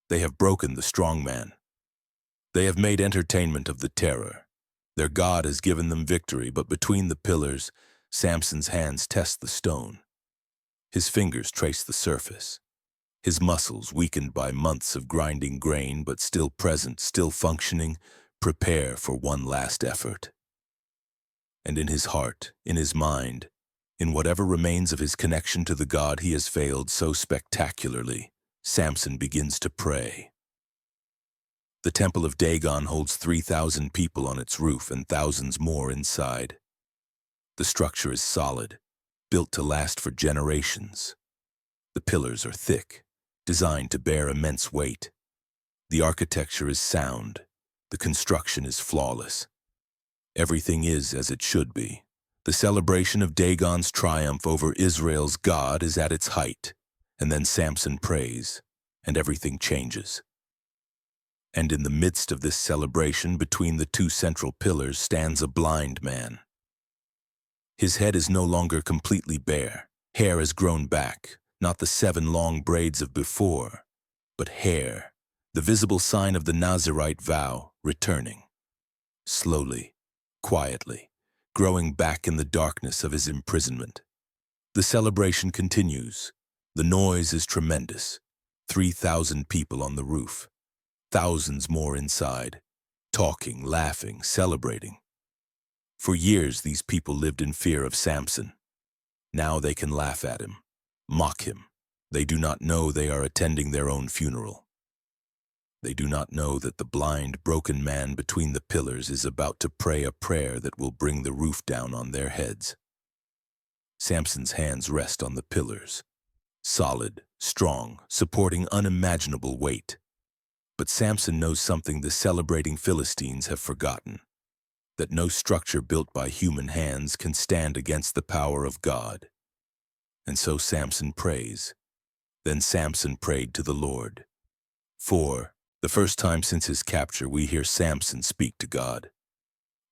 They have broken the strong man. They have made entertainment of the terror. Their God has given them victory, but between the pillars, Samson's hands test the stone. His fingers trace the surface. His muscles, weakened by months of grinding grain, but still present, still functioning, prepare for one last effort. And in his heart, in his mind, in whatever remains of his connection to the God he has failed so spectacularly, Samson begins to pray. The temple of Dagon holds 3,000 people on its roof and thousands more inside. The structure is solid, built to last for generations. The pillars are thick, designed to bear immense weight. The architecture is sound. The construction is flawless. Everything is as it should be. The celebration of Dagon's triumph over Israel's God is at its height. And then Samson prays, and everything changes. And in the midst of this celebration, between the two central pillars, stands a blind man. His head is no longer completely bare. Hair has grown back, not the 7 long braids of before, but hair, the visible sign of the Nazirite vow, returning, slowly, quietly, growing back in the darkness of his imprisonment. The celebration continues. The noise is tremendous. 3,000 people on the roof, thousands more inside, talking, laughing, celebrating. For years, these people lived in fear of Samson. Now they can laugh at him, mock him. They do not know they are attending their own funeral. They do not know that the blind, broken man between the pillars is about to pray a prayer that will bring the roof down on their heads. Samson's hands rest on the pillars, solid, strong, supporting unimaginable weight. But Samson knows something the celebrating Philistines have forgotten, that no structure built by human hands can stand against the power of God. And so Samson prays. Then Samson prayed to the Lord. For the first time since his capture, we hear Samson speak to God.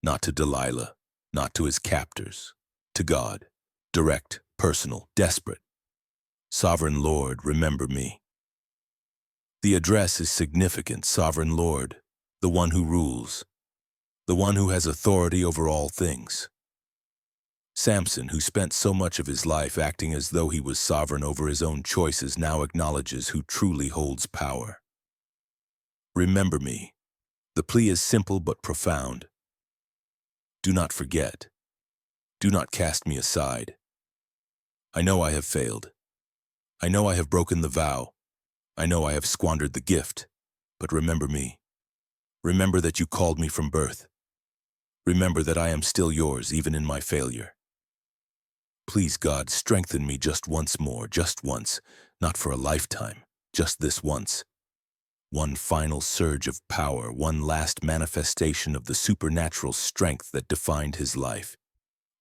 Not to Delilah, not to his captors, to God. Direct, personal, desperate. Sovereign Lord, remember me. The address is significant. Sovereign Lord, the one who rules, the one who has authority over all things. Samson, who spent so much of his life acting as though he was sovereign over his own choices, now acknowledges who truly holds power. Remember me. The plea is simple but profound. Do not forget. Do not cast me aside. I know I have failed. I know I have broken the vow. I know I have squandered the gift. But remember me. Remember that you called me from birth. Remember that I am still yours, even in my failure. Please, God, strengthen me just once more, just once, not for a lifetime, just this once. One final surge of power, one last manifestation of the supernatural strength that defined his life.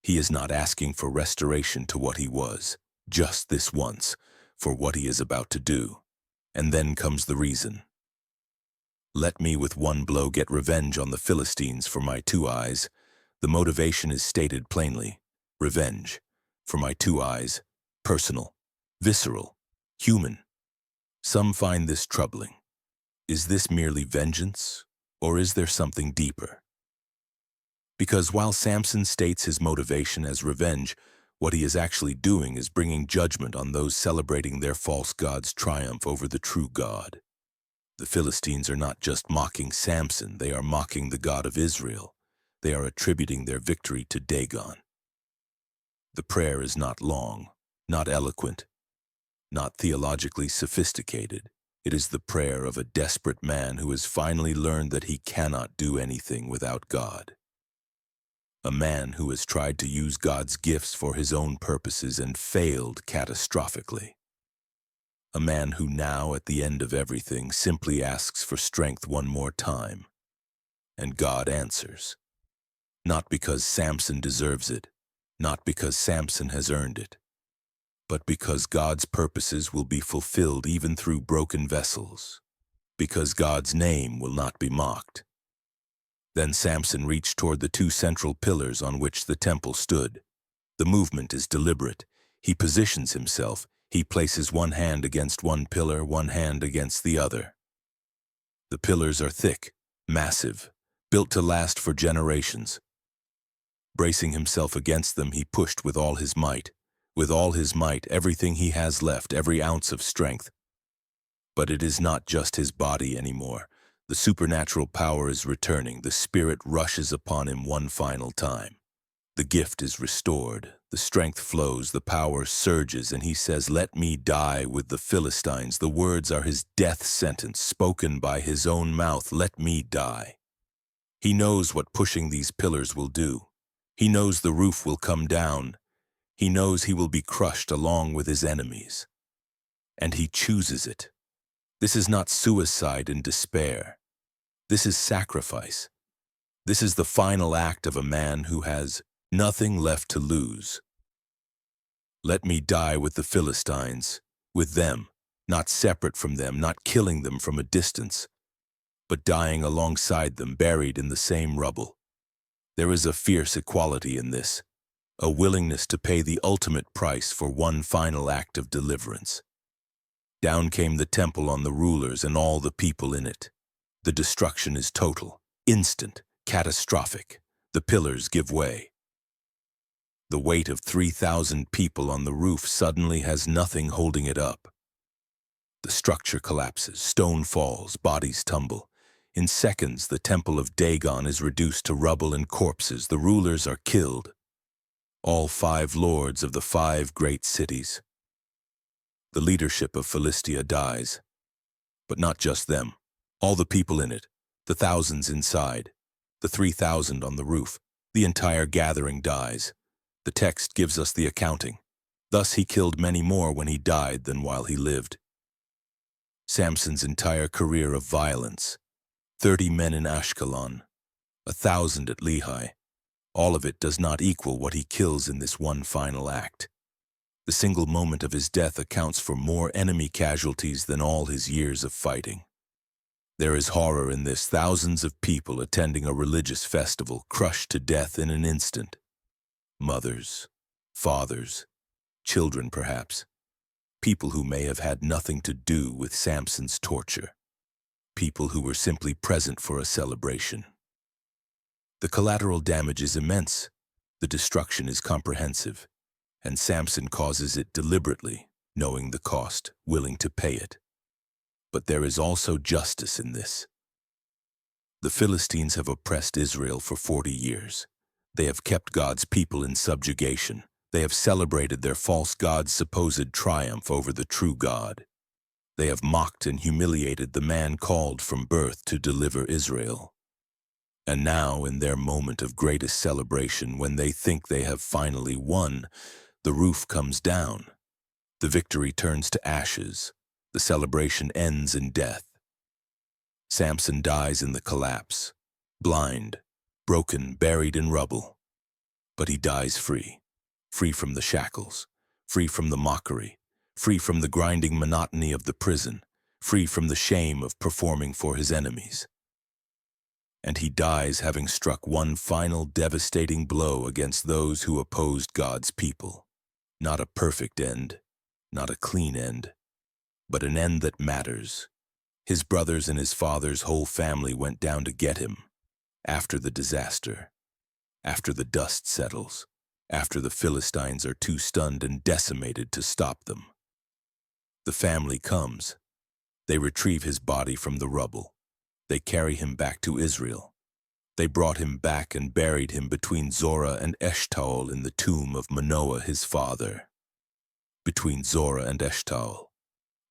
He is not asking for restoration to what he was, just this once, for what he is about to do. And then comes the reason. Let me with one blow get revenge on the Philistines for my 2 eyes. The motivation is stated plainly. Revenge. For my 2 eyes. Personal. Visceral. Human. Some find this troubling. Is this merely vengeance, or is there something deeper? Because while Samson states his motivation as revenge, what he is actually doing is bringing judgment on those celebrating their false god's triumph over the true God. The Philistines are not just mocking Samson, they are mocking the God of Israel. They are attributing their victory to Dagon. The prayer is not long, not eloquent, not theologically sophisticated. It is the prayer of a desperate man who has finally learned that he cannot do anything without God. A man who has tried to use God's gifts for his own purposes and failed catastrophically. A man who now, at the end of everything, simply asks for strength one more time. And God answers. Not because Samson deserves it, not because Samson has earned it, but because God's purposes will be fulfilled even through broken vessels, because God's name will not be mocked. Then Samson reached toward the 2 central pillars on which the temple stood. The movement is deliberate. He positions himself. He places one hand against one pillar, one hand against the other. The pillars are thick, massive, built to last for generations. Bracing himself against them, he pushed with all his might. With all his might, everything he has left, every ounce of strength. But it is not just his body anymore. The supernatural power is returning. The Spirit rushes upon him one final time. The gift is restored. The strength flows. The power surges. And he says, "Let me die with the Philistines." The words are his death sentence, spoken by his own mouth. Let me die. He knows what pushing these pillars will do. He knows the roof will come down. He knows he will be crushed along with his enemies. And he chooses it. This is not suicide and despair. This is sacrifice. This is the final act of a man who has nothing left to lose. Let me die with the Philistines, with them, not separate from them, not killing them from a distance, but dying alongside them, buried in the same rubble. There is a fierce equality in this, a willingness to pay the ultimate price for one final act of deliverance. Down came the temple on the rulers and all the people in it. The destruction is total. Instant, catastrophic. The pillars give way. The weight of 3,000 people on the roof suddenly has nothing holding it up. The structure collapses, stone falls, bodies tumble. In seconds, the temple of Dagon is reduced to rubble and corpses. The rulers are killed. All 5 lords of the 5 great cities. The leadership of Philistia dies. But not just them. All the people in it, the thousands inside, the 3,000 on the roof, the entire gathering dies. The text gives us the accounting. Thus he killed many more when he died than while he lived. Samson's entire career of violence, 30 men in Ashkelon, 1,000 at Lehi, all of it does not equal what he kills in this one final act. The single moment of his death accounts for more enemy casualties than all his years of fighting. There is horror in this, thousands of people attending a religious festival crushed to death in an instant. Mothers, fathers, children perhaps. People who may have had nothing to do with Samson's torture. People who were simply present for a celebration. The collateral damage is immense. The destruction is comprehensive. And Samson causes it deliberately, knowing the cost, willing to pay it. But there is also justice in this. The Philistines have oppressed Israel for 40 years. They have kept God's people in subjugation. They have celebrated their false god's supposed triumph over the true God. They have mocked and humiliated the man called from birth to deliver Israel. And now, in their moment of greatest celebration, when they think they have finally won, the roof comes down. The victory turns to ashes. The celebration ends in death. Samson dies in the collapse, blind, broken, buried in rubble. But he dies free. Free from the shackles, free from the mockery, free from the grinding monotony of the prison, free from the shame of performing for his enemies. And he dies having struck one final devastating blow against those who opposed God's people. Not a perfect end, not a clean end, but an end that matters. His brothers and his father's whole family went down to get him, after the disaster, after the dust settles, after the Philistines are too stunned and decimated to stop them. The family comes. They retrieve his body from the rubble. They carry him back to Israel. They brought him back and buried him between Zorah and Eshtaol in the tomb of Manoah his father. Between Zorah and Eshtaol,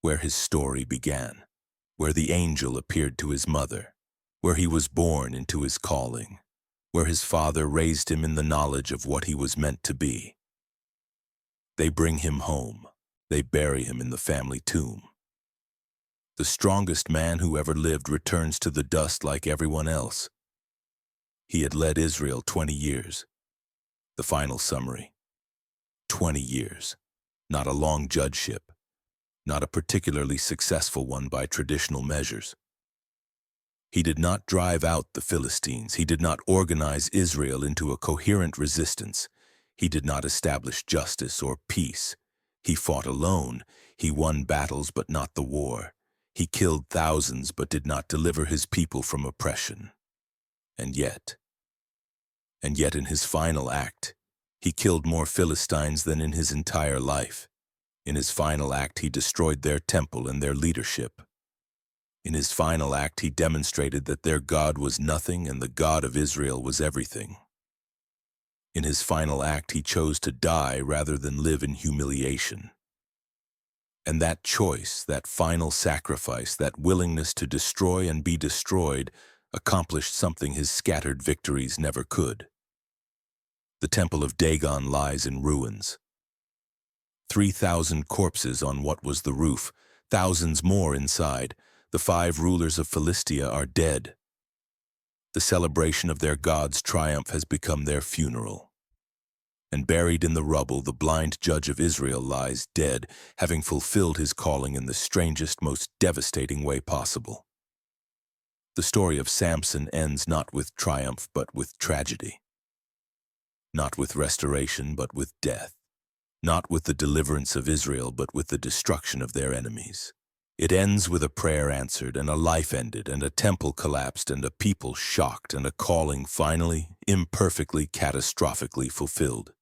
where his story began, where the angel appeared to his mother, where he was born into his calling, where his father raised him in the knowledge of what he was meant to be. They bring him home. They bury him in the family tomb. The strongest man who ever lived returns to the dust like everyone else. He had led Israel 20 years. The final summary. 20 years. Not a long judgeship. Not a particularly successful one by traditional measures. He did not drive out the Philistines. He did not organize Israel into a coherent resistance. He did not establish justice or peace. He fought alone. He won battles but not the war. He killed thousands but did not deliver his people from oppression. And yet in his final act, he killed more Philistines than in his entire life. In his final act, he destroyed their temple and their leadership. In his final act, he demonstrated that their God was nothing and the God of Israel was everything. In his final act, he chose to die rather than live in humiliation. And that choice, that final sacrifice, that willingness to destroy and be destroyed, accomplished something his scattered victories never could. The temple of Dagon lies in ruins. 3,000 corpses on what was the roof, thousands more inside. The 5 rulers of Philistia are dead. The celebration of their god's triumph has become their funeral. And buried in the rubble, the blind judge of Israel lies dead, having fulfilled his calling in the strangest, most devastating way possible. The story of Samson ends not with triumph, but with tragedy. Not with restoration, but with death. Not with the deliverance of Israel, but with the destruction of their enemies. It ends with a prayer answered and a life ended and a temple collapsed and a people shocked and a calling finally, imperfectly, catastrophically fulfilled.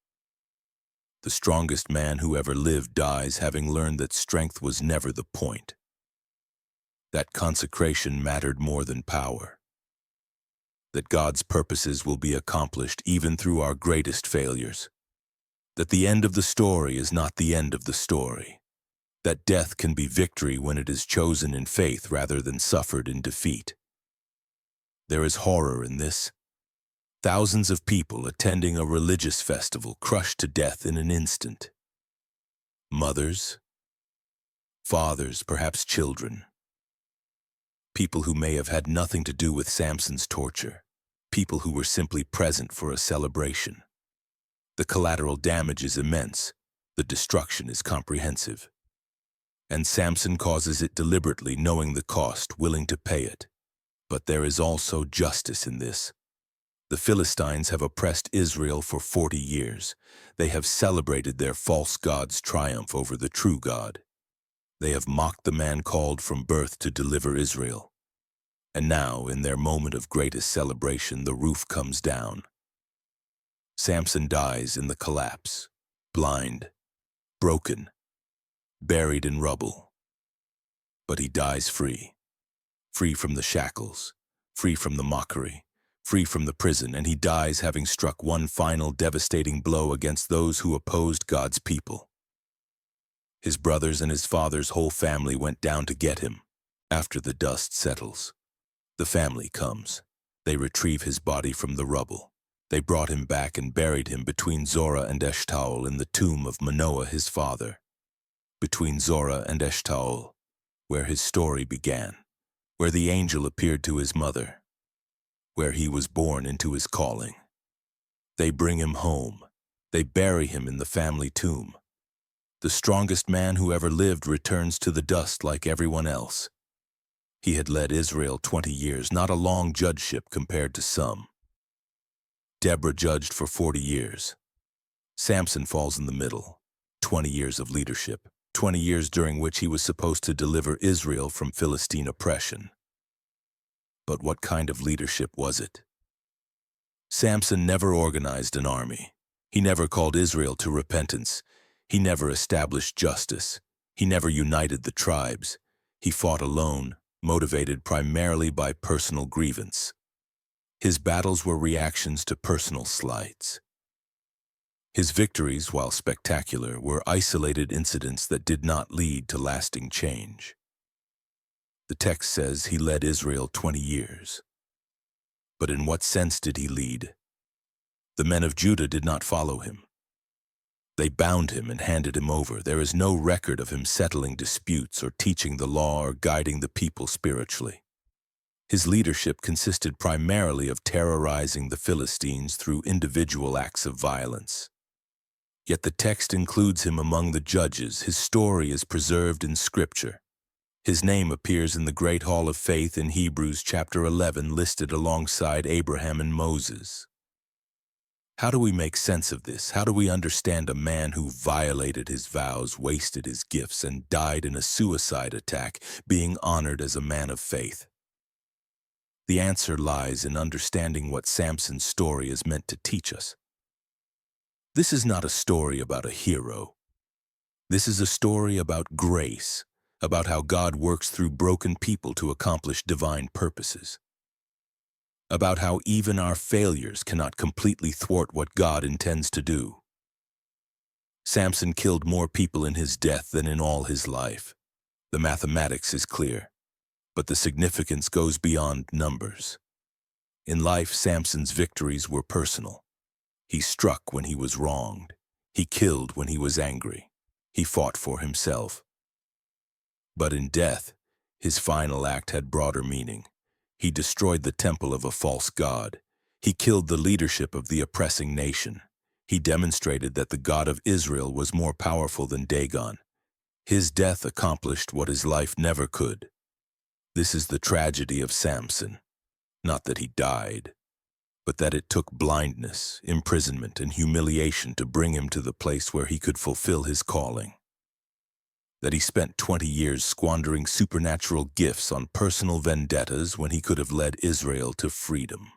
The strongest man who ever lived dies having learned that strength was never the point. That consecration mattered more than power. That God's purposes will be accomplished even through our greatest failures. That the end of the story is not the end of the story. That death can be victory when it is chosen in faith rather than suffered in defeat. There is horror in this. Thousands of people attending a religious festival crushed to death in an instant. Mothers, fathers, perhaps children. People who may have had nothing to do with Samson's torture. People who were simply present for a celebration. The collateral damage is immense. The destruction is comprehensive. And Samson causes it deliberately, knowing the cost, willing to pay it. But there is also justice in this. The Philistines have oppressed Israel for 40 years. They have celebrated their false god's triumph over the true God. They have mocked the man called from birth to deliver Israel. And now, in their moment of greatest celebration, the roof comes down. Samson dies in the collapse, blind, broken, buried in rubble. But he dies free, free from the shackles, free from the mockery, free from the prison, and he dies having struck one final devastating blow against those who opposed God's people. His brothers and his father's whole family went down to get him. After the dust settles, the family comes. They retrieve his body from the rubble. They brought him back and buried him between Zorah and Eshtaol in the tomb of Manoah his father. Between Zorah and Eshtaol, where his story began, where the angel appeared to his mother, where he was born into his calling. They bring him home. They bury him in the family tomb. The strongest man who ever lived returns to the dust like everyone else. He had led Israel 20 years, not a long judgeship compared to some. Deborah judged for 40 years. Samson falls in the middle, 20 years of leadership. 20 years during which he was supposed to deliver Israel from Philistine oppression. But what kind of leadership was it? Samson never organized an army. He never called Israel to repentance. He never established justice. He never united the tribes. He fought alone, motivated primarily by personal grievance. His battles were reactions to personal slights. His victories, while spectacular, were isolated incidents that did not lead to lasting change. The text says he led Israel 20 years. But in what sense did he lead? The men of Judah did not follow him. They bound him and handed him over. There is no record of him settling disputes or teaching the law or guiding the people spiritually. His leadership consisted primarily of terrorizing the Philistines through individual acts of violence. Yet the text includes him among the judges. His story is preserved in Scripture. His name appears in the Great Hall of Faith in Hebrews chapter 11, listed alongside Abraham and Moses. How do we make sense of this? How do we understand a man who violated his vows, wasted his gifts, and died in a suicide attack, being honored as a man of faith? The answer lies in understanding what Samson's story is meant to teach us. This is not a story about a hero. This is a story about grace, about how God works through broken people to accomplish divine purposes. About how even our failures cannot completely thwart what God intends to do. Samson killed more people in his death than in all his life. The mathematics is clear, but the significance goes beyond numbers. In life, Samson's victories were personal. He struck when he was wronged. He killed when he was angry. He fought for himself. But in death, his final act had broader meaning. He destroyed the temple of a false god. He killed the leadership of the oppressing nation. He demonstrated that the God of Israel was more powerful than Dagon. His death accomplished what his life never could. This is the tragedy of Samson. Not that he died, but that it took blindness, imprisonment, and humiliation to bring him to the place where he could fulfill his calling. That he spent 20 years squandering supernatural gifts on personal vendettas when he could have led Israel to freedom.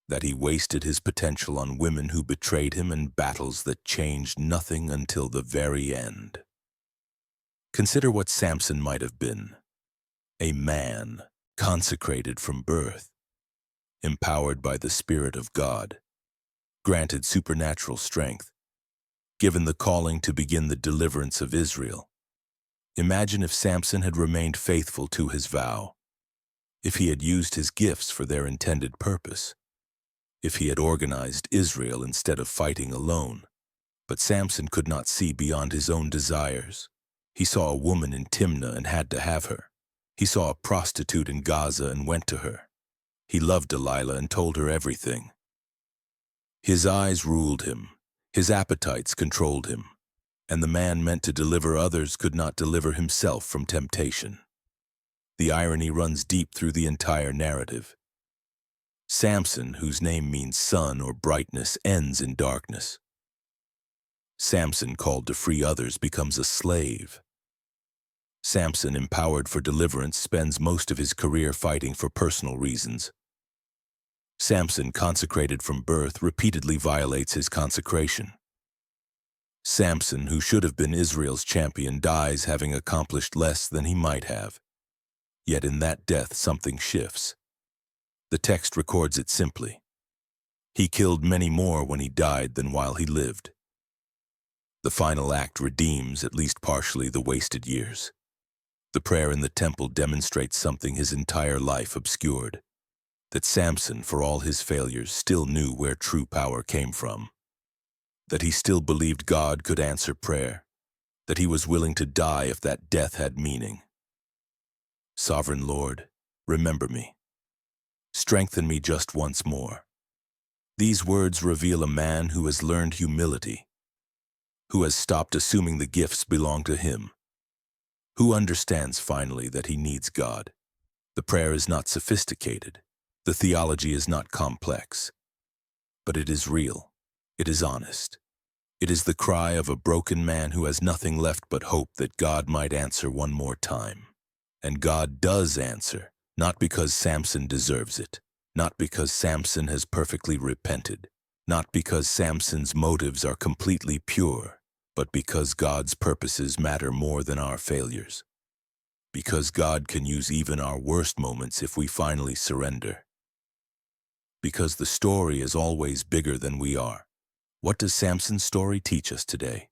That he wasted his potential on women who betrayed him in battles that changed nothing until the very end. Consider what Samson might have been. A man consecrated from birth, empowered by the Spirit of God, granted supernatural strength, given the calling to begin the deliverance of Israel. Imagine if Samson had remained faithful to his vow, if he had used his gifts for their intended purpose, if he had organized Israel instead of fighting alone. But Samson could not see beyond his own desires. He saw a woman in Timnah and had to have her. He saw a prostitute in Gaza and went to her. He loved Delilah and told her everything. His eyes ruled him, his appetites controlled him, and the man meant to deliver others could not deliver himself from temptation. The irony runs deep through the entire narrative. Samson, whose name means sun or brightness, ends in darkness. Samson, called to free others, becomes a slave. Samson, empowered for deliverance, spends most of his career fighting for personal reasons. Samson, consecrated from birth, repeatedly violates his consecration. Samson, who should have been Israel's champion, dies having accomplished less than he might have. Yet in that death something shifts. The text records it simply. He killed many more when he died than while he lived. The final act redeems, at least partially, the wasted years. The prayer in the temple demonstrates something his entire life obscured, that Samson, for all his failures, still knew where true power came from, that he still believed God could answer prayer, that he was willing to die if that death had meaning. Sovereign Lord, remember me. Strengthen me just once more. These words reveal a man who has learned humility, who has stopped assuming the gifts belong to him, who understands finally that he needs God. The prayer is not sophisticated. The theology is not complex. But it is real. It is honest. It is the cry of a broken man who has nothing left but hope that God might answer one more time. And God does answer, not because Samson deserves it, not because Samson has perfectly repented, not because Samson's motives are completely pure, but because God's purposes matter more than our failures. Because God can use even our worst moments if we finally surrender. Because the story is always bigger than we are. What does Samson's story teach us today?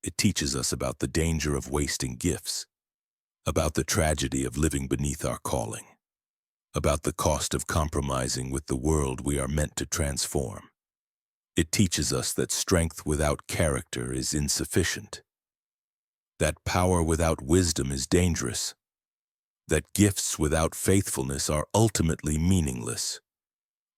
It teaches us about the danger of wasting gifts, about the tragedy of living beneath our calling, about the cost of compromising with the world we are meant to transform. It teaches us that strength without character is insufficient, that power without wisdom is dangerous, that gifts without faithfulness are ultimately meaningless.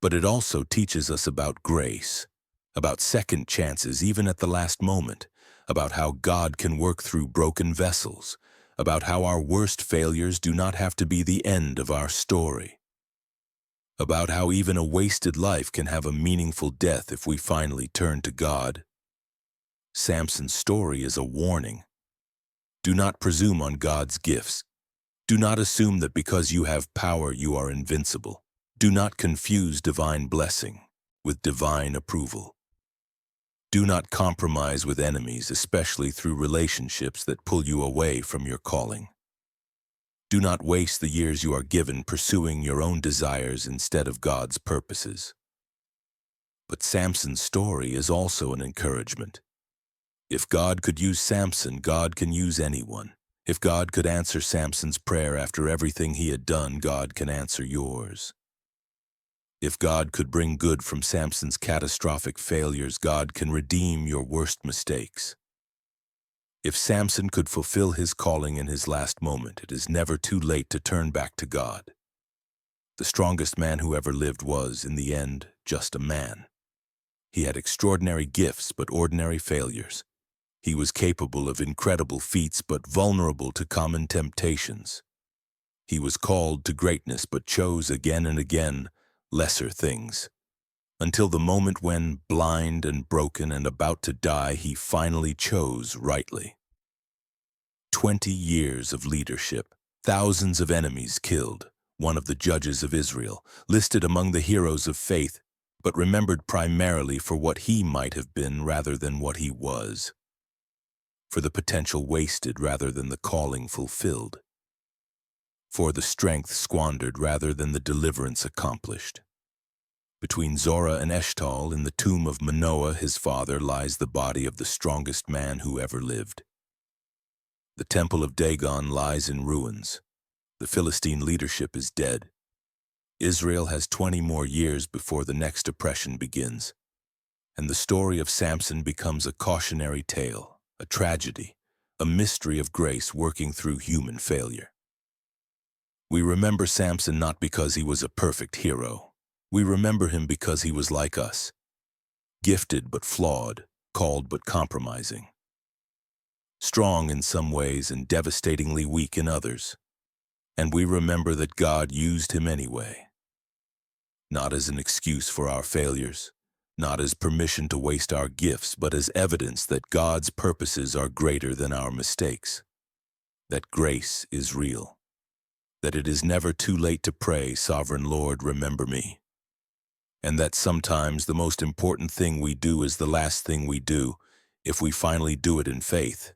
But it also teaches us about grace, about second chances even at the last moment, about how God can work through broken vessels, about how our worst failures do not have to be the end of our story, about how even a wasted life can have a meaningful death if we finally turn to God. Samson's story is a warning. Do not presume on God's gifts. Do not assume that because you have power you are invincible. Do not confuse divine blessing with divine approval. Do not compromise with enemies, especially through relationships that pull you away from your calling. Do not waste the years you are given pursuing your own desires instead of God's purposes. But Samson's story is also an encouragement. If God could use Samson, God can use anyone. If God could answer Samson's prayer after everything he had done, God can answer yours. If God could bring good from Samson's catastrophic failures, God can redeem your worst mistakes. If Samson could fulfill his calling in his last moment, it is never too late to turn back to God. The strongest man who ever lived was, in the end, just a man. He had extraordinary gifts but ordinary failures. He was capable of incredible feats but vulnerable to common temptations. He was called to greatness but chose again and again lesser things, until the moment when, blind and broken and about to die, he finally chose rightly. 20 years of leadership, thousands of enemies killed, one of the judges of Israel, listed among the heroes of faith, but remembered primarily for what he might have been rather than what he was, for the potential wasted rather than the calling fulfilled, for the strength squandered rather than the deliverance accomplished. Between Zorah and Eshtal, in the tomb of Manoah, his father, lies the body of the strongest man who ever lived. The temple of Dagon lies in ruins. The Philistine leadership is dead. Israel has 20 more years before the next oppression begins, and the story of Samson becomes a cautionary tale, a tragedy, a mystery of grace working through human failure. We remember Samson not because he was a perfect hero. We remember him because he was like us, gifted but flawed, called but compromising, strong in some ways and devastatingly weak in others. And we remember that God used him anyway, not as an excuse for our failures, not as permission to waste our gifts, but as evidence that God's purposes are greater than our mistakes, that grace is real, that it is never too late to pray, "Sovereign Lord, remember me," and that sometimes the most important thing we do is the last thing we do if we finally do it in faith.